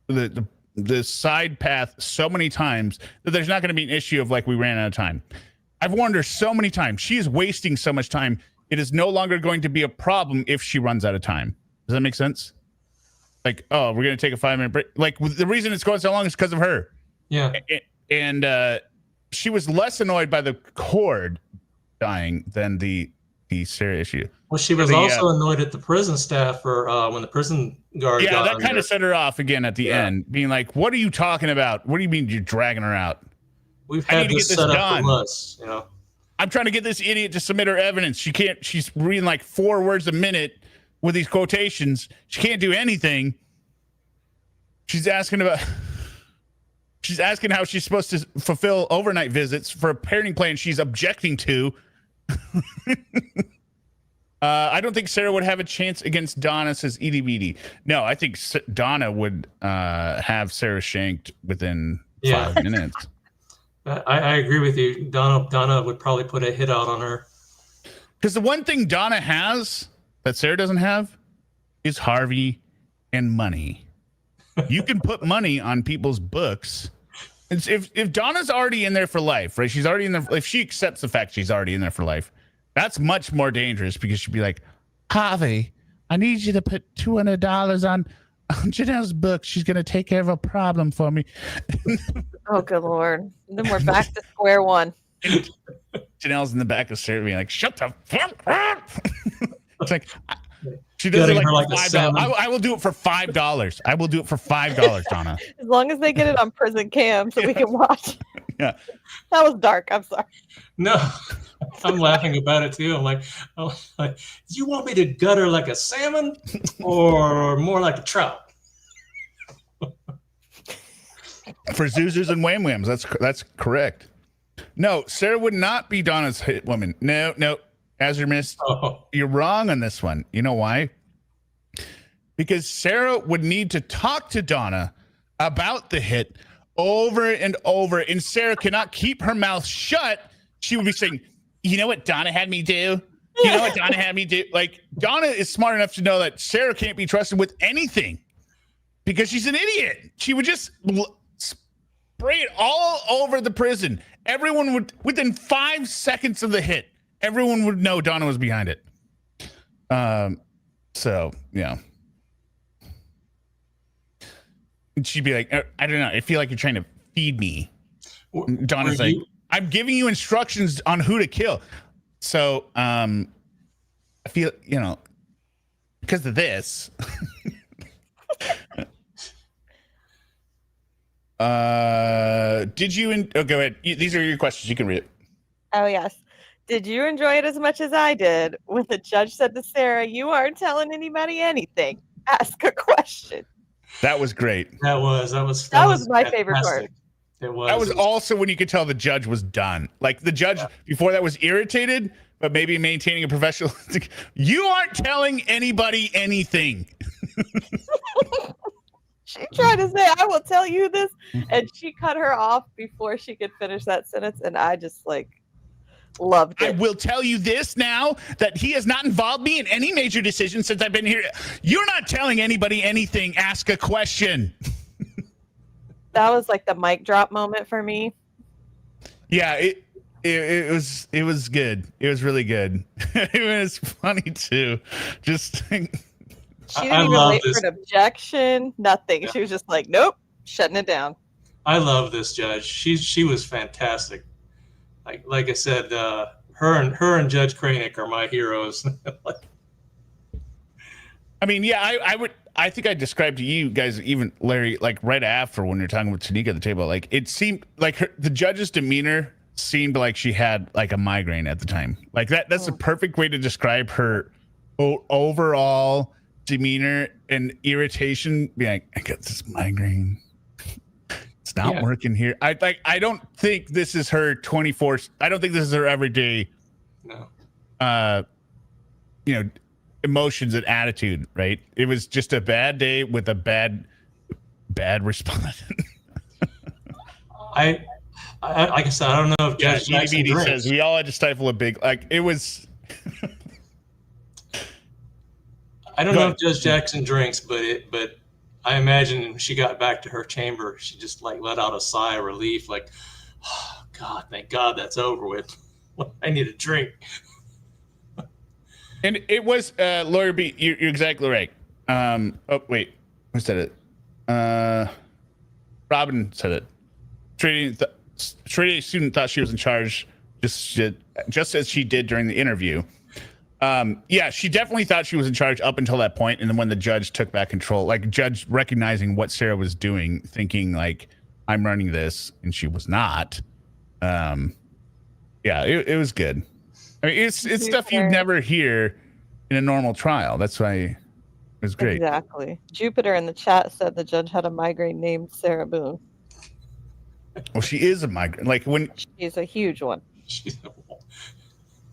the side path so many times that there's not going to be an issue of like, we ran out of time. I've warned her so many times. She is wasting so much time. It is no longer going to be a problem if she runs out of time. Does that make sense? Like, oh, we're going to take a 5-minute break. Like, the reason it's going so long is because of her. Yeah. And she was less annoyed by the cord dying than the Sarah issue. Well, she was also annoyed at the prison staff for when the prison guard. Yeah, that kind of set her off again at the end, being like, "What are you talking about? What do you mean you're dragging her out? We've had this set up for us, you know. I'm trying to get this idiot to submit her evidence. She can't. She's reading like 4 words a minute with these quotations. She can't do anything. She's asking how she's supposed to fulfill overnight visits for a parenting plan she's objecting to." I don't think Sarah would have a chance against Donna, says Edie Beatty. No, I think Donna would have Sarah shanked within 5 minutes. I agree with you. Donna would probably put a hit out on her. Because the one thing Donna has that Sarah doesn't have is Harvey and money. You can put money on people's books. If Donna's already in there for life, right? She's already in there. If she accepts the fact she's already in there for life, that's much more dangerous, because she'd be like, Harvey, I need you to put $200 on Janelle's book. She's going to take care of a problem for me. Oh, good Lord. Then we're back to square one. Janelle's in the back of Sarah being like, shut the fuck up. It's like, she does it like $5. I will do it for $5. I will do it for $5, Donna. As long as they get it on prison cam so we can watch. Yeah. That was dark. I'm sorry. No, I'm laughing about it too. I'm like, do you want me to gut her like a salmon or more like a trout? For Zoozers and Wham Whams. That's correct. No, Sarah would not be Donna's hit woman. No. Azure Mist, You're wrong on this one. You know why? Because Sarah would need to talk to Donna about the hit over and over, and Sarah cannot keep her mouth shut. She would be saying, you know what Donna had me do? You know what Donna had me do? Like, Donna is smart enough to know that Sarah can't be trusted with anything because she's an idiot. She would just spray it all over the prison. Everyone would, within 5 seconds of the hit, everyone would know Donna was behind it. So, yeah. And she'd be like, I don't know. I feel like you're trying to feed me. Donna's like, I'm giving you instructions on who to kill. So, I feel, because of this. Did you? Go ahead. These are your questions. You can read it. Oh, yes. Did you enjoy it as much as I did when the judge said to Sarah, you aren't telling anybody anything? Ask a question. That was great. That was my favorite part. It was. That was also when you could tell the judge was done. Like, the judge before that was irritated, but maybe maintaining a professional. You aren't telling anybody anything. She tried to say, I will tell you this. And she cut her off before she could finish that sentence. And I just like loved I it. will tell you this now, that he has not involved me in any major decision since I've been here. You're not telling anybody anything. Ask a question. That was like the mic drop moment for me. Yeah, it was good. It was really good. It was funny too. Just She didn't even love wait this. for an objection. Nothing. Yeah. She was just like, nope, shutting it down. I love this judge. She was fantastic. Like I said, her and Judge Cranick are my heroes. I mean, yeah, I think I described to you guys, even Larry, like right after when you're talking with Tanika at the table, like it seemed like the judge's demeanor seemed like she had like a migraine at the time. Like that's the perfect way to describe her overall demeanor and irritation. Be like, I got this migraine. It's not working here. I don't think this is her 24. I don't think this is her everyday. No. Emotions and attitude, right? It was just a bad day with a bad response. I like I said, I don't know if Judge Jackson drinks. Says we all had to stifle a big, like it was. I don't know if Judge Jackson drinks, but I imagine when she got back to her chamber, she just like let out a sigh of relief, like, oh, God, thank God that's over with. I need a drink. And it was Lawyer B. You're exactly right. Oh wait, who said it? Robin said it. Trading student thought she was in charge, just as she did during the interview. Yeah, she definitely thought she was in charge up until that point, and then when the judge took back control, like judge recognizing what Sarah was doing, thinking like, I'm running this, and she was not. Yeah, it was good. I mean, it's stuff you'd never hear in a normal trial. That's why it was great. Exactly. Jupiter in the chat said the judge had a migraine named Sarah Boone. Well, she is a migraine. Like when she's a huge one.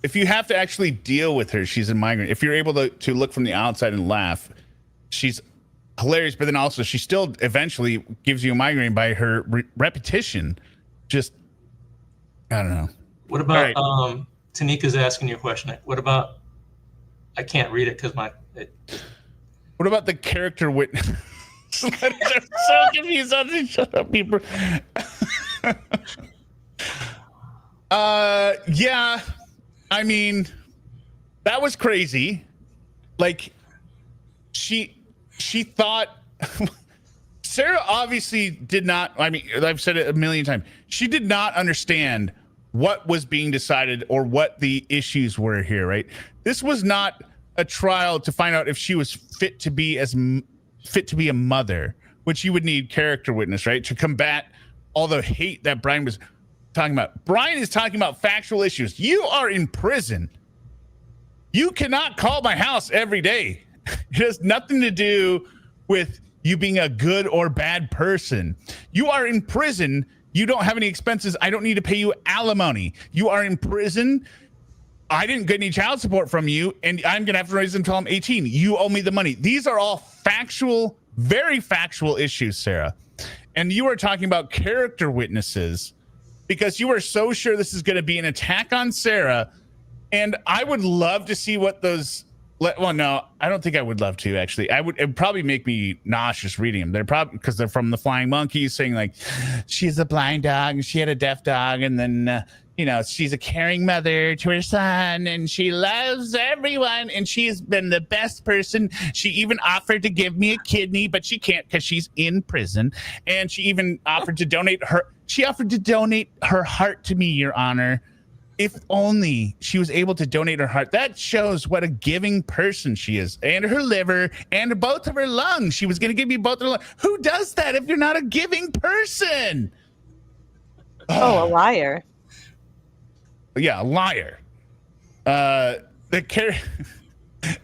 If you have to actually deal with her, she's a migraine. If you're able to look from the outside and laugh, she's hilarious. But then also, she still eventually gives you a migraine by her repetition. Just, I don't know. What about Tanika's asking you a question? What about? I can't read it because What about the character witness? I'm so confused on this. Shut up, people. Yeah. I mean, that was crazy. Like, she thought Sarah obviously did not. I mean, I've said it a million times. She did not understand what was being decided or what the issues were here, right? This was not a trial to find out if she was fit to be a mother, which you would need character witness, right? To combat all the hate that Brian was talking about. Brian is talking about factual issues. You are in prison. You cannot call my house every day. It has nothing to do with you being a good or bad person. You are in prison. You don't have any expenses. I don't need to pay you alimony. You are in prison. I didn't get any child support from you, and I'm going to have to raise them until I'm 18. You owe me the money. These are all factual, very factual issues, Sarah. And you are talking about character witnesses because you are so sure this is going to be an attack on Sarah. And I would love to see what those... Well, no, I don't think I would love to, actually. It would probably make me nauseous reading them. They're probably because they're from the Flying Monkeys saying like, she's a blind dog and she had a deaf dog. And then, she's a caring mother to her son and she loves everyone. And she's been the best person. She even offered to give me a kidney, but she can't because she's in prison. And she even offered to donate her heart to me, Your Honor. If only she was able to donate her heart. That shows what a giving person she is. And her liver and both of her lungs. She was going to give me both of her lungs. Who does that if you're not a giving person? Oh, a liar. Yeah, a liar. Then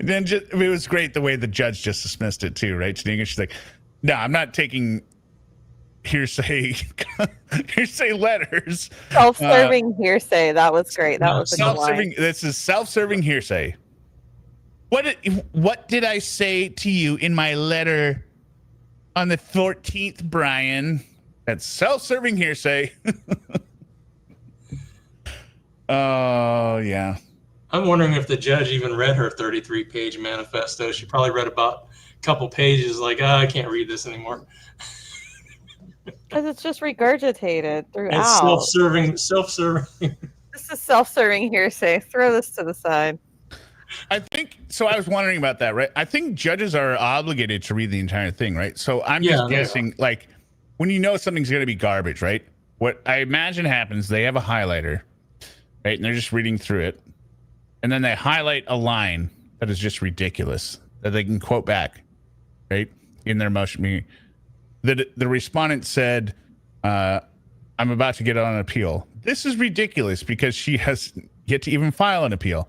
it was great the way the judge just dismissed it too, right? She's like, no, I'm not taking hearsay letters. Self-serving hearsay. That was great. That was a good line. This is self-serving hearsay. What did I say to you in my letter on the 14th, Brian. That's self-serving hearsay. Oh, yeah. I'm wondering if the judge even read her 33-page manifesto. She probably read about a couple pages, like, I can't read this anymore. Because it's just regurgitated throughout. It's self-serving. This is self-serving hearsay. Throw this to the side. I think so. I was wondering about that, right? I think judges are obligated to read the entire thing, right? So I'm just guessing, like, when you know something's going to be garbage, right? What I imagine happens, they have a highlighter, right? And they're just reading through it. And then they highlight a line that is just ridiculous that they can quote back, right? In their motion meeting. The respondent said, I'm about to get on an appeal. This is ridiculous because she has yet to even file an appeal,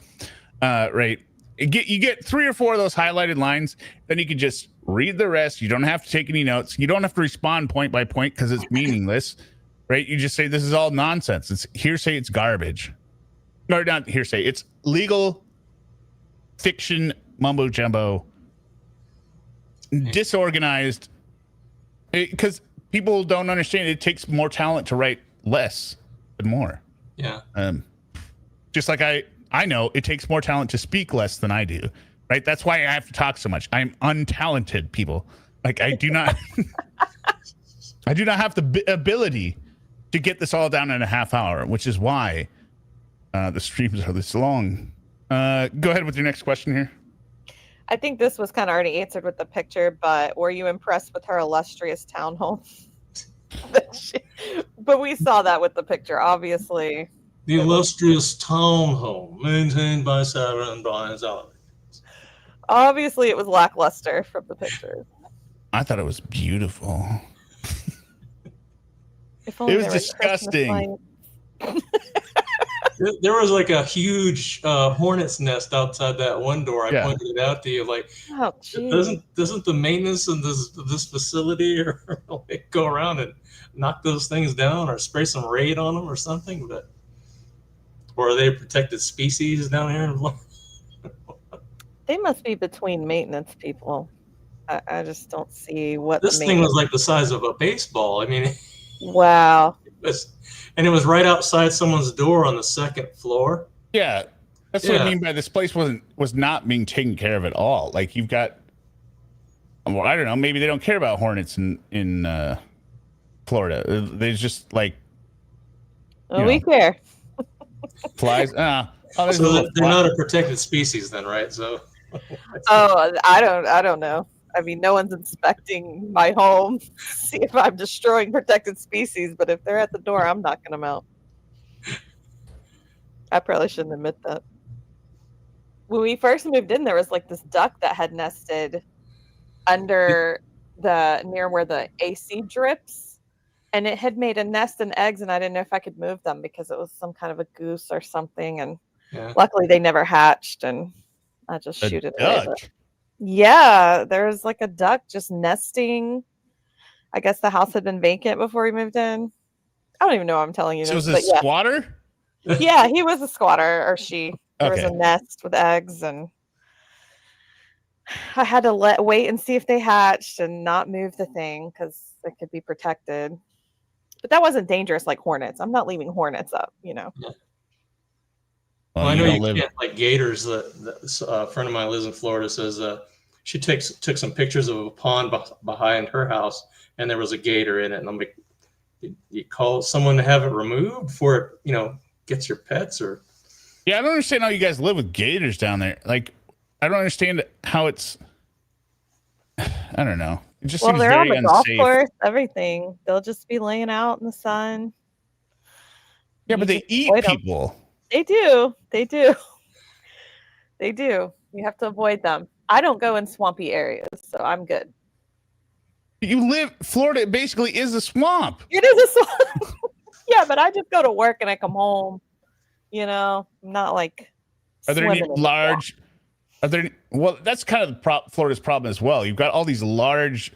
right? You get 3 or 4 of those highlighted lines, then you can just read the rest. You don't have to take any notes. You don't have to respond point by point because it's meaningless, right? You just say, this is all nonsense. It's hearsay. It's garbage. No, not hearsay. It's legal fiction, mumbo jumbo, disorganized. Because people don't understand. It takes more talent to write less than more. Yeah. Just like I know it takes more talent to speak less than I do, right? That's why I have to talk so much. I'm untalented, people. Like I do not, I do not have the ability to get this all down in a half hour, which is why the streams are this long. Go ahead with your next question here. I think this was kind of already answered with the picture, but were you impressed with her illustrious townhome? But we saw that with the picture, obviously. The illustrious townhome maintained by Sarah and Brian Zallinger. Obviously, it was lackluster from the picture. I thought it was beautiful. If only It was there disgusting. There was like a huge hornet's nest outside that one door. I pointed it out to you. Like, Oh, doesn't the maintenance of this facility or like, go around and knock those things down or spray some raid on them or something? But or are they a protected species down here? They must be between maintenance people. I just don't see what This thing was like the size of a baseball. I mean, wow. And it was right outside someone's door on the 2nd floor. Yeah, that's what I mean by this place was not being taken care of at all. Like you've got, well, I don't know, maybe they don't care about hornets in Florida. They just like, We care. Flies. So they're not a protected species then, right? So. Oh, I don't know. I mean, no one's inspecting my home, see if I'm destroying protected species, but if they're at the door, I'm knocking them out. I probably shouldn't admit that. When we first moved in, there was like this duck that had nested under near where the AC drips, and it had made a nest and eggs, and I didn't know if I could move them because it was some kind of a goose or something, and luckily they never hatched, and I just shoot it away. Yeah, there's like a duck just nesting. I guess the house had been vacant before we moved in. I don't even know what I'm telling you. So was a squatter? Yeah, he was a squatter, or she. There was a nest with eggs, and I had to wait and see if they hatched and not move the thing because it could be protected. But that wasn't dangerous like hornets. I'm not leaving hornets up, Yeah. Well, I know you can't like gators. A friend of mine lives in Florida. Says she took some pictures of a pond behind her house, and there was a gator in it. And I'm like, you call someone to have it removed before it, gets your pets? Or yeah, I don't understand how you guys live with gators down there. Like, I don't understand how it's. I don't know. It just seems they're very on the unsafe. golf course. Everything. They'll just be laying out in the sun. Yeah, but they eat people. They do. They do. They do. You have to avoid them. I don't go in swampy areas, so I'm good. Florida basically is a swamp. It is a swamp. Yeah, but I just go to work and I come home. I'm not like. Are there any large? Well, that's kind of Florida's problem as well. You've got all these large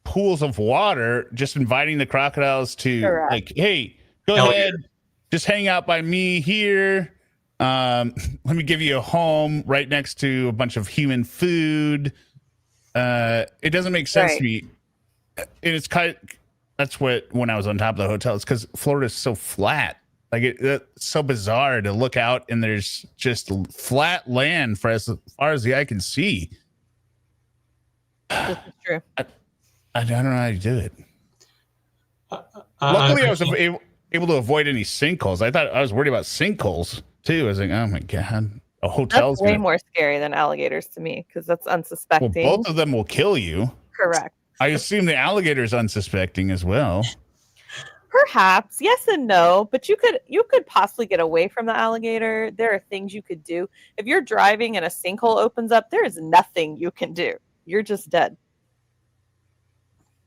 pools of water, just inviting the crocodiles to like, hey, go ahead. Just hang out by me here. Let me give you a home right next to a bunch of human food. It doesn't make sense to me. And it's kind of, that's what, when I was on top of the hotel, it's because Florida's so flat. Like it's so bizarre to look out and there's just flat land for as far as the eye can see. This is true. I don't know how to do it. Luckily, I was able to avoid any sinkholes. I thought I was worried about sinkholes too. I was like, oh my God, a hotel's That's way more scary than alligators to me because that's unsuspecting. Well, both of them will kill you. Correct. I assume the alligator's unsuspecting as well. Perhaps yes and no, but you could possibly get away from the alligator. There are things you could do. If you're driving and a sinkhole opens up, there is nothing you can do. You're just dead.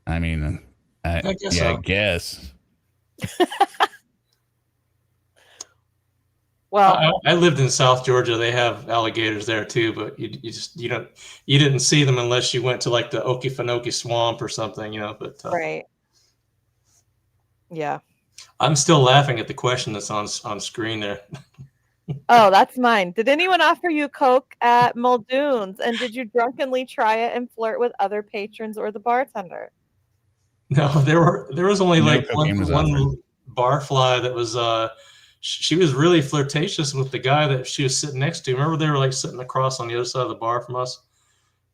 I mean, I guess. Well, I lived in South Georgia. They have alligators there too, but you didn't see them unless you went to like the Okefenokee Swamp or something, you know. But right. Yeah. I'm still laughing at the question that's on screen there. Oh, that's mine. Did anyone offer you Coke at Muldoon's? And did you drunkenly try it and flirt with other patrons or the bartender? No, there was only No like cocaine was one offered. barfly that was she was really flirtatious with the guy that she was sitting next to. Remember, they were like sitting across on the other side of the bar from us.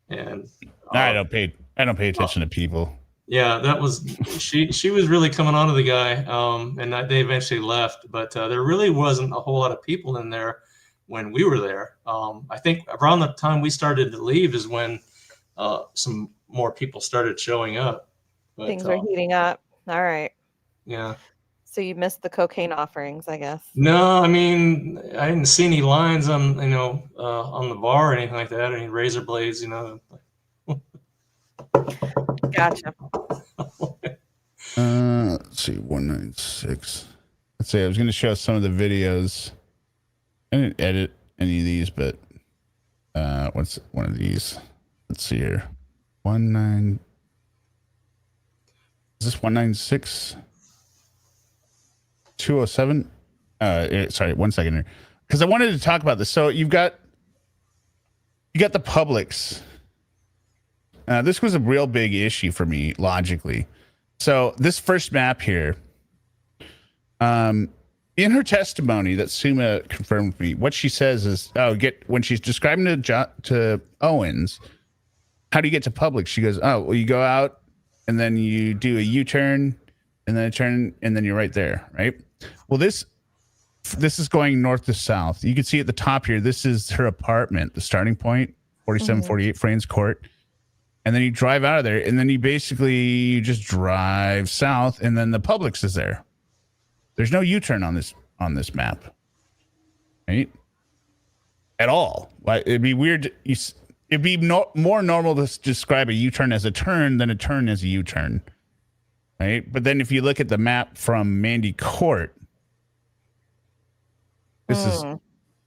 And I don't pay attention to people. yeah, that was she was really coming on to the guy, and they eventually left. But there really wasn't a whole lot of people in there when we were there. I think around the time we started to leave is when some more people started showing up. But, Things are heating up. All right. Yeah. So you missed the cocaine offerings, I guess. No, I mean, I didn't see any lines on on the bar or anything like that. Any razor blades, you know. Gotcha. Let's see, 196. Let's see. I was going to show some of the videos. I didn't edit any of these, but what's one of these? Let's see here. 19. Is this 196? 207? Sorry, 1 second here. Because I wanted to talk about this. So you got the Publix. This was a real big issue for me logically. So this first map here, in her testimony that Suma confirmed with me, what she says is, when she's describing to Owens, how do you get to Publix? She goes, oh, well, you go out and then you do a U-turn and then a turn and then you're right there, right? Well, this is going north to south. You can see at the top here, this is her apartment, the starting point, 4748 Frains Court. And then you drive out of there, and then you just drive south, and then the Publix is there. There's no U-turn on this map, right? At all. Like, it'd be weird. It'd be more normal to describe a U-turn as a turn than a turn as a U-turn, right? But then if you look at the map from Mandy Court,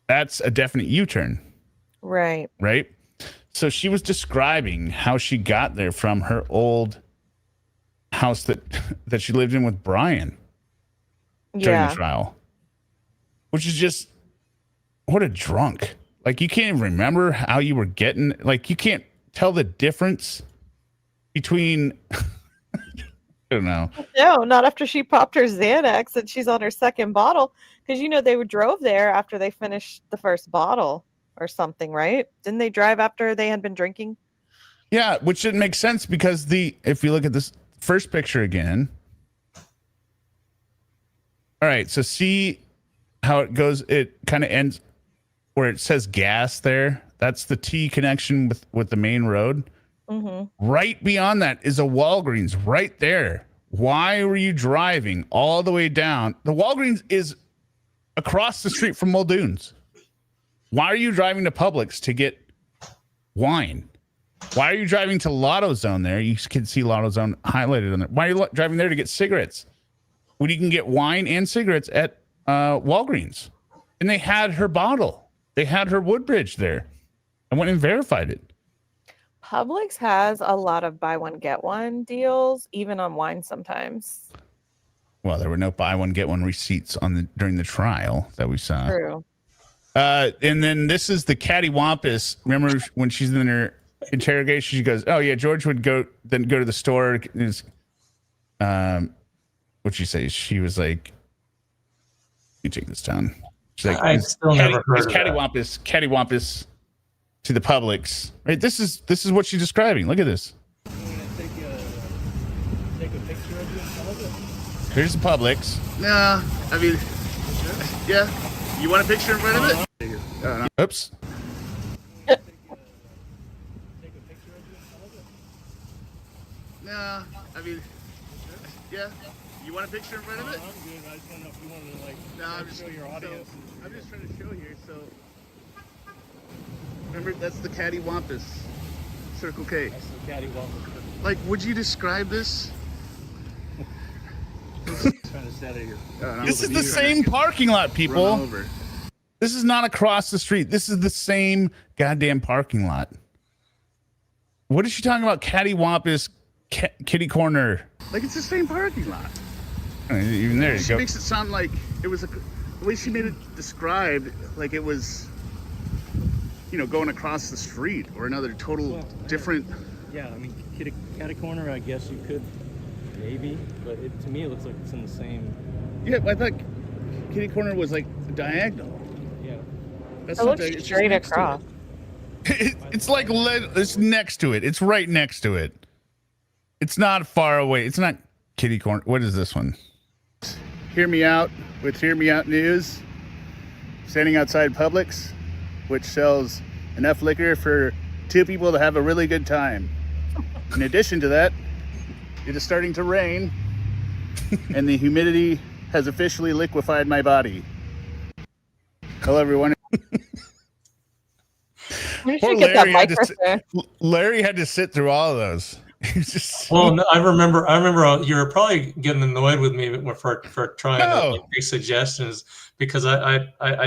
that's a definite U-turn, Right. right? So she was describing how she got there from her old house that she lived in with Brian during the trial, which is just, what a drunk. Like, you can't even remember how you were getting, like, you can't tell the difference between, I don't know. No, not after she popped her Xanax and she's on her second bottle. Because, they drove there after they finished the first bottle or something, right? Didn't they drive after they had been drinking? Yeah, which didn't make sense because if you look at this first picture again. All right, so see how it goes. It kind of ends where it says gas there. That's the T connection with the main road. Mm-hmm. Right beyond that is a Walgreens right there. Why were you driving all the way down? The Walgreens is across the street from Muldoon's. Why are you driving to Publix to get wine? Why are you driving to Lotto Zone there? You can see Lotto Zone highlighted on there. Why are you driving there to get cigarettes when you can get wine and cigarettes at Walgreens? And they had her bottle. They had her Woodbridge there. I went and verified it. Publix has a lot of buy one, get one deals, even on wine sometimes. Well, there were no buy one, get one receipts during the trial that we saw. True. And then this is the cattywampus. Remember when she's in her interrogation, she goes, "Oh yeah, George would go to the store." What'd she say? She was like, "You take this down." She's like, I still never heard of that. cattywampus to the Publix." Right? This is what she's describing. Look at this. Take a picture of you. Here's the Publix. Nah, I mean, yeah. You want a picture in front of it? Oops. Nah, I mean, yeah. You want a picture in front of it? I'm good. I just want to know if you want to like No, I'm just show your audience. So, I'm just trying to show here. So, remember, that's the cattywampus Circle K. That's the cattywampus. Like, would you describe this? Trying to set it here. This is the same parking lot, people. Run over. This is not across the street. This is the same goddamn parking lot. What is she talking about? Cattywampus, kitty corner. Like, it's the same parking lot. Even there you She go. makes it sound like it was the way she made it described, like it was, going across the street or another total different. Yeah, I mean, catty corner. I guess you could, maybe, but to me it looks like it's in the same. Yeah, I thought kitty corner was like diagonal. Yeah. That's It not looks the- it's just straight next to across. It's like it's next to it. It's right next to it. It's not far away. It's not kitty corner. What is this one? Hear Me Out with Hear Me Out News. Standing outside Publix, which sells enough liquor for two people to have a really good time. In addition to that, it is starting to rain, and the humidity has officially liquefied my body. Hello, everyone. Where did Poor you get that Larry had to microphone? Larry had to sit through all of those. He's just Well, no, I remember you were probably getting annoyed with me for trying No. to make suggestions, because I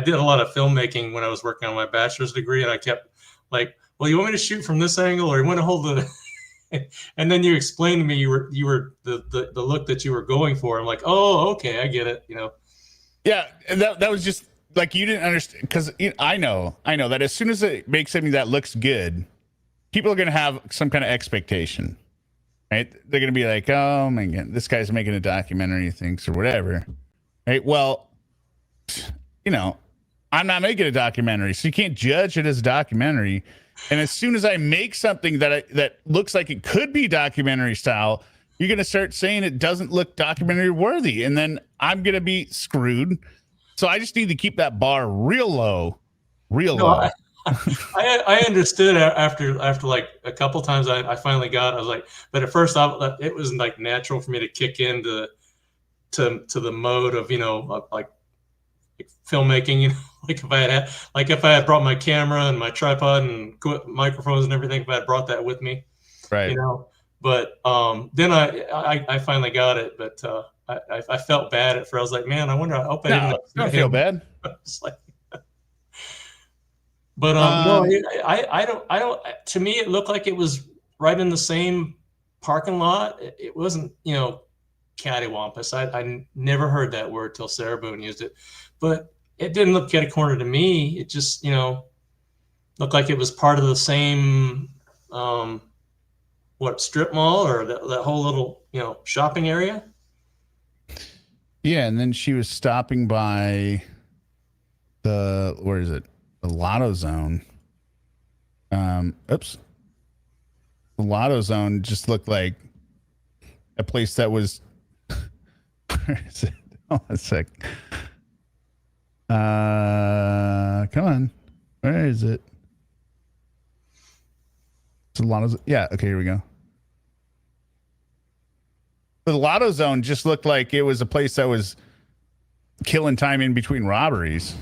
did a lot of filmmaking when I was working on my bachelor's degree, and I kept like, well, you want me to shoot from this angle, or you want to hold the and then you explained to me you were the look that you were going for. I'm like, oh, okay, I get it. Yeah, and that was just like you didn't understand, because I know that as soon as it makes something that looks good, people are gonna have some kind of expectation, right? They're gonna be like, oh my god, this guy's making a documentary, thinks, or whatever, right? Well, I'm not making a documentary, so you can't judge it as a documentary. And as soon as I make something that looks like it could be documentary style, you're gonna start saying it doesn't look documentary worthy, and then I'm gonna be screwed. So I just need to keep that bar real low, low. I understood after like a couple times I finally got it. I was like, but at first it was like natural for me to kick into to the mode of like filmmaking. If I had brought my camera and my tripod and microphones and everything, if I had brought that with me, Right. But then I finally got it, but I felt bad at first. I was like, man, I wonder. I hope I didn't. Don't feel bad. It's like, but no, I don't. To me, it looked like it was right in the same parking lot. It wasn't, cattywampus. I never heard that word till Sarah Boone used it, but it didn't look catty corner to me. It just, looked like it was part of the same, strip mall or that whole little, shopping area. Yeah, and then she was stopping by where is it? The Lotto Zone. Oops. The Lotto Zone just looked like a place that was. Where is it? Oh, a sec. Come on. Where is it? It's a Lotto. Yeah. Okay. Here we go. The Lotto Zone just looked like it was a place that was killing time in between robberies.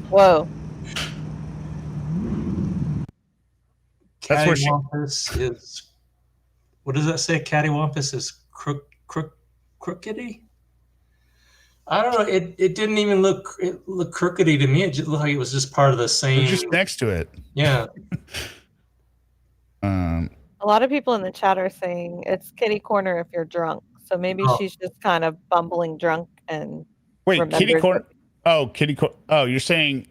Whoa. That's where she. Cattywampus is. What does that say? Cattywampus is crookedy. I don't know. It didn't even look crookedy to me. It just looked like it was just part of the same. Just next to it. Yeah. A lot of people in the chat are saying it's kitty corner if you're drunk. So maybe she's just kind of bumbling drunk and Wait, kitty remembers corner. it. Oh, kitty corner. Oh, you're saying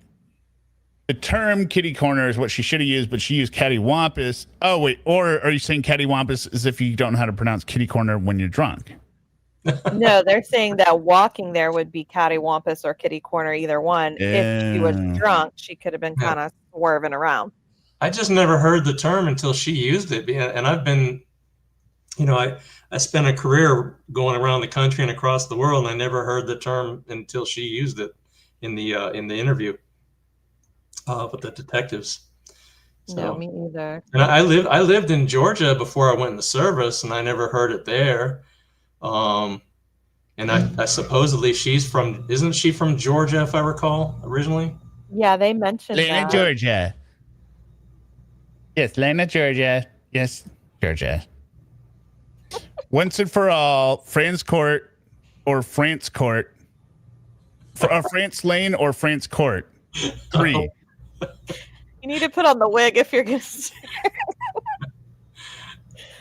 the term kitty corner is what she should have used, but she used cattywampus. Oh, wait. Or are you saying cattywampus as if you don't know how to pronounce kitty corner when you're drunk? No, they're saying that walking there would be cattywampus or kitty corner, either one. If she was drunk, she could have been kind of swerving around. I just never heard the term until she used it. And I've been, I spent a career going around the country and across the world, and I never heard the term until she used it in the interview with the detectives. So, No, me either. And I lived in Georgia before I went in the service, and I never heard it there. And I supposedly isn't she from Georgia, if I recall, originally? Yeah, they mentioned Atlanta, that. Georgia. Yes, Atlanta, Georgia. Yes, Georgia. Once and for all, France Court or France Court. France Lane or France Court. 3. You need to put on the wig if you're going to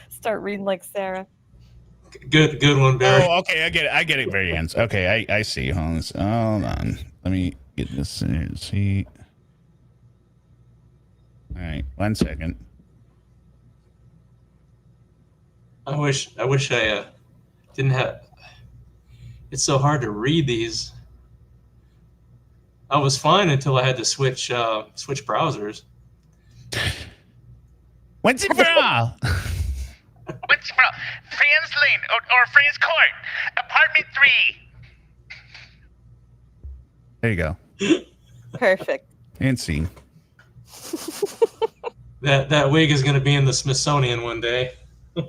start reading like Sarah. Good one, Barry. Oh, okay, I get it, Variance. Okay, I see. Hold on. Let me get this in. See. All right, 1 second. I wish I didn't have. It's so hard to read these. I was fine until I had to switch browsers. Once and for all. What's from France Lane or France Court, apartment 3. There you go. Perfect. And scene. That wig is going to be in the Smithsonian one day. You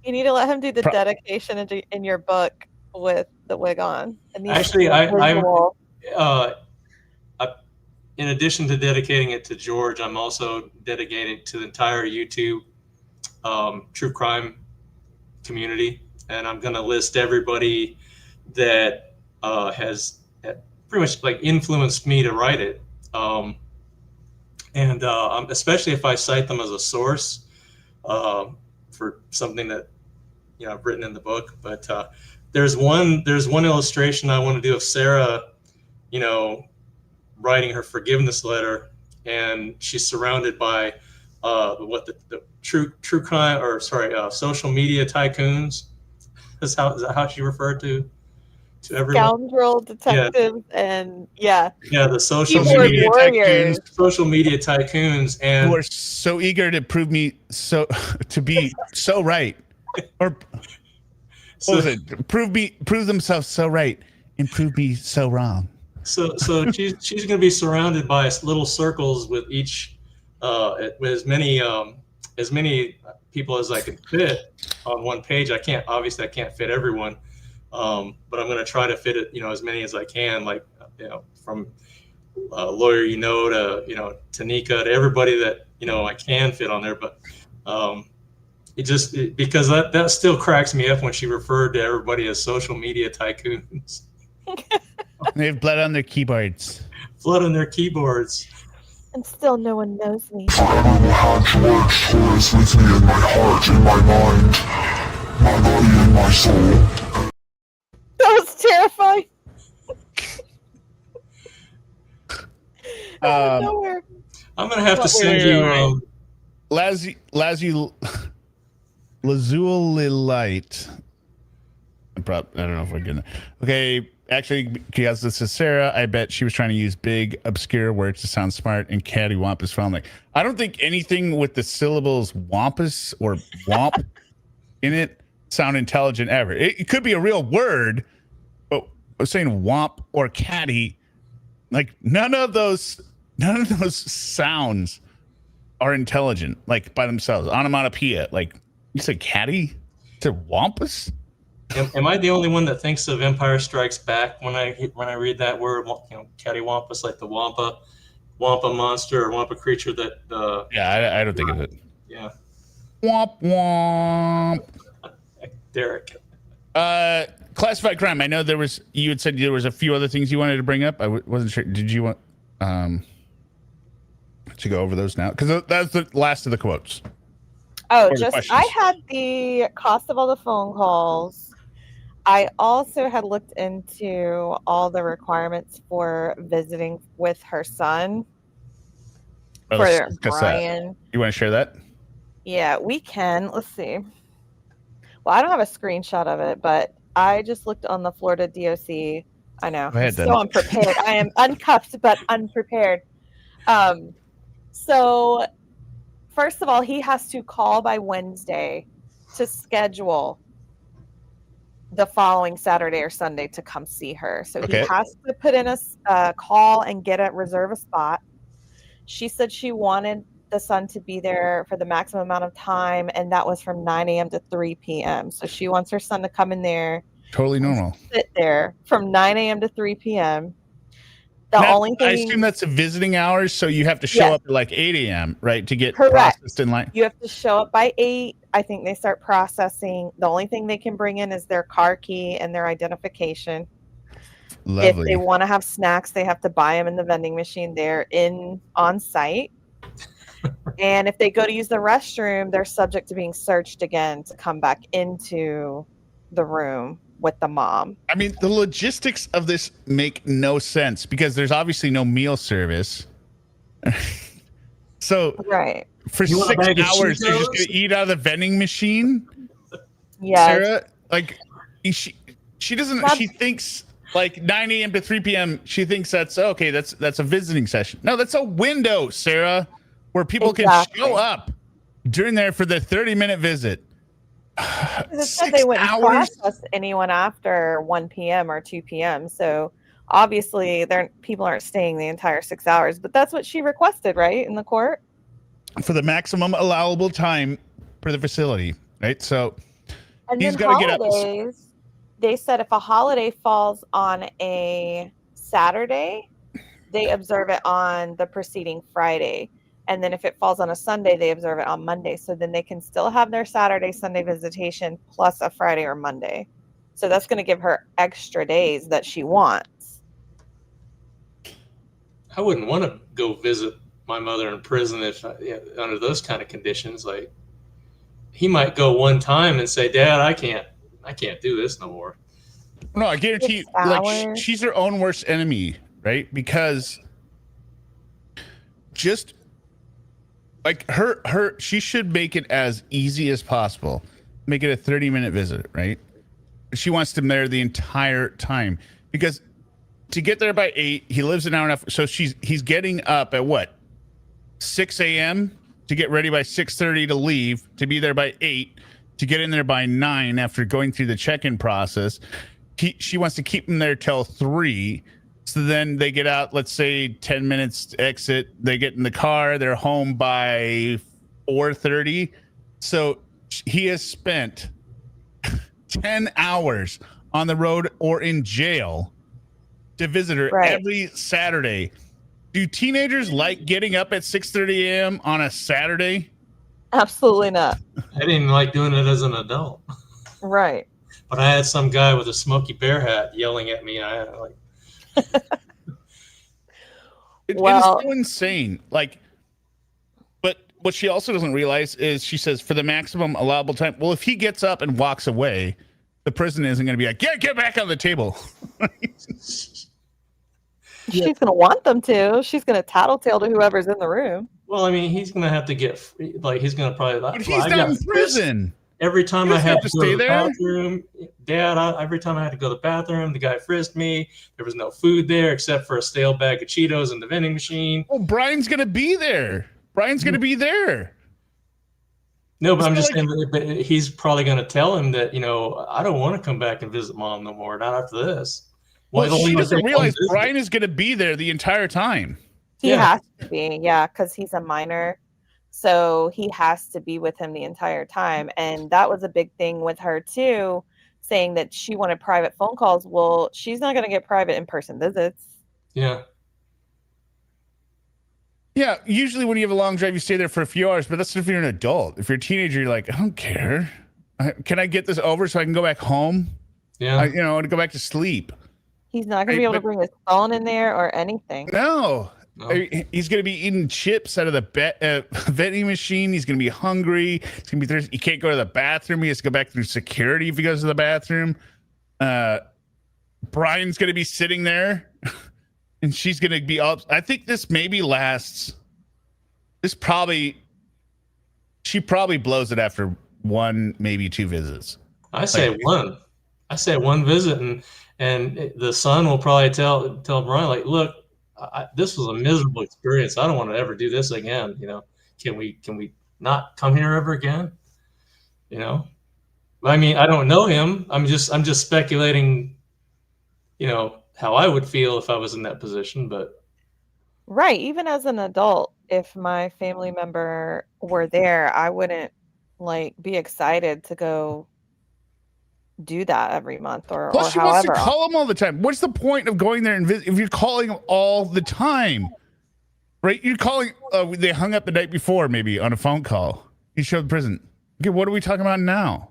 need to let him do the dedication in your book with the wig on. Actually, in addition to dedicating it to George, I'm also dedicating it to the entire YouTube true crime community, and I'm going to list everybody that has pretty much like influenced me to write it, and especially if I cite them as a source for something that I've written in the book. But there's one illustration I want to do of Sarah, writing her forgiveness letter, and she's surrounded by the true crime, or social media tycoons. Is that how she referred to everyone? Scoundrel detectives, and the social keyboard media warriors. tycoons, and who are so eager to prove me to be so right, or what was it? Prove themselves so right and prove me so wrong. So she's going to be surrounded by little circles with each with as many people as I can fit on one page. I can't fit everyone, but I'm going to try to fit it, as many as I can, like from lawyer to Tanika, to everybody that I can fit on there. But because that still cracks me up when she referred to everybody as social media tycoons. They have blood on their keyboards. Blood on their keyboards. And still no one knows me. I will have George Torres with me in my heart, in my mind, my body and my soul. That was terrifying. Out of nowhere. I'm going to have to send you... Lazulilite. I don't know if we're gonna. Okay, actually, because this is Sarah, I bet she was trying to use big, obscure words to sound smart, and cattywampus found like. I don't think anything with the syllables wampus or womp in it sound intelligent ever. It could be a real word, but I was saying womp or catty, like none of those sounds are intelligent, like by themselves. Onomatopoeia, like you said, catty to wampus. Am I the only one that thinks of Empire Strikes Back when I read that word, cattywampus, like the wampa monster or wampa creature that? I don't think of it. Yeah. Womp womp. Derek. Classified crime. I know you had said there was a few other things you wanted to bring up. I wasn't sure. Did you want to go over those now? Because that's the last of the quotes. Oh, I had the cost of all the phone calls. I also had looked into all the requirements for visiting with her son Oh, for let's discuss that. Brian. You want to share that? Yeah, we can. Let's see. Well, I don't have a screenshot of it, but I just looked on the Florida DOC. I know. Go ahead, I'm then. so unprepared. I am uncuffed but unprepared. So first of all, he has to call by Wednesday to schedule the following Saturday or Sunday to come see her. So Okay. he has to put in a call and reserve a spot. She said she wanted the son to be there for the maximum amount of time, and that was from 9 a.m. to 3 p.m. So she wants her son to come in there, Totally normal. sit there from 9 a.m. to 3 p.m. The Now, only thing I assume that's the visiting hours, so you have to show Yes. up at like 8 a.m., right, to get Correct. processed in line. You have to show up by 8. I think they start processing. The only thing they can bring in is their car key and their identification. Lovely. If they want to have snacks, they have to buy them in the vending machine. They're on site. And if they go to use the restroom, they're subject to being searched again to come back into the room with the mom. I mean, the logistics of this make no sense because there's obviously no meal service. So Right. for You want a 6 bag of hours, they're just Cheetos? gonna eat out of the vending machine. Yes. Sarah, like she doesn't. That's- She thinks like 9 a.m. to 3 p.m. She thinks that's okay. That's a visiting session. No, that's a window, Sarah, where people Exactly. can show up during there for the 30-minute visit. It said 6 they wouldn't hours. process anyone after 1 p.m. or 2 p.m. So obviously, people aren't staying the entire 6 hours. But that's what she requested, right, in the court? For the maximum allowable time for the facility, right? So And he's then got to get up. holidays, they said if a holiday falls on a Saturday, they observe it on the preceding Friday. And then if it falls on a Sunday, they observe it on Monday. So then they can still have their Saturday, Sunday visitation plus a Friday or Monday. So that's going to give her extra days that she wants. I wouldn't want to go visit my mother in prison if under those kind of conditions. Like, he might go one time and say, "Dad, I can't do this no more." No, I guarantee you, 6 like hours. she's her own worst enemy, right? Because just like she should make it as easy as possible. Make it a 30-minute visit, right? She wants them there the entire time because to get there by 8, he lives an hour and a half. So he's getting up at what? 6 a.m. to get ready by 6:30 to leave, to be there by 8, to get in there by 9 after going through the check-in process. She wants to keep him there till 3. So then they get out, let's say 10 minutes to exit. They get in the car. They're home by 4:30. So he has spent 10 hours on the road or in jail to visit her Right. every Saturday. Do teenagers like getting up at 6:30 a.m. on a Saturday? Absolutely not. I didn't even like doing it as an adult. Right. But I had some guy with a Smokey Bear hat yelling at me. I like, It is Well- so insane. Like, but what she also doesn't realize is she says for the maximum allowable time. Well, if he gets up and walks away, the prison isn't going to be like, get back on the table. She's going to want them to. She's going to tattletale to whoever's in the room. well, I mean, he's gonna have to get like he's gonna probably. But he's I not got in prison. Every time He I doesn't had have to to go to stay the there. bathroom, Dad, every time I had to go to the bathroom, the guy frisked me. There was no food there except for a stale bag of Cheetos in the vending machine. Well, Brian's going to be there. Brian's going to be there. No, but It's I'm not just like- saying that he's probably going to tell him that, I don't want to come back and visit Mom no more, not after this. Well, he's only she gonna doesn't take one realize visit. Brian is going to be there the entire time. He Yeah. has to be, yeah, because he's a minor. So he has to be with him the entire time. And that was a big thing with her, too, saying that she wanted private phone calls. Well, she's not going to get private in-person visits. Yeah. Yeah, usually when you have a long drive, you stay there for a few hours, but that's if you're an adult. If you're a teenager, you're like, I don't care. Can I get this over so I can go back home? Yeah. To go back to sleep. He's not going to be able to bring his phone in there or anything. No. No. He's going to be eating chips out of the vending machine. He's going to be hungry. He's going to be thirsty. He can't go to the bathroom. He has to go back through security if he goes to the bathroom. Brian's going to be sitting there and she's going to be up. I think this maybe lasts. She probably blows it after 1, maybe 2 visits. I say one. I say 1 visit, and the son will probably tell Brian, like, look, this was a miserable experience. I don't want to ever do this again. You know, can we not come here ever again? You know, I mean, I don't know him. I'm just speculating. You know how I would feel if I was in that position, but Right. Even as an adult, if my family member were there, I wouldn't like be excited to go do that every month or Plus, she wants to however. call him all the time. What's the point of going there and visit if you're calling him all the time? Right? You're calling. They hung up the night before, maybe on a phone call. You showed the prison. Okay, what are we talking about now?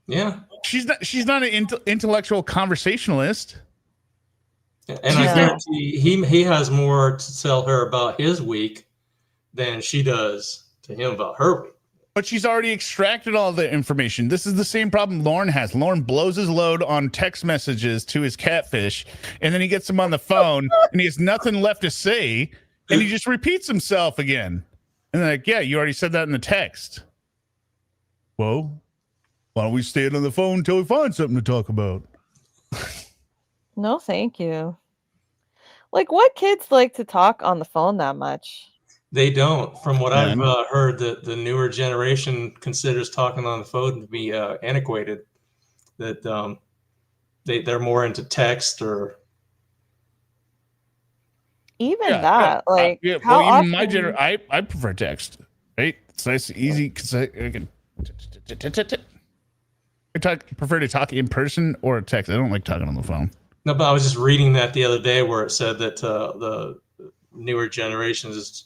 yeah. She's not an intellectual conversationalist. And I guarantee he has more to tell her about his week than she does to him about her week. But she's already extracted all the information. This is the same problem Lauren has. Lauren blows his load on text messages to his catfish, and then he gets him on the phone, and he has nothing left to say, and he just repeats himself again. And they're like, yeah, you already said that in the text. Well, why don't we stay on the phone until we find something to talk about? No, thank you. Like, what kids like to talk on the phone that much? They don't. From what I've heard, the newer generation considers talking on the phone to be antiquated. That they're more into text or even that. Like, how well, even often? I prefer text. Right? It's nice, easy because I can. I prefer to talk in person or text. I don't like talking on the phone. No, but I was just reading that the other day where it said that the newer generations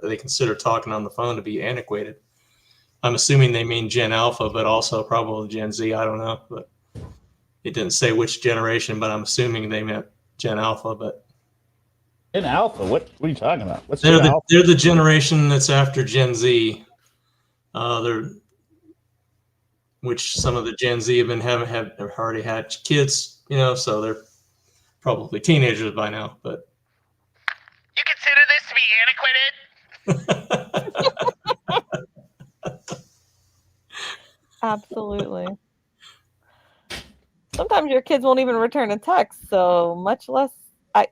they consider talking on the phone to be antiquated. I'm assuming they mean Gen Alpha, but also probably Gen Z. I don't know, but it didn't say which generation, but I'm assuming they meant Gen Alpha. But Gen Alpha? What are you talking about? They're the generation that's after Gen Z. Which some of the Gen Z have already had kids, you know, so they're probably teenagers by now. But you consider this to be antiquated? Absolutely. Sometimes your kids won't even return a text, so much less. I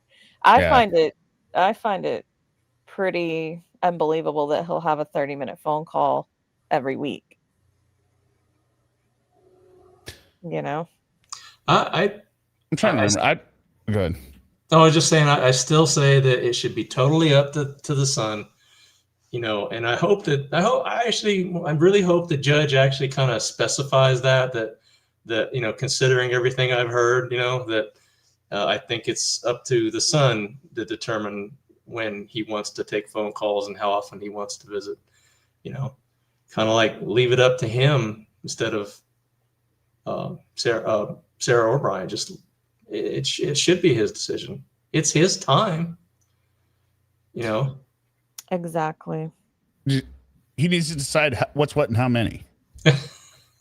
find it pretty unbelievable that he'll have a 30-minute phone call every week. You know, I'm trying to remember. Go ahead. I was just saying, I still say that it should be totally up to the son, you know, and I really hope the judge actually kind of specifies that, you know, considering everything I've heard, you know, that I think it's up to the son to determine when he wants to take phone calls and how often he wants to visit, you know, kind of like leave it up to him instead of Sarah or Brian. Just it should be his decision. It's his time, you know. exactly. He needs to decide what's what and how many.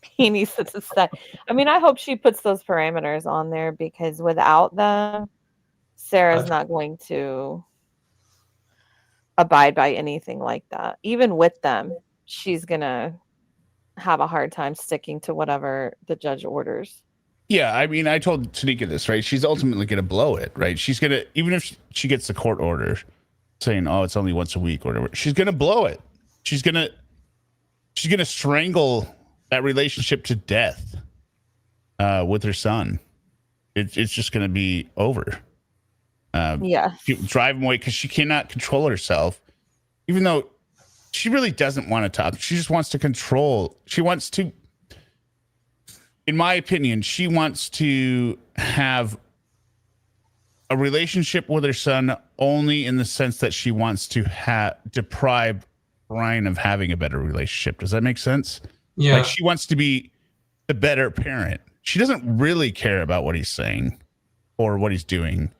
He needs to decide. I mean, I hope she puts those parameters on there because without them, Sarah's not going to abide by anything like that. Even with them, she's gonna have a hard time sticking to whatever the judge orders. Yeah, I mean, I told Tanika this, right? She's ultimately going to blow it, right? She's going to, even if she gets the court order saying, oh, it's only once a week or whatever, she's going to blow it. She's going to strangle that relationship to death with her son. It's just going to be over. Yeah. Drive him away because she cannot control herself, even though she really doesn't want to talk. She just wants to control. She wants to, in my opinion, she wants to have a relationship with her son only in the sense that she wants to deprive Brian of having a better relationship. Does that make sense? Yeah. Like she wants to be the better parent. She doesn't really care about what he's saying or what he's doing,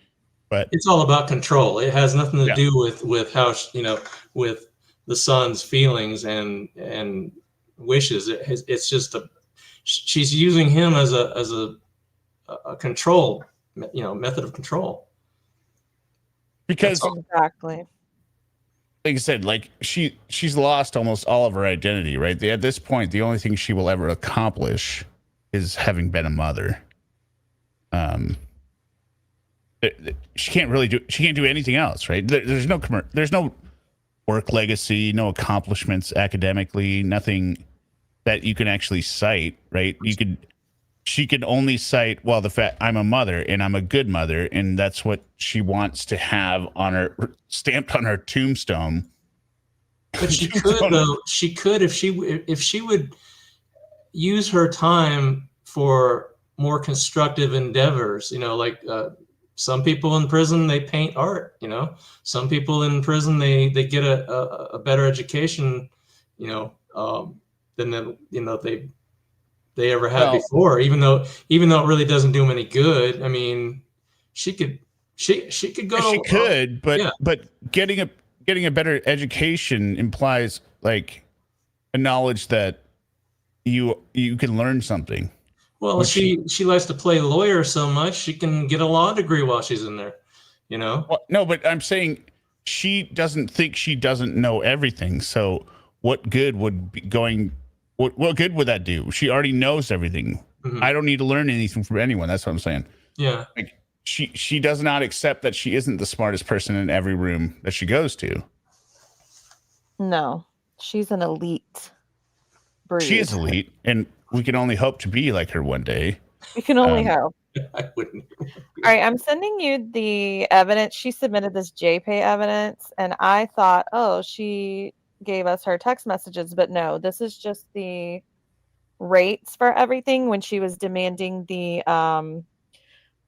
but it's all about control. It has nothing to do with how, you know, with the son's feelings and wishes. It's just she's using him as a control, method of control. Because Exactly. like I said, like she's lost almost all of her identity, right? At this point, the only thing she will ever accomplish is having been a mother. She can't do anything else, right? There's no work legacy, no accomplishments academically, nothing that you can actually cite, right? She could only cite, well, the fact I'm a mother and I'm a good mother, and that's what she wants to have on her stamped on her tombstone. But she could, though. She could if she would use her time for more constructive endeavors. Like some people in prison, they paint art. Some people in prison, they get a better education. Than they ever had before. Even though it really doesn't do them any good. I mean, she could go. She could, but getting a better education implies like a knowledge that you can learn something. Well, she likes to play lawyer so much, she can get a law degree while she's in there. Well, no, but I'm saying she doesn't think she doesn't know everything. So what good would be going? What good would that do? She already knows everything. Mm-hmm. I don't need to learn anything from anyone. That's what I'm saying. Yeah. Like she does not accept that she isn't the smartest person in every room that she goes to. No, she's an elite breed. She is elite, and we can only hope to be like her one day. We can only hope. I wouldn't. All right, I'm sending you the evidence. She submitted this JPay evidence, and I thought, oh, she gave us her text messages, but no, this is just the rates for everything when she was demanding the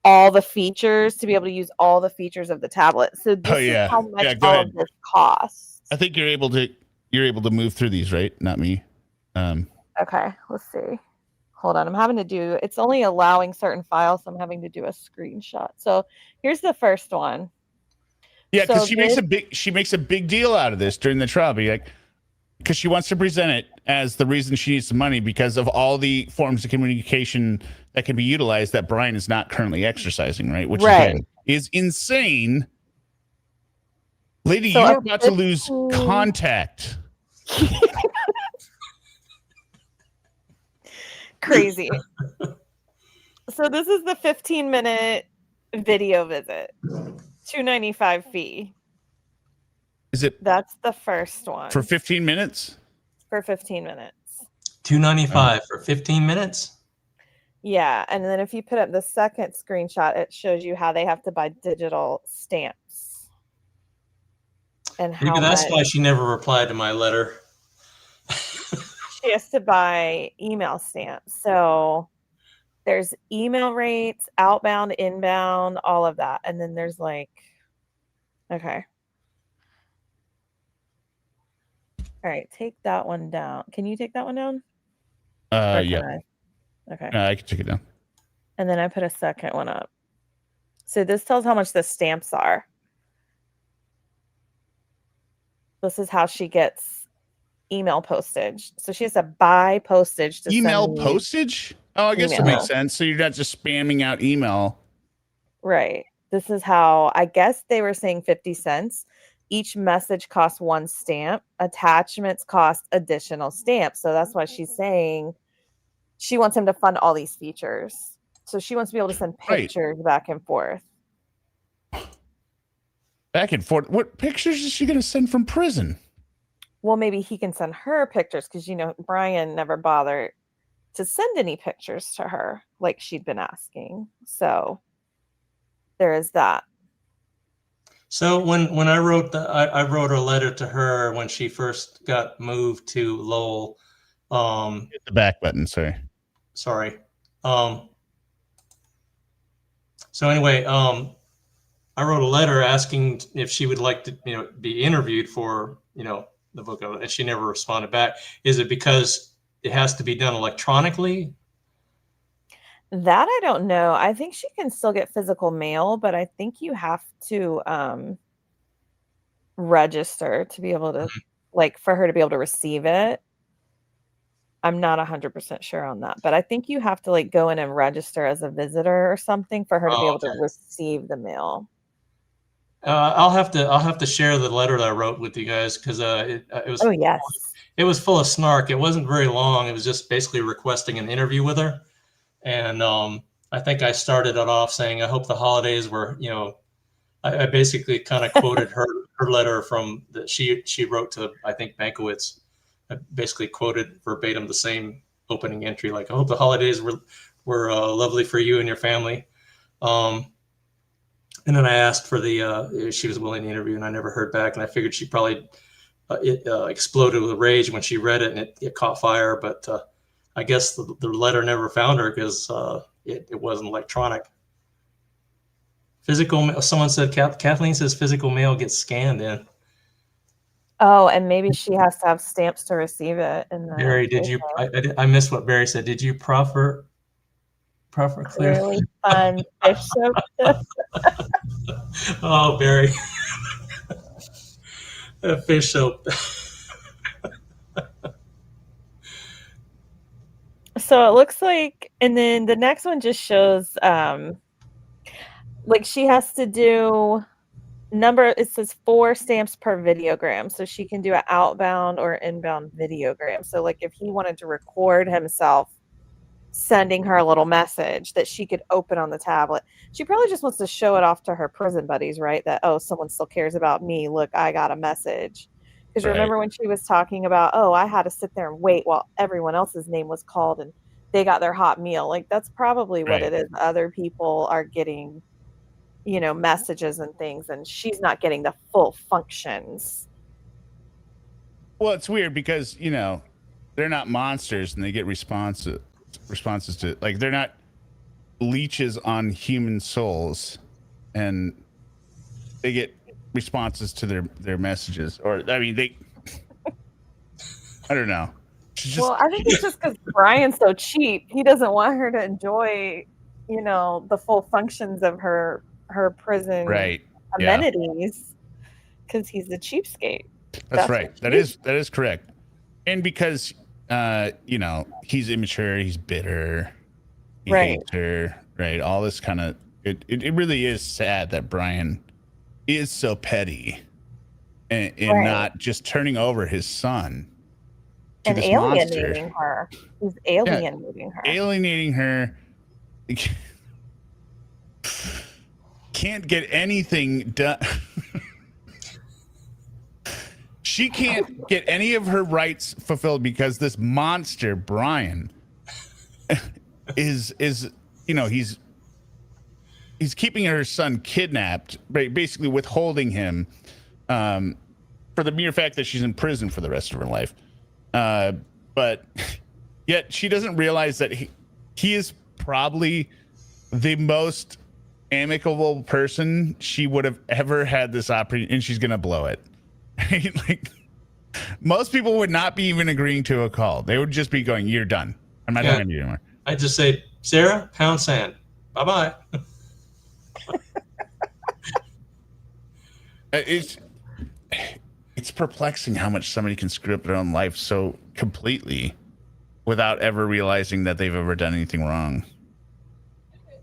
all the features to be able to use all the features of the tablet. So this is how much all of this costs. I think you're able to move through these, right? Not me. Okay, let's see. Hold on, I'm having to do. It's only allowing certain files, so I'm having to do a screenshot. So here's the first one. Yeah, because she makes a big deal out of this during the trial, because she wants to present it as the reason she needs the money because of all the forms of communication that can be utilized that Brian is not currently exercising, right? Which again, is insane. Lady, So you're about to lose contact. Crazy. So this is the 15-minute video visit. $295 fee. Is it? That's the first one. For 15 minutes? For 15 minutes. $295 for 15 minutes? Yeah, and then if you put up the second screenshot, it shows you how they have to buy digital stamps. And how maybe that's why she never replied to my letter. She has to buy email stamps. So there's email rates, outbound, inbound, all of that. And then there's okay. All right, take that one down. Can you take that one down? Yeah. Okay. I can take it down. And then I put a second one up. So this tells how much the stamps are. This is how she gets email postage. So she has to buy postage to email postage? Oh, I guess it makes sense. So you're not just spamming out email. Right. This is how, I guess they were saying 50 cents. Each message costs 1 stamp. Attachments cost additional stamps. So that's why she's saying she wants him to fund all these features. So she wants to be able to send pictures back and forth. Back and forth? What pictures is she going to send from prison? Well, maybe he can send her pictures because, Brian never bothered to send any pictures to her like she'd been asking. So there is that. So when I wrote I wrote a letter to her when she first got moved to Lowell. Hit the back button, sorry. So anyway, I wrote a letter asking if she would like to, be interviewed for, the book of it, and she never responded back. Is it because it has to be done electronically? That I don't know. I think she can still get physical mail, but I think you have to register to be able to, for her to be able to receive it. I'm not 100% sure on that, but I think you have to like go in and register as a visitor or something for her to be Oh, able to receive the mail. I'll have to share the letter that I wrote with you guys because it Oh yes. full of snark. It wasn't very long. It was just basically requesting an interview with her, and I think I started it off saying, "I hope the holidays were," I basically kind of quoted her letter from that she wrote to, I think, Bankowitz. I basically quoted verbatim the same opening entry, like, "I hope the holidays were lovely for you and your family." And then I asked for if she was willing to interview, and I never heard back. And I figured she probably exploded with rage when she read it, and it caught fire. But I guess the letter never found her because it wasn't electronic. Physical. Someone said Kathleen says physical mail gets scanned in. Oh, and maybe she has to have stamps to receive it. Barry, did you? I missed what Barry said. Did you proffer clearly fun fish soap? Oh, Barry. Fish soap. So it looks like, and then the next one just shows like she has to do it says 4 stamps per videogram, so she can do an outbound or inbound videogram. So like if he wanted to record himself sending her a little message that she could open on the tablet, she probably just wants to show it off to her prison buddies, right? That, oh, someone still cares about me, look, I got a message. Because remember when she was talking about, oh, I had to sit there and wait while everyone else's name was called and they got their hot meal. Like that's probably what it is. Other people are getting, messages and things, and she's not getting the full functions. Well, it's weird because, they're not monsters and they get responses to, like, they're not leeches on human souls and they get responses to their messages. Or, I mean, I don't know. Well, I think it's just because Brian's so cheap. He doesn't want her to enjoy, the full functions of her prison amenities because he's a cheapskate. That's right. That is correct. And because he's immature, he's bitter, he hates her, right? All this kind of it really is sad that Brian is so petty and not just turning over his son to and this alienating monster. her. He's alienating her. Alienating her. Can't get anything done. She can't get any of her rights fulfilled because this monster Brian is he's keeping her son kidnapped, basically withholding him for the mere fact that she's in prison for the rest of her life. But yet she doesn't realize that he is probably the most amicable person she would have ever had this opportunity, and she's gonna blow it. Like most people would not be even agreeing to a call. They would just be going, "You're done. I'm not talking to you anymore." I just say, Sarah, pound sand. Bye-bye. It's perplexing how much somebody can screw up their own life so completely without ever realizing that they've ever done anything wrong.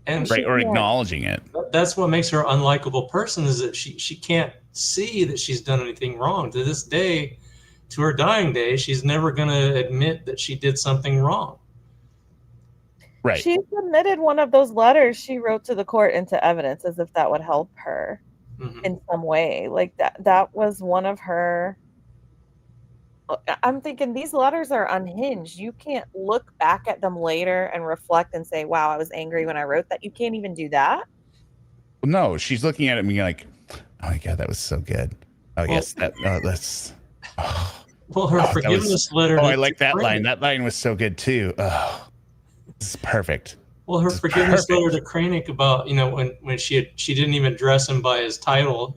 And or acknowledging it. That's what makes her an unlikable person, is that she can't see that she's done anything wrong. To this day, to her dying day, she's never going to admit that she did something wrong. Right. She submitted one of those letters she wrote to the court into evidence as if that would help her in some way. Like that was one of her. I'm thinking these letters are unhinged. You can't look back at them later and reflect and say, wow, I was angry when I wrote that. You can't even do that. No, she's looking at it and being like, oh my God, that was so good. Oh, yes, that's. Oh, well, her forgiveness letter. Oh, I like that line. That line was so good too. Oh, this is perfect. Well, her forgiveness letter to Kranick about, when she didn't even address him by his title,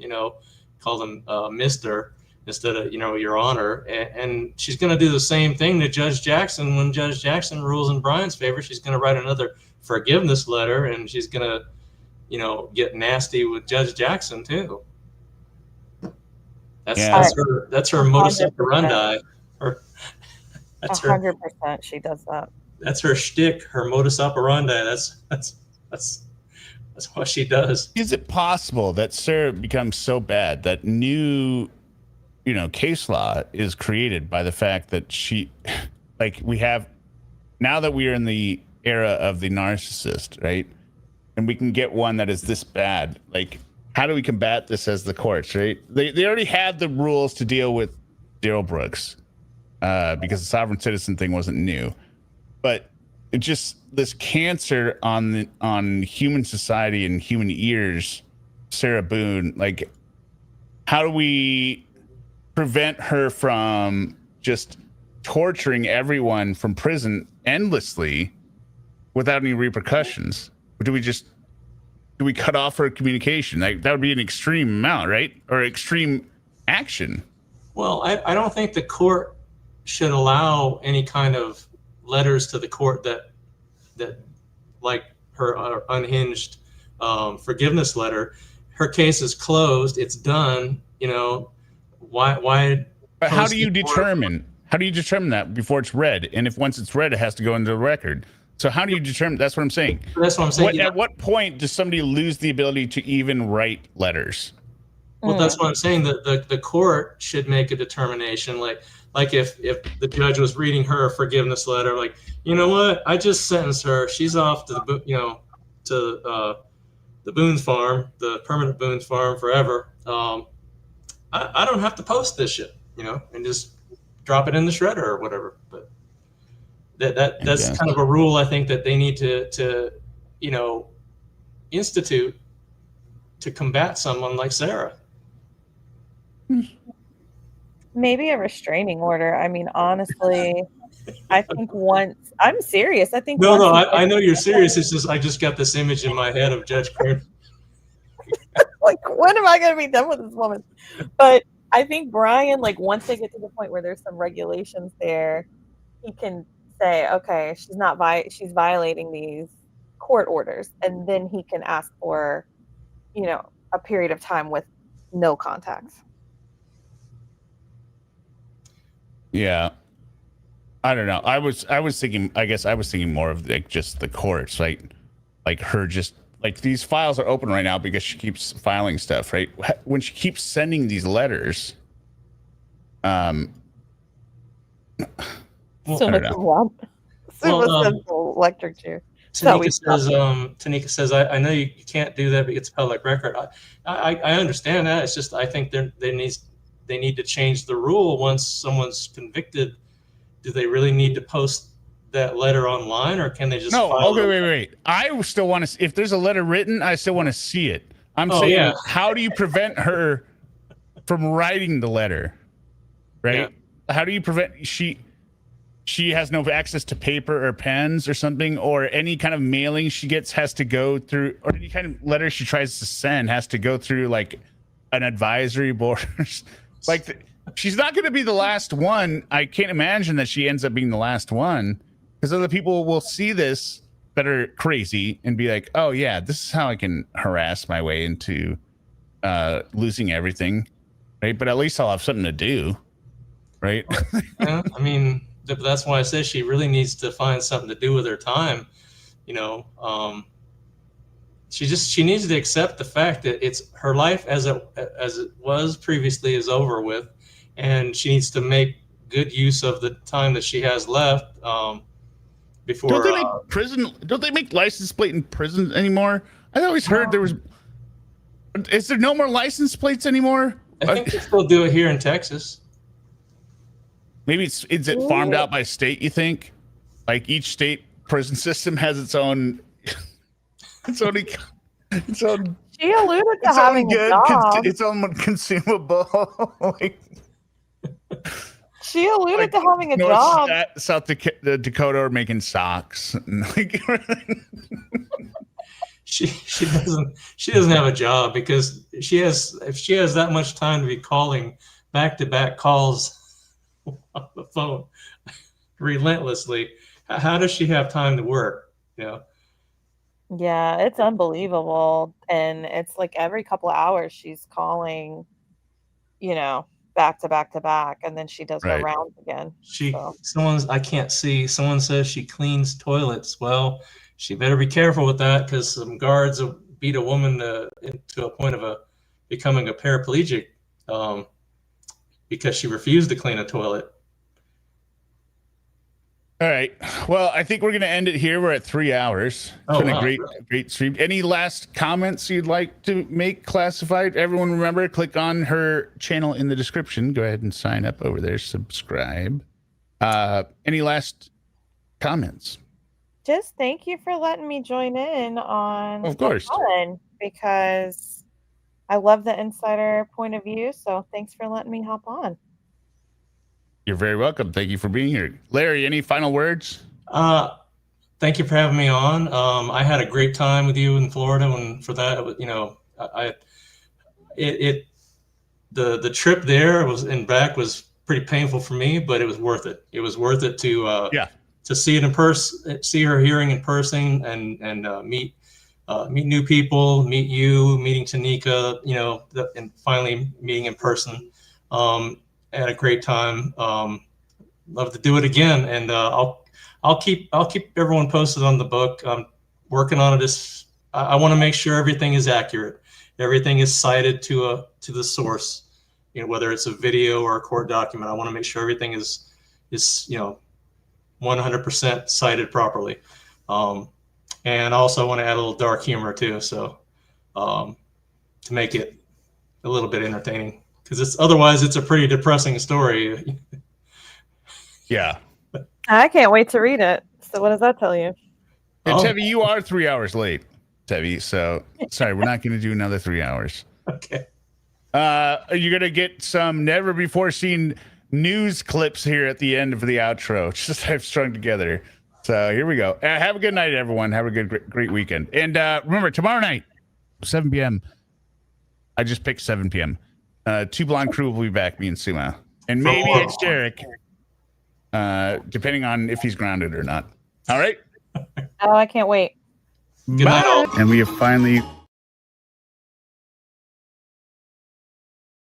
called him Mr. instead of, Your Honor. And she's going to do the same thing to Judge Jackson. When Judge Jackson rules in Brian's favor, she's going to write another forgiveness letter, and she's going to, get nasty with Judge Jackson too. That's her modus operandi. That's her. 100% she does that. That's her shtick, her modus operandi. That's what she does. Is it possible that Sarah becomes so bad that new, case law is created by the fact that she, like, we have, now that we are in the era of the narcissist, right? And we can get one that is this bad. Like, how do we combat this as the courts, right? They already had the rules to deal with Daryl Brooks because the sovereign citizen thing wasn't new. But it just, this cancer on human society and human ears, Sarah Boone, like, how do we prevent her from just torturing everyone from prison endlessly without any repercussions? Or do we cut off her communication? Like, that would be an extreme amount, right? Or extreme action. Well, I don't think the court should allow any kind of letters to the court that like her unhinged forgiveness letter. Her case is closed. It's done. Why? But how do you determine that before it's read? And if once it's read, it has to go into the record. So how do you determine? That's what I'm saying. That's what I'm saying. At what point does somebody lose the ability to even write letters? Well, that's what I'm saying. The court should make a determination. Like if the judge was reading her forgiveness letter, like, you know what, I just sentenced her. She's off to the Boone farm, the permanent Boone farm forever. I don't have to post this shit, and just drop it in the shredder or whatever. But that's kind of a rule I think that they need to institute to combat someone like Sarah. Maybe a restraining order. I mean, honestly, I think I'm serious. I think No, I know you're serious. It's just I just got this image in my head of Judge Crane. Like, when am I going to be done with this woman? But I think Brian, like, once they get to the point where there's some regulations there, he can say, okay, she's violating these court orders, and then he can ask for, a period of time with no contact. Yeah, I don't know. I was thinking. I guess I was thinking more of like just the courts, like her just like these files are open right now because she keeps filing stuff, right? When she keeps sending these letters, Simple electric chair. Tanika says, I know you can't do that, but it's public record. I understand that. It's just I think they need to change the rule once someone's convicted. Do they really need to post that letter online, or can they just wait. I still want to, if there's a letter written, I still want to see it. I'm saying, how do you prevent her from writing the letter? Right? Yeah. How do you prevent she has no access to paper or pens or something, or any kind of mailing she gets has to go through, or any kind of letter she tries to send has to go through like an advisory board. She's not going to be the last one. I can't imagine that she ends up being the last one, because other people will see this that are crazy and be like, oh yeah, this is how I can harass my way into losing everything, right? But at least I'll have something to do, right? Yeah, I mean, that's why I say she really needs to find something to do with her time. She needs to accept the fact that it's her life as it was previously is over with, and she needs to make good use of the time that she has left. Before don't they make license plate in prison anymore? I always heard there was. Is there no more license plates anymore? I think they still do it here in Texas. Maybe is it farmed out by state? You think, like each state prison system has its own. It's only. She alluded to having a job. Its own consumable. She alluded to having a job. South Dakota are making socks. She doesn't have a job because if she has that much time to be calling back-to-back calls on the phone relentlessly, how does she have time to work? Yeah, it's unbelievable. And it's like every couple of hours she's calling, back to back to back, and then she does her Right. rounds again. I can't see. Someone says she cleans toilets. Well, she better be careful with that because some guards will beat a woman to a point of becoming a paraplegic because she refused to clean a toilet. All right. Well, I think we're going to end it here. We're at 3 hours. It's been a great stream. Any last comments you'd like to make, Classified? Everyone remember, click on her channel in the description. Go ahead and sign up over there. Subscribe. Any last comments? Just thank you for letting me join in on Of course. fun, because I love the insider point of view. So thanks for letting me hop on. You're very welcome. Thank you for being here. Larry, any final words? Thank you for having me on. I had a great time with you in Florida, and for that, you know, the trip there and back was pretty painful for me, but it was worth it. It was worth it to see it in person, see her hearing in person, and meet new people, meet you, meeting Tanika, you know, and finally meeting in person. Had a great time. Love to do it again, and I'll keep everyone posted on the book. I'm working on it. I want to make sure everything is accurate, everything is cited to the source. You know, whether it's a video or a court document, I want to make sure everything is 100% cited properly. And also I want to add a little dark humor too, so to make it a little bit entertaining. Because otherwise it's a pretty depressing story. Yeah. I can't wait to read it. So what does that tell you? And Tevi, you are 3 hours late, Tevi. So sorry, we're not going to do another 3 hours. Okay. You're going to get some never before seen news clips here at the end of the outro. Just I've strung together. So here we go. Have a good night, everyone. Have a great weekend. And remember, tomorrow night, 7 p.m. I just picked 7 p.m. Two Blonde Crew will be back, me and Suma. And maybe it's Derek, depending on if he's grounded or not. All right? Oh, I can't wait. Good night, all. And we have finally